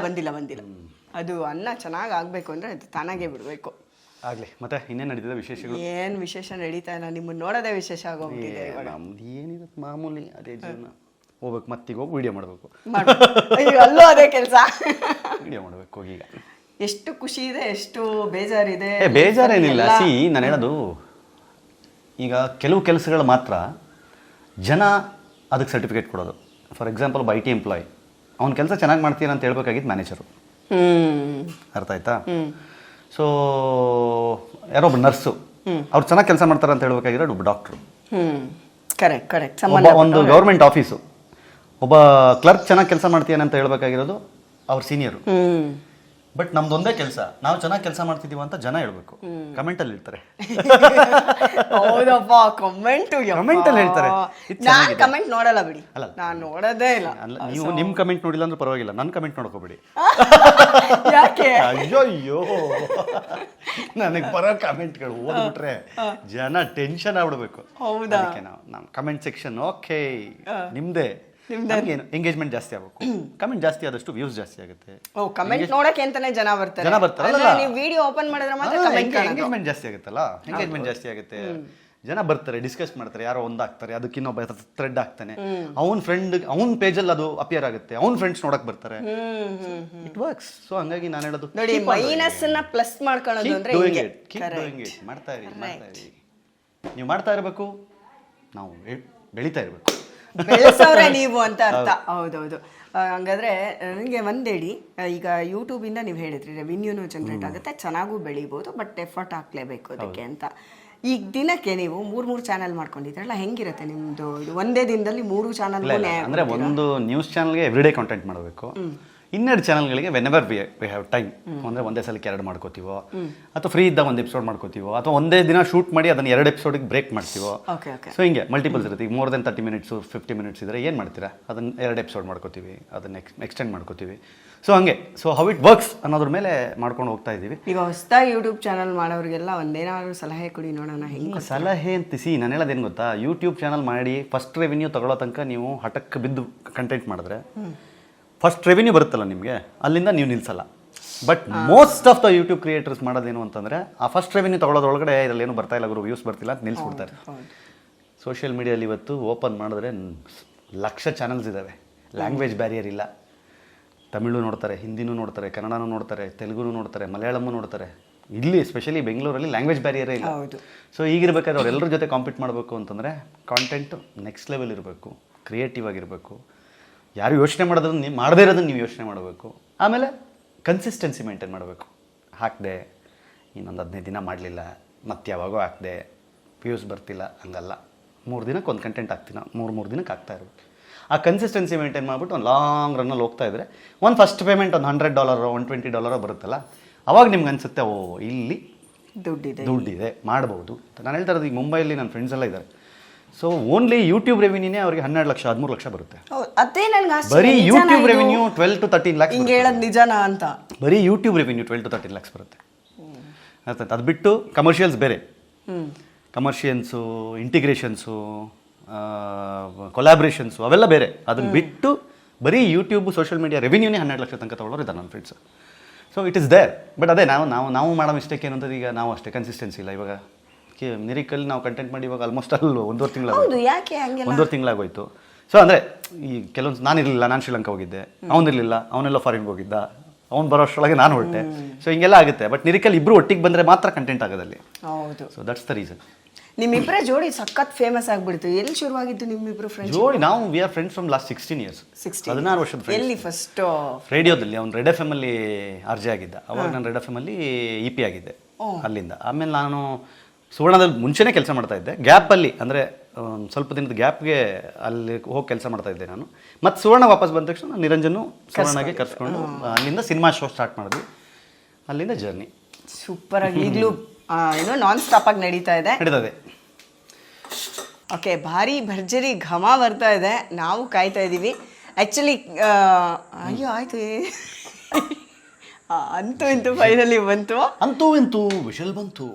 ಬಂದಿಲ್ಲ. ಅದು ಅನ್ನ ಚೆನ್ನಾಗಿ ಆಗ್ಬೇಕು ಅಂದ್ರೆ ಅದು ತಾನಾಗೆ ಬಿಡ್ಬೇಕು. ಆಗ್ಲಿ. ಮತ್ತೆ ಇನ್ನೇನು ನಡೀತದೆ ವಿಶೇಷಗಳು? ಏನ್ ವಿಶೇಷ ನಡೀತಾ ಇಲ್ಲ, ನಿಮ್ಮನ್ನ ನೋಡೋದೇ ವಿಶೇಷ ಆಗೋಗ್ಬಿಟ್ಟಿದೆ. ಏನಿರುತ್ತೆ ಮಾಮೂಲಿ ಅದೇ ಜೀವನ. ಹೋಗ್ಬೇಕು, ಮತ್ತೀಗ ಹೋಗಿ ವಿಡಿಯೋ ಮಾಡಬೇಕು. ಅಲ್ಲೂ ಅದೇ ಕೆಲಸ, ವಿಡಿಯೋ ಮಾಡಬೇಕು. ಈಗ ಎಷ್ಟು ಖುಷಿ ಇದೆ, ಎಷ್ಟು ಬೇಜಾರಿದೆ. ಬೇಜಾರೇನಿಲ್ಲ. ನಾನು ಹೇಳೋದು ಈಗ ಕೆಲವು ಕೆಲಸಗಳು ಮಾತ್ರ ಜನ ಅದಕ್ಕೆ ಸರ್ಟಿಫಿಕೇಟ್ ಕೊಡೋದು. ಫಾರ್ ಎಕ್ಸಾಂಪಲ್ ಒಬ್ಬ IT ಎಂಪ್ಲಾಯ್, ಅವ್ನ ಕೆಲಸ ಚೆನ್ನಾಗಿ ಮಾಡ್ತೀರ ಅಂತ ಹೇಳ್ಬೇಕಾಗಿದ್ದು ಮ್ಯಾನೇಜರು. ಅರ್ಥ ಆಯ್ತಾ? ಸೊ ಯಾರೋ ಒಬ್ಬ ನರ್ಸು, ಅವ್ರು ಚೆನ್ನಾಗಿ ಕೆಲಸ ಮಾಡ್ತಾರೆ ಅಂತ ಹೇಳ್ಬೇಕಾಗಿರೋದು ಒಬ್ಬ ಡಾಕ್ಟ್ರು. ಕರೆಕ್ಟ್. ಒಂದು ಗೌರ್ಮೆಂಟ್ ಆಫೀಸು, ಒಬ್ಬ ಕ್ಲರ್ಕ್ ಚೆನ್ನಾಗಿ ಕೆಲಸ ಮಾಡ್ತೀಯನ ಅಂತ ಹೇಳ್ಬೇಕಾಗಿರೋದು ಅವ್ರ ಸೀನಿಯರು. ಬಟ್ ನಮ್ದೊಂದೇ ಕೆಲಸ, ನಾವು ಚೆನ್ನಾಗಿ ಕೆಲಸ ಮಾಡ್ತಿದೀವಿ ಅಂತ ಜನ ಹೇಳ್ಬೇಕು. ಕಮೆಂಟಲ್ಲಿ ಇರ್ತಾರೆ. ಹೌದಪ್ಪ, ಕಮೆಂಟಲ್ಲಿ ಹೇಳ್ತಾರೆ. ಕಮೆಂಟ್ ನೋಡಲ್ಲ ಬಿಡಿ, ನಾನು ನೋಡೋದೇ ಇಲ್ಲ. ನೀವು ನಿಮ್ಮ ಕಮೆಂಟ್ ನೋಡಿಲ್ಲ ಅಂದ್ರೆ ಪರವಾಗಿಲ್ಲ, ನನ್ನ ಕಮೆಂಟ್ ನೋಡ್ಕೋಬೇಡಿ. ಯಾಕೆ? ಅಯ್ಯೋ ನನಗೆ ಬರೋ ಕಮೆಂಟ್ಗಳು ಓದ್ಬಿಟ್ರೆ ಜನ ಟೆನ್ಷನ್ ಆಗ್ಬಿಡ್ಬೇಕು. ಅದಕ್ಕೆ ನಾವು ಕಮೆಂಟ್ ಸೆಕ್ಷನ್ ಓಕೆ ನಿಮ್ದೇ, ಎಂಗೇಜ್ಮೆಂಟ್ ಜಾಸ್ತಿ ಆಗಬೇಕು. ಕಮೆಂಟ್ ಜಾಸ್ತಿ ಆದಷ್ಟು ವ್ಯೂಸ್ ಜಾಸ್ತಿ ಆಗುತ್ತೆ. ಕಮೆಂಟ್ ನೋಡಕ್ಕೆ ಅಂತಾನೆ ಜನ ಬರ್ತಾರೆ. ನೀವು ವಿಡಿಯೋ ಓಪನ್ ಮಾಡಿದ್ರೆ ಮಾತ್ರ ಎಂಗೇಜ್ಮೆಂಟ್ ಜಾಸ್ತಿ ಆಗುತ್ತಲ್ಲ, ಎಂಗೇಜ್ಮೆಂಟ್ ಜಾಸ್ತಿ ಆಗುತ್ತೆ. ಜನ ಬರ್ತಾರೆ, ಡಿಸ್ಕಸ್ ಮಾಡ್ತಾರೆ, ಯಾರೋ ಒಂದಾಗ್ತಾರೆ, ಅದಕ್ಕಿನ್ನೊಬ್ಬ ಥ್ರೆಡ್ ಆಗ್ತಾನೆ, ಅವನ ಫ್ರೆಂಡ್ ಅವನ ಪೇಜಲ್ಲಿ ಅದು ಅಪಿಯರ್ ಆಗುತ್ತೆ, ಅವನ ಫ್ರೆಂಡ್ಸ್ ನೋಡಕ್ ಬರ್ತಾರೆ. It works. ಸೊ ಹಂಗಾಗಿ ನಾನು ಹೇಳೋದು ನೋಡಿ, ಮೈನಸ್ ಅನ್ನ ಪ್ಲಸ್ ಮಾಡ್ಕೊಳ್ಳೋದು ಅಂದ್ರೆ ಮಾಡ್ತಾ ಇರಿ. ನೀವು ಮಾಡ್ತಾ ಇರಬೇಕು, ನಾವು ಬೆಳೀತಾ ಇರಬೇಕು. ಬೆಳೆಸವ್ರೆ ನೀವು ಅಂತ ಅರ್ಥ. ಹೌದೌದು. ಹಂಗಾದ್ರೆ ನನಗೆ ಒಂದೇಳಿ, ಈಗ ಯೂಟ್ಯೂಬಿಂದ ನೀವು ಹೇಳಿದ್ರಿ ರೆವಿನ್ಯೂನು ಜನರೇಟ್ ಆಗುತ್ತೆ, ಚೆನ್ನಾಗೂ ಬೆಳಿಬೋದು, ಬಟ್ ಎಫರ್ಟ್ ಹಾಕ್ಲೇಬೇಕು ಅದಕ್ಕೆ ಅಂತ. ಈಗ ದಿನಕ್ಕೆ ನೀವು 3 ಚಾನಲ್ ಮಾಡ್ಕೊಂಡಿದ್ರಲ್ಲ, ಹೆಂಗಿರುತ್ತೆ ನಿಮ್ದು? ಒಂದೇ ದಿನದಲ್ಲಿ 3 ಚಾನಲ್ ಅಂದ್ರೆ ಒಂದು ನ್ಯೂಸ್ ಚಾನಲ್ಗೆ ಎವ್ರಿಡೇ ಕಾಂಟೆಂಟ್ ಮಾಡಬೇಕು. 12 ಚಾನಲ್ಗಳಿಗೆ ವೆನೆವರ್ ವಿ ಹ್ಯಾವ್ ಟೈಮ್, ಅಂದರೆ ಒಂದೇ ಸಲಕ್ಕೆ 2 ಮಾಡ್ಕೋತೀವೋ, ಅಥವಾ ಫ್ರೀ ಇದ್ದಾಗ 1 ಎಪಿಸೋಡ್ ಮಾಡ್ಕೋತೀವೋ, ಅಥವಾ ಒಂದೇ ದಿನ ಶೂಟ್ ಮಾಡಿ ಅದನ್ನು 2 ಎಪಿಸೋಡಿಗೆ ಬ್ರೇಕ್ ಮಾಡ್ತೀವೋ. ಸೊ ಹಿಂಗೆ ಮಲ್ಟಿಪಲ್ಸ್ ಇರುತ್ತೆ. ಈಗ ಮೋರ್ ದೆನ್ 30 ಮಿನಿಟ್ಸು 50 ಮಿನಿಟ್ಸ್ ಇದ್ದರೆ ಏನು ಮಾಡ್ತೀರಾ, ಅದನ್ನು 2 ಎಪಿಸೋಡ್ ಮಾಡ್ಕೋತೀವಿ, ಅದನ್ನು ಎಕ್ಸ್ಟೆಂಡ್ ಮಾಡ್ಕೋತೀವಿ. ಸೊ ಹಂಗೆ, ಸೊ ಹೌ ಇಟ್ ವರ್ಕ್ಸ್ ಅನ್ನೋದ್ರ ಮೇಲೆ ಮಾಡ್ಕೊಂಡು ಹೋಗ್ತಾ ಇದ್ದೀವಿ. ಈಗ ಹೊಸದಾಗಿ ಯೂಟ್ಯೂಬ್ ಚಾನಲ್ ಮಾಡೋರಿಗೆಲ್ಲ ಒಂದೇನಾದ್ರು ಸಲಹೆ ಕೊಡಿ ನೋಡೋಣ. ಹೆಂಗೆ ಸಲಹೆ ಅಂತ ನಾನು ಹೇಳೋದೇನು ಗೊತ್ತಾ, ಯೂಟ್ಯೂಬ್ ಚಾನಲ್ ಮಾಡಿ ಫಸ್ಟ್ ರೆವಿನ್ಯೂ ತಗೊಳ್ಳೋ ತನಕ ನೀವು ಹಠಕ್ಕೆ ಬಿದ್ದು ಕಂಟೆಂಟ್ ಮಾಡಿದ್ರೆ ಫಸ್ಟ್ ರೆವಿನ್ಯೂ ಬರುತ್ತಲ್ಲ ನಿಮಗೆ, ಅಲ್ಲಿಂದ ನೀವು ನಿಲ್ಲಿಸಲ್ಲ. But most of the YouTube creators ಮಾಡೋದೇನು ಅಂತಂದರೆ, ಆ ಫಸ್ಟ್ ರೆವಿನ್ಯೂ ತಗೊಳ್ಳೋದ್ರೊಳಗಡೆ ಇದರಲ್ಲಿ ಏನು ಬರ್ತಾ ಇಲ್ಲ ಗುರು, ವ್ಯೂಸ್ ಬರ್ತಿಲ್ಲ ಅಂತ ನಿಲ್ಲಿಸ್ಬಿಡ್ತಾರೆ. ಸೋಷಿಯಲ್ ಮೀಡಿಯಲ್ಲಿ ಇವತ್ತು ಓಪನ್ ಮಾಡಿದ್ರೆ 1,00,000 ಚಾನಲ್ಸ್ ಇದ್ದಾವೆ. ಲ್ಯಾಂಗ್ವೇಜ್ ಬ್ಯಾರಿಯರ್ ಇಲ್ಲ. ತಮಿಳು ನೋಡ್ತಾರೆ, ಹಿಂದಿನೂ ನೋಡ್ತಾರೆ, ಕನ್ನಡನೂ ನೋಡ್ತಾರೆ, ತೆಲುಗುನೂ ನೋಡ್ತಾರೆ, ಮಲಯಾಳಮೂ ನೋಡ್ತಾರೆ. ಇಲ್ಲಿ ಎಸ್ಪೆಷಲಿ ಬೆಂಗಳೂರಲ್ಲಿ ಲ್ಯಾಂಗ್ವೇಜ್ ಬ್ಯಾರಿಯರೇ ಇಲ್ಲ. ಸೊ ಈಗಿರ್ಬೇಕಾದ್ರೆ ಅವರೆಲ್ಲರ ಜೊತೆ ಕಾಂಪೀಟ್ ಮಾಡಬೇಕು ಅಂತಂದರೆ ಕಾಂಟೆಂಟು ನೆಕ್ಸ್ಟ್ ಲೆವೆಲ್ ಇರಬೇಕು, ಕ್ರಿಯೇಟಿವ್ ಆಗಿರಬೇಕು. ಯಾರು ಯೋಚನೆ ಮಾಡೋದನ್ನು ನೀವು ಮಾಡದೇ ಇರೋದನ್ನು ನೀವು ಯೋಚನೆ ಮಾಡಬೇಕು. ಆಮೇಲೆ ಕನ್ಸಿಸ್ಟೆನ್ಸಿ ಮೇಂಟೈನ್ ಮಾಡಬೇಕು. ಹಾಕಿದೆ, ಇನ್ನೊಂದು 15 ದಿನ ಮಾಡಲಿಲ್ಲ, ಮತ್ತೆ ಯಾವಾಗೋ ಹಾಕಿದೆ, ವ್ಯೂಸ್ ಬರ್ತಿಲ್ಲ, ಹಂಗಲ್ಲ. 3 ದಿನಕ್ಕೆ ಒಂದು ಕಂಟೆಂಟ್ ಹಾಕ್ತೀನಿ, 3 ದಿನಕ್ಕೆ ಆಗ್ತಾ ಇರಬೇಕು. ಆ ಕನ್ಸಿಸ್ಟೆನ್ಸಿ ಮೇಂಟೈನ್ ಮಾಡಿಬಿಟ್ಟು ಒಂದು ಲಾಂಗ್ ರನ್ನಲ್ಲಿ ಹೋಗ್ತಾ ಇದ್ದರೆ ಒಂದು ಫಸ್ಟ್ ಪೇಮೆಂಟ್ ಒಂದು $100 $120 ಬರುತ್ತಲ್ಲ, ಅವಾಗ ನಿಮ್ಗೆ ಅನಿಸುತ್ತೆ ಓ ಇಲ್ಲಿ ದುಡ್ಡಿದೆ. ದುಡ್ಡಿದೆ ಮಾಡ್ಬೋದು. ನಾನು ಹೇಳ್ತಾ ಇರೋದು ಈಗ ಮುಂಬೈಲಿ ನನ್ನ ಫ್ರೆಂಡ್ಸ್ ಎಲ್ಲ ಇದ್ದಾರೆ. ಸೊ ಓನ್ಲಿ ಯೂಟ್ಯೂಬ್ ರೆವಿನ್ಯೂನೇ ಅವ್ರಿಗೆ 12 ಲಕ್ಷ 13 ಲಕ್ಷ ಬರುತ್ತೆ. ಅದೇ ನನ್ಗೆ ಬರೀ ಯೂಟ್ಯೂಬ್ ರೆವಿನ್ಯೂ 12 to 13 lakhs. ಹಿಂಗೆ ಹೇಳೋದು ನಿಜನಾ ಅಂತ. ಬರೀ ಯೂಟ್ಯೂಬ್ ರೆವಿನ್ಯೂ 12 to 13 lakhs ಬರುತ್ತೆ. ಅದು ಬಿಟ್ಟು ಕಮರ್ಷಿಯಲ್ಸ್ ಬೇರೆ, ಕಮರ್ಷಿಯಲ್ಸು, ಇಂಟಿಗ್ರೇಷನ್ಸು, ಕೊಲಾಬ್ರೇಷನ್ಸು ಅವೆಲ್ಲ ಬೇರೆ. ಅದನ್ನು ಬಿಟ್ಟು ಬರೀ ಯೂಟ್ಯೂಬ್ ಸೋಷಿಯಲ್ ಮೀಡಿಯಾ ರೆವಿನ್ಯೂನೇ 12 ಲಕ್ಷ ತನಕ ತೊಗೊಳ್ಳೋರು ಇದ್ದಾರೆ ನನ್ನ friends. So it is there. But ಅದೇ ನಾವು ಮಾಡೋ ಮಿಸ್ಟೇಕ್ ಏನಂತಂದ್ರೆ ಈಗ ನಾವು ಅಷ್ಟೇ ಕನ್ಸಿಸ್ಟೆನ್ಸಿ ಇಲ್ಲ. ಇವಾಗ ನಿರಿಕಲ್ಲಿ ನಾವು ಕಂಟೆಂಟ್ ಮಾಡಿ ಇವಾಗ ಆಲ್ಮೋಸ್ಟ್ ಅಲ್ಲಿ 1.5 ತಿಂಗಳಾಗೋಯ್ತು. ಸೊ ಅಂದರೆ ಈ ಕೆಲವೊಂದು ನಾನಿರಲಿಲ್ಲ, ನಾನು ಶ್ರೀಲಂಕಾ ಹೋಗಿದ್ದೆ, ಅವನಿರಲಿಲ್ಲ, ಅವನೆಲ್ಲ ಫಾರಿನ್ಗೆ ಹೋಗಿದ್ದ, ಅವ್ನು ಬರೋ ಅಷ್ಟರೊಳಗೆ ನಾನು ಹೊರಟೆ. ಸೊ ಹಿಂಗೆಲ್ಲ ಆಗುತ್ತೆ. ಬಟ್ ನಿರಿಕಲ್ ಇಬ್ಬರು ಒಟ್ಟಿಗೆ ಬಂದರೆ ಮಾತ್ರ ಕಂಟೆಂಟ್ ಆಗೋದಲ್ಲಿ. ಹೌದು. So that's the reason. ನಿಮ್ಮಿಬ್ಬರೇ ಜೋಡಿ ಸಖತ್ ಫೇಮಸ್ ಆಗ್ಬಿಡ್ತು. ಎಲ್ಲಿ ಶುರುವಾಗಿದ್ದು ನಿಮ್ಮಿಬ್ರು ಫ್ರೆಂಡ್ಸ್ ಜೋಡಿ? ನಾವು we are friends from last 16 years. 16 ವರ್ಷದ ಫ್ರೆಂಡ್ಸ್. ಎಲ್ಲಿ ಫಸ್ಟ್? ರೇಡಿಯೋದಲ್ಲಿ. ಅವ್ನು ರೆಡ್ FM ಅಲ್ಲಿ ಆರ್ಜೆ ಆಗಿದ್ದ. ಅವಾಗ ನಾನು ರೆಡ್ FM ಅಲ್ಲಿ EP ಆಗಿದ್ದೆ ಅಲ್ಲಿಂದ. ಆಮೇಲೆ ನಾನು ಸುವರ್ಣದಲ್ಲಿ ಮುಂಚೆನೇ ಕೆಲಸ ಮಾಡ್ತಾ ಇದ್ದೆ. ಗ್ಯಾಪಲ್ಲಿ ಅಂದರೆ ಸ್ವಲ್ಪ ದಿನದ ಗ್ಯಾಪ್ಗೆ ಅಲ್ಲಿ ಹೋಗಿ ಕೆಲಸ ಮಾಡ್ತಾ ಇದ್ದೆ ನಾನು. ಮತ್ತು ಸುವರ್ಣ ವಾಪಸ್ ಬಂದ ತಕ್ಷಣ ನಾನು ನಿರಂಜನು ಸುವರ್ಣಗೆ ಕರ್ಸ್ಕೊಂಡು ಅಲ್ಲಿಂದ ಸಿನಿಮಾ ಶೋ ಸ್ಟಾರ್ಟ್ ಮಾಡಿದ್ವಿ. ಅಲ್ಲಿಂದ ಜರ್ನಿ ಸೂಪರ್ ಆಗಿ ಈಗಲೂ ಏನೋ ನಾನ್ ಸ್ಟಾಪ್ ಆಗಿ ನಡೀತದೆ. ಓಕೆ, ಭಾರಿ ಭರ್ಜರಿ ಘಮ ಬರ್ತಾ ಇದೆ. ನಾವು ಕಾಯ್ತಾ ಇದ್ದೀವಿ ಆ್ಯಕ್ಚುಲಿ. ಅಯ್ಯೋ ಆಯ್ತು, ಅಂತೂ ಇಂತೂ ಫೈನಲಿ ಬಂತು. ಅಂತೂ ಇಂತೂ ವಿಷಲ್ ಬಂತು.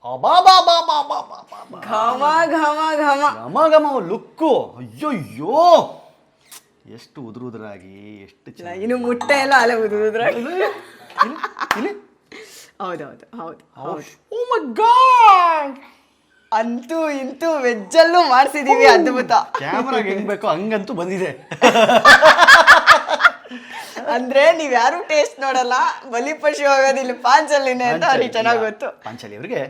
ಘಮ ಘಮ ಘಮ ಘಮ ಘಮ ಲುಕ್ಕು. ಅಯ್ಯೋಯ್ಯೋ, ಎಷ್ಟು ಉದುರಾಗಿ, ಎಷ್ಟು ಚೆನ್ನಾಗಿ. ಇನ್ನು ಮುಟ್ಟೆ ಎಲ್ಲ ಅಲೆ ಉದುರಾಗಿ. ಹೌದೌದು ಹೌದು ಹೌದು. ಓ ಮೈ ಗಾಡ್, ಅಂತೂ ಇಂತೂ ವೆಜ್ಜಲ್ಲೂ ಮಾಡಿಸಿದೀವಿ. ಅದ್ಭುತ. ಕ್ಯಾಮ್ರಾಗೆ ಹೆಂಗ್ ಬೇಕೋ ಹಂಗಂತೂ ಬಂದಿದೆ. ಅಂದ್ರೆ ನೀವ್ ಯಾರು ಟೇಸ್ಟ್ ನೋಡಲ್ಲ, ಬಲಿ ಪಶು ಆಗೋದು ಇಲ್ಲಿ ಪಾಂಚಲಿನೇ ಅಂತ ಅವ್ರಿಗೆ ಚೆನ್ನಾಗಿ ಗೊತ್ತು. ಪಾಂಚಲಿ ಅವ್ರಿಗೆ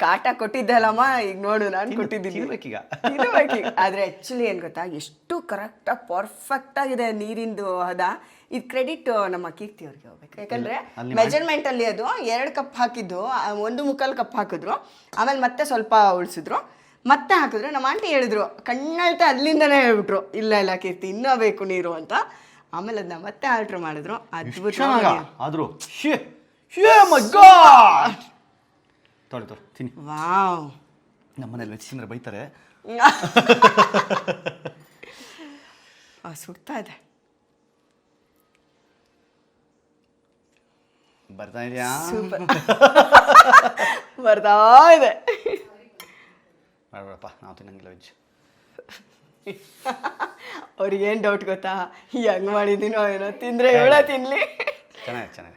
ಕಾಟ ಕೊಟ್ಟಿದ್ದಲ್ಲಮ್ಮ, ಈಗ ನೋಡು ನಾನು ಕೊಟ್ಟಿದ್ದೀನಿ. ಆದ್ರೆ ಆಕ್ಚುಲಿ ಏನ್ ಗೊತ್ತಾ, ಎಷ್ಟು ಕರೆಕ್ಟಾಗಿ ಪರ್ಫೆಕ್ಟ್ ಆಗಿದೆ ನೀರಿಂದು ಹದ. ಇದು ಕ್ರೆಡಿಟ್ ನಮ್ಮ ಕೀರ್ತಿ ಅವ್ರಿಗೆ ಹೋಗ್ಬೇಕು. ಯಾಕಂದ್ರೆ ಮೆಜರ್ಮೆಂಟ್ ಅಲ್ಲಿ ಅದು 2 ಕಪ್ ಹಾಕಿದ್ದು 1.25 ಕಪ್ ಹಾಕಿದ್ರು, ಆಮೇಲೆ ಮತ್ತೆ ಸ್ವಲ್ಪ ಉಳಿಸಿದ್ರು, ಮತ್ತೆ ಹಾಕಿದ್ರು. ನಮ್ಮ ಆಂಟಿ ಹೇಳಿದ್ರು, ಕಣ್ಣಳ್ತ ಅಲ್ಲಿಂದನೇ ಹೇಳ್ಬಿಟ್ರು, ಇಲ್ಲ ಇಲ್ಲ ಕೀರ್ತಿ ಇನ್ನೂ ಬೇಕು ನೀರು ಅಂತ. ಆಮೇಲೆ ಅದನ್ನ ಮತ್ತೆ ಆರ್ಡರ್ ಮಾಡಿದ್ರು. ಅದ್ಭುತ ಆದ್ರೂ ತಿನ್ನಿ. ವಾವ್, ನಮ್ಮನೇಲಿ ವೆಜ್ ತಿಂದ್ರೆ ಬೈತಾರೆ. ಸುಡ್ತಾ ಇದೆ. ಬರ್ತಾ ಇದೆಯಾ? ಸೂಪರ್ ಬರ್ತಾ ಇದೆ. ಮಾಡ್ಬೇಡಪ್ಪ, ನಾವು ತಿನ್ನಂಗಿಲ್ಲ ವೆಜ್. ಅವ್ರಿಗೇನು ಡೌಟ್ ಗೊತ್ತಾ, ಹೆಂಗ್ ಮಾಡಿದ್ದೀನೋ ಏನೋ, ತಿಂದ್ರೆ ಹೇಳ ತಿನ್ಲಿ. ಚೆನ್ನಾಗಿ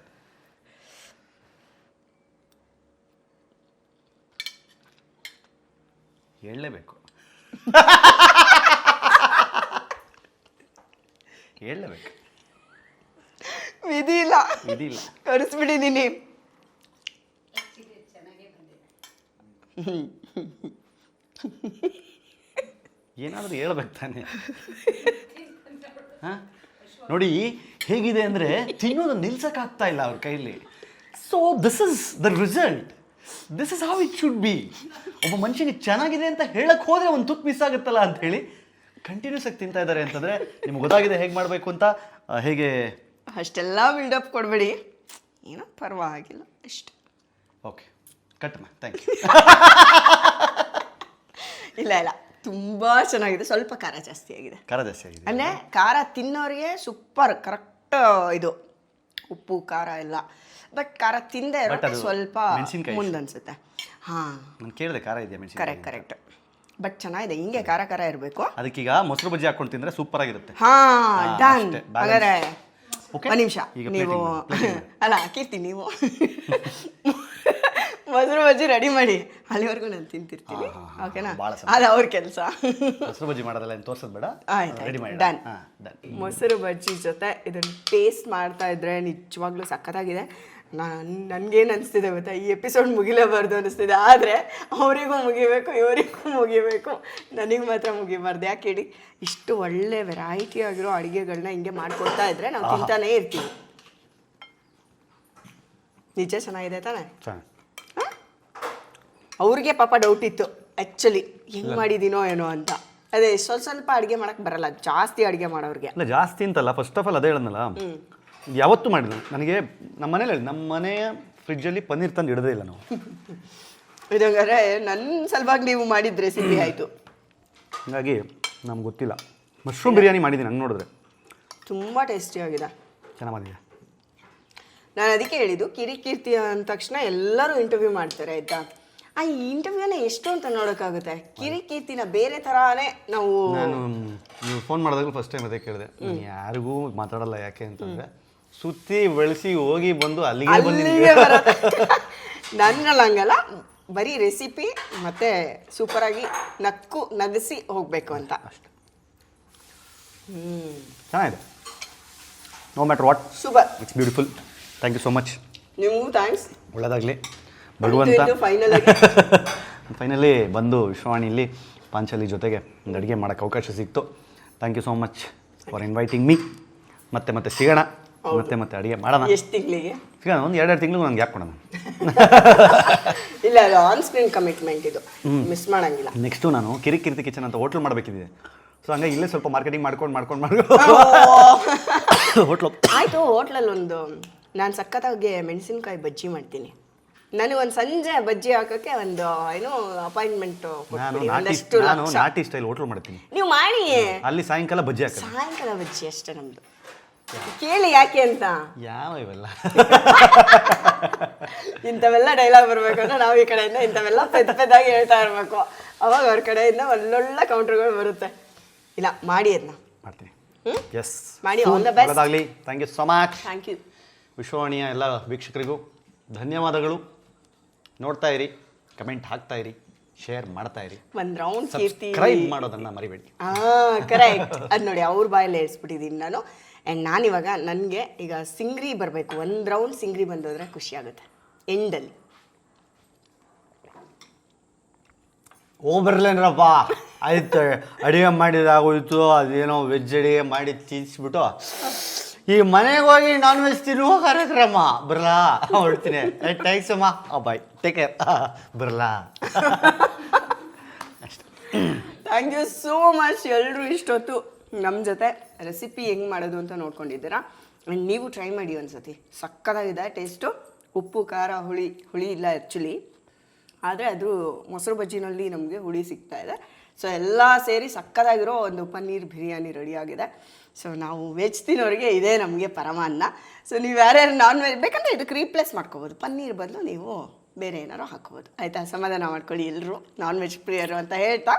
ಹೇಳಲೇಬೇಕು. ವಿಧಿ ಇಲ್ಲ, ಕರೆಸ್ಬಿಟ್ಟಿದ್ದೀನಿ. ಏನಾದರೂ ಹೇಳ್ಬೇಕು ತಾನೆ. ನೋಡಿ ಹೇಗಿದೆ ಅಂದರೆ ತಿನ್ನೋದು ನಿಲ್ಸಕ್ಕಾಗ್ತಾ ಇಲ್ಲ ಅವ್ರ ಕೈಲಿ. So this is the result. This is how it should be. ಒಬ್ಬ ಮನುಷ್ಯನಿಗೆ ಚೆನ್ನಾಗಿದೆ ಅಂತ ಹೇಳಕ್ಕೆ ಹೋದರೆ ಒಂದು ತುತ್ತು ಮಿಸ್ ಆಗುತ್ತಲ್ಲ ಅಂತ ಹೇಳಿ ಕಂಟಿನ್ಯೂಸ್ ಆಗಿ ತಿಂತಾ ಇದ್ದಾರೆ ಅಂತಂದರೆ ನಿಮ್ಗೆ ಗೊತ್ತಾಗಿದೆ ಹೇಗೆ ಮಾಡಬೇಕು ಅಂತ. ಹೇಗೆ ಅಷ್ಟೆಲ್ಲ ಬಿಲ್ಡಪ್ ಕೊಡಬೇಡಿ, ಏನೋ ಪರವಾಗಿಲ್ಲ ಅಷ್ಟೆ. ಓಕೆ, ಕಟ್ಮ, ಥ್ಯಾಂಕ್ ಯು. ಇಲ್ಲ ಇಲ್ಲ, ತುಂಬ ಚೆನ್ನಾಗಿದೆ. ಸ್ವಲ್ಪ ಖಾರ ಜಾಸ್ತಿ ಆಗಿದೆ. ಅಂದರೆ ಖಾರ ತಿನ್ನೋರಿಗೆ ಸೂಪರ್ ಕರೆಕ್ಟ್ ಇದು, ಉಪ್ಪು ಖಾರ ಎಲ್ಲ. ಬಟ್ ಖಾರ ತಿಂದೆ ಸ್ವಲ್ಪ ಮುಂದನ್ಸುತ್ತೆ. ಹಾಂ, ನಾನು ಕೇಳಿದೆ ಖಾರ ಇದೆಯಾ ಮೆಣಸಿನಕಾಯಿ. ಕರೆಕ್ಟ್. ಬಟ್ ಚೆನ್ನಾಗಿದೆ, ಹಿಂಗೆ ಖಾರ ಖಾರ ಇರಬೇಕು. ಅದಕ್ಕೀಗ ಮೊಸರು ಬಜ್ಜಿ ಹಾಕೊಂಡು ತಿಂದರೆ ಸೂಪರ್ ಆಗಿರುತ್ತೆ. ಹಾಂ, ಡನ್. ಹಾಗಾದ್ರೆ ಒಂದು ನಿಮಿಷ, ನೀವು ಅಲ್ಲ ಕೀರ್ತಿ, ನೀವು ಮೊಸರು ಬಜ್ಜಿ ರೆಡಿ ಮಾಡಿ, ಅಲ್ಲಿವರೆಗೂ ನಾನು ತಿಂತಿರ್ತೀನಿ. ಓಕೆನಾ? ಅದು ಅವ್ರ ಕೆಲಸ. ಮೊಸರು ಬಜ್ಜಿ ಮಾಡೋದಲ್ಲ ಏನು ತೋರ್ಸೋದು ಬೇಡ. ಆಯ್ತು, ಡನ್. ಮೊಸರು ಬಜ್ಜಿ ಜೊತೆ ಇದನ್ನು ಟೇಸ್ಟ್ ಮಾಡ್ತಾ ಇದ್ರೆ ನಿಜವಾಗ್ಲೂ ಸಖತ್ತಾಗಿದೆ. ನನಗೇನು ಅನಿಸ್ತಿದೆ ಗೊತ್ತಾ, ಈ ಎಪಿಸೋಡ್ ಮುಗಿಲೇಬಾರ್ದು ಅನಿಸ್ತಿದೆ. ಆದರೆ ಅವರಿಗೂ ಮುಗಿಬೇಕು, ಇವರಿಗೂ ಮುಗಿಬೇಕು, ನನಗೆ ಮಾತ್ರ ಮುಗಿಬಾರ್ದು. ಯಾಕೆ ಹೇಳಿ, ಇಷ್ಟು ಒಳ್ಳೆ ವೆರೈಟಿ ಆಗಿರೋ ಅಡುಗೆಗಳನ್ನ ಹಿಂಗೆ ಮಾಡಿಕೊಡ್ತಾ ಇದ್ರೆ ನಾವು ತಿಂತಾನೇ ಇರ್ತೀವಿ. ನಿಜ ಚೆನ್ನಾಗಿದೆ ತಾನೆ? ಅವ್ರಿಗೆ ಪಾಪ ಡೌಟ್ ಇತ್ತು ಆ್ಯಕ್ಚುಲಿ, ಹೆಂಗೆ ಮಾಡಿದ್ದೀನೋ ಏನೋ ಅಂತ. ಅದೇ ಸ್ವಲ್ಪ ಸ್ವಲ್ಪ ಅಡುಗೆ ಮಾಡಕ್ಕೆ ಬರಲ್ಲ, ಜಾಸ್ತಿ ಅಡುಗೆ ಮಾಡೋರಿಗೆ. ಇಲ್ಲ ಜಾಸ್ತಿ ಅಂತಲ್ಲ, ಫಸ್ಟ್ ಆಫ್ ಆಲ್ ಅದೇ ಹೇಳೋದಲ್ಲ, ಯಾವತ್ತೂ ಮಾಡಿಲ್ಲ. ನನಗೆ ನಮ್ಮ ಮನೇಲಿ ನಮ್ಮ ಮನೆಯ ಫ್ರಿಡ್ಜಲ್ಲಿ ಪನ್ನೀರ್ ತಂದು ಇಡೋದೇ ಇಲ್ಲ ನಾವು. ಇದಂಗಾರೆ ನನ್ನ ಸಲುವಾಗಿ ನೀವು ಮಾಡಿದ ರೆಸಿಪಿ ಆಯಿತು. ಹಾಗಾಗಿ ನಮ್ಗೆ ಗೊತ್ತಿಲ್ಲ. ಮಶ್ರೂಮ್ ಬಿರಿಯಾನಿ ಮಾಡಿದ್ದೀನಿ, ಹಂಗೆ ನೋಡಿದ್ರೆ ತುಂಬ ಟೇಸ್ಟಿಯಾಗಿದೆ, ಚೆನ್ನಾಗಿ ಮಾಡಿದೆ. ನಾನು ಅದಕ್ಕೆ ಹೇಳಿದ್ದು ಕಿರಿಕೀರ್ತಿ ಅಂದ ತಕ್ಷಣ ಎಲ್ಲರೂ ಇಂಟರ್ವ್ಯೂ ಮಾಡ್ತಾರೆ ಆಯಿತಾ. ಆ ಇಂಟರ್ವ್ಯೂನ ಎಷ್ಟು ಅಂತ ನೋಡೋಕ್ಕಾಗುತ್ತೆ. ಕಿರಿಕೀರ್ತಿನ ಬೇರೆ ಥರಾನೇ ನಾವು. ನಾನು ನೀವು ಫೋನ್ ಮಾಡಿದಾಗಲೂ ಫಸ್ಟ್ ಟೈಮ್ ಅದೇ ಕೇಳಿದೆ, ಯಾರಿಗೂ ಮಾತಾಡಲ್ಲ ಯಾಕೆ ಅಂತಂದರೆ ಸುತ್ತಿ ಬೆಳೆಸಿ ಹೋಗಿ ಬಂದು ಅಲ್ಲಿಗೆ ನನ್ನಲ್ಲಿ ಹಂಗಲ್ಲ, ಬರೀ ರೆಸಿಪಿ ಮತ್ತು ಸೂಪರಾಗಿ ನಗಿಸಿ ಹೋಗಬೇಕು ಅಂತ ಅಷ್ಟೆ. ಚೆನ್ನಾಗಿದೆ. No matter what, super, it's beautiful. Thank you so much. ನಿಮಗೂ ಥ್ಯಾಂಕ್ಸ್. ಒಳ್ಳೆಯದಾಗಲಿ ಭಗವಂತ. ಫೈನಲಿ ಬಂದು ವಿಶ್ವವಾಣಿಯಲ್ಲಿ ಪಾಂಚಾಲಿ ಜೊತೆಗೆ ಒಂದು ಅಡುಗೆ ಮಾಡೋಕ್ಕೆ ಅವಕಾಶ ಸಿಕ್ತು. Thank you so much for inviting me. ಮತ್ತೆ ಸಿಗೋಣ, ಮತ್ತೆ ಅಡುಗೆ ಮಾಡೋಣ. ಎಷ್ಟು ತಿಂಗಳಿಗೆ ಸಿಗೋಣ? ಒಂದು 2 ತಿಂಗಳು ನಂಗೆ ಯಾಕೆ ಕೊಡೋಣ. ಇಲ್ಲ, ಅದು ಆನ್ ಸ್ಕ್ರೀನ್ ಕಮಿಟ್ಮೆಂಟ್, ಇದು ಮಿಸ್ ಮಾಡಂಗಿಲ್ಲ. ನೆಕ್ಸ್ಟು ನಾನು ಕಿರಿಕೀರ್ತಿ ಕಿಚನ್ ಅಂತ ಹೋಟ್ಲ್ ಮಾಡಬೇಕಿದೆ. ಸೊ ಹಂಗಾಗಿ ಇಲ್ಲೇ ಸ್ವಲ್ಪ ಮಾರ್ಕೆಟಿಂಗ್ ಮಾಡ್ಕೊಂಡು ಹೋಟ್ಲು ಆಯಿತು. ಹೋಟ್ಲಲ್ಲಿ ಒಂದು ನಾನು ಸಖತ್ತಾಗಿ ಮೆಣಸಿನ್ಕಾಯಿ ಬಜ್ಜಿ ಮಾಡ್ತೀನಿ. ನನಗೊಂದು ಸಂಜೆ ಬಜ್ಜಿ ಹಾಕೋಕ್ಕೆ ಒಂದು ಏನೋ ಅಪಾಯಿಂಟ್ಮೆಂಟ್ ನಾನು ನಾಟಿ ಸ್ಟೈಲ್ ಹೋಟ್ಲ್ ಮಾಡ್ತೀನಿ. ನೀವು ಮಾಡಿ, ಅಲ್ಲಿ ಸಾಯಂಕಾಲ ಬಜ್ಜಿ ಹಾಕೋದು. ಸಾಯಂಕಾಲ ಬಜ್ಜಿ ಅಷ್ಟೇ ನಮ್ಮದು. ಕೇಳಿ ಯಾಕೆ ಅಂತ. ಯಾವ ಇವೆಲ್ಲ ಇಂಥವೆಲ್ಲ ಡೈಲಾಗ್ ಬರ್ಬೇಕಂದ್ರೆ ನಾವು ಈ ಕಡೆಯಿಂದ ಇಂಥವೆಲ್ಲ ಪೆದ್ದಾಗಿ ಹೇಳ್ತಾ ಇರಬೇಕು. ಅವಾಗ ಅವ್ರ ಕಡೆಯಿಂದ ಒಳ್ಳೊಳ್ಳೆ ಕೌಂಟರ್ಗಳು ಬರುತ್ತೆ. ಇಲ್ಲ, ಮಾಡಿ ಅದನ್ನ ಮಾಡ್ತೀನಿ. ಎಸ್, ಮಾಡಿ. All the best. ಒಳ್ಳೆದಾಗಲಿ. Thank you so much. Thank you. ವಿಶ್ವವಾಣಿಯ ಎಲ್ಲ ವೀಕ್ಷಕರಿಗೂ ಧನ್ಯವಾದಗಳು. ನೋಡ್ತಾ ಇರಿ, ಕಮೆಂಟ್ ಹಾಕ್ತಾ ಇರಿ, ಶೇರ್ ಮಾಡ್ತಾ ಇರಿ. ಒಂದು ರೌಂಡ್ ಕೀರ್ತಿ ಸಬ್ಸ್ಕ್ರೈಬ್ ಮಾಡೋದನ್ನ ಮರಿಬೇಡಿ. ಕರೆಕ್ಟ್. ಅದು ನೋಡಿ, ಅವ್ರ ಬಾಯಲ್ಲಿ ಹೇಳ್ಸ್ಬಿಟ್ಟಿದ್ದೀನಿ ನಾನು. ಆ್ಯಂಡ್ ನಾನಿವಾಗ ನನಗೆ ಈಗ ಸಿಂಗ್ರಿ ಬರಬೇಕು. ಒಂದು ರೌಂಡ್ ಸಿಂಗ್ರಿ ಬಂದೋದ್ರೆ ಖುಷಿ ಆಗುತ್ತೆ ಎಂಡಲ್ಲಿ. ಬರ್ಲೇನ್ರಪ್ಪ, ಆಯ್ತು ಅಡುಗೆ ಮಾಡಿದಾಗೋಯ್ತು. ಅದೇನೋ ವೆಜ್ ಅಡುಗೆ ಮಾಡಿ ತಿನ್ಸ್ಬಿಟ್ಟು ಈ ಮನೆಗೆ ಹೋಗಿ ನಾನ್ ವೆಜ್ ತಿನ್ನುವ ಕಾರ್ಯಕ್ರಮ ಬರಲಾ ಹೊಡ್ತೀನಿ. ಥ್ಯಾಂಕ್ಸ್ ಅಮ್ಮ, ಬಾಯ್, ಟೇಕ್ ಕೇರ್, ಬರಲಾ. ಅಷ್ಟೇ. Thank you so much. ಎಲ್ಲರೂ ಇಷ್ಟೊತ್ತು ನಮ್ಮ ಜೊತೆ ರೆಸಿಪಿ ಹೆಂಗೆ ಮಾಡೋದು ಅಂತ ನೋಡ್ಕೊಂಡಿದ್ದೀರಾ. ಆ್ಯಂಡ್ ನೀವು ಟ್ರೈ ಮಾಡಿ ಒಂದ್ಸತಿ, ಸಕ್ಕತ್ತಾಗಿದೆ ಟೇಸ್ಟು. ಉಪ್ಪು ಖಾರ ಹುಳಿ ಇಲ್ಲ ಆ್ಯಕ್ಚುಲಿ, ಆದರೆ ಅದು ಮೊಸರು ಬಜ್ಜಿನಲ್ಲಿ ನಮಗೆ ಹುಳಿ ಸಿಗ್ತಾ ಇದೆ. ಸೊ ಎಲ್ಲ ಸೇರಿ ಸಕ್ಕತ್ತಾಗಿರೋ ಒಂದು ಪನ್ನೀರ್ ಬಿರಿಯಾನಿ ರೆಡಿಯಾಗಿದೆ. ಸೊ ನಾವು ವೆಜ್ ತಿನ್ನೋರಿಗೆ ಇದೇ ನಮಗೆ ಪರಮಾನ್ನ. ಸೊ ನೀವು ಯಾರ್ಯಾರು ನಾನ್ ವೆಜ್ ಬೇಕಂದ್ರೆ ಇದಕ್ಕೆ ರೀಪ್ಲೇಸ್ ಮಾಡ್ಕೋಬೋದು. ಪನ್ನೀರ್ ಬದಲು ನೀವು ಬೇರೆ ಏನಾರು ಹಾಕ್ಬೋದು. ಆಯಿತಾ? ಸಮಾಧಾನ ಮಾಡ್ಕೊಳ್ಳಿ ಎಲ್ಲರೂ, ನಾನ್ ವೆಜ್ ಪ್ರಿಯರು ಅಂತ ಹೇಳ್ತಾ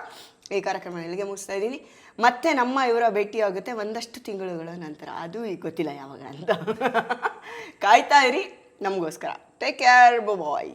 ಈ ಕಾರ್ಯಕ್ರಮ ಎಲ್ಲಿಗೆ ಮುಗಿಸ್ತಾ ಇದ್ದೀನಿ. ಮತ್ತೆ ನಮ್ಮ ಇವರ ಭೇಟಿ ಆಗುತ್ತೆ ಒಂದಷ್ಟು ತಿಂಗಳುಗಳ ನಂತರ. ಅದು ಈಗ ಗೊತ್ತಿಲ್ಲ ಯಾವಾಗ ಅಂತ. ಕಾಯ್ತಾ ಇರಿ ನಮಗೋಸ್ಕರ. ಟೇಕ್ ಕೇರ್, ಬಾಯ್.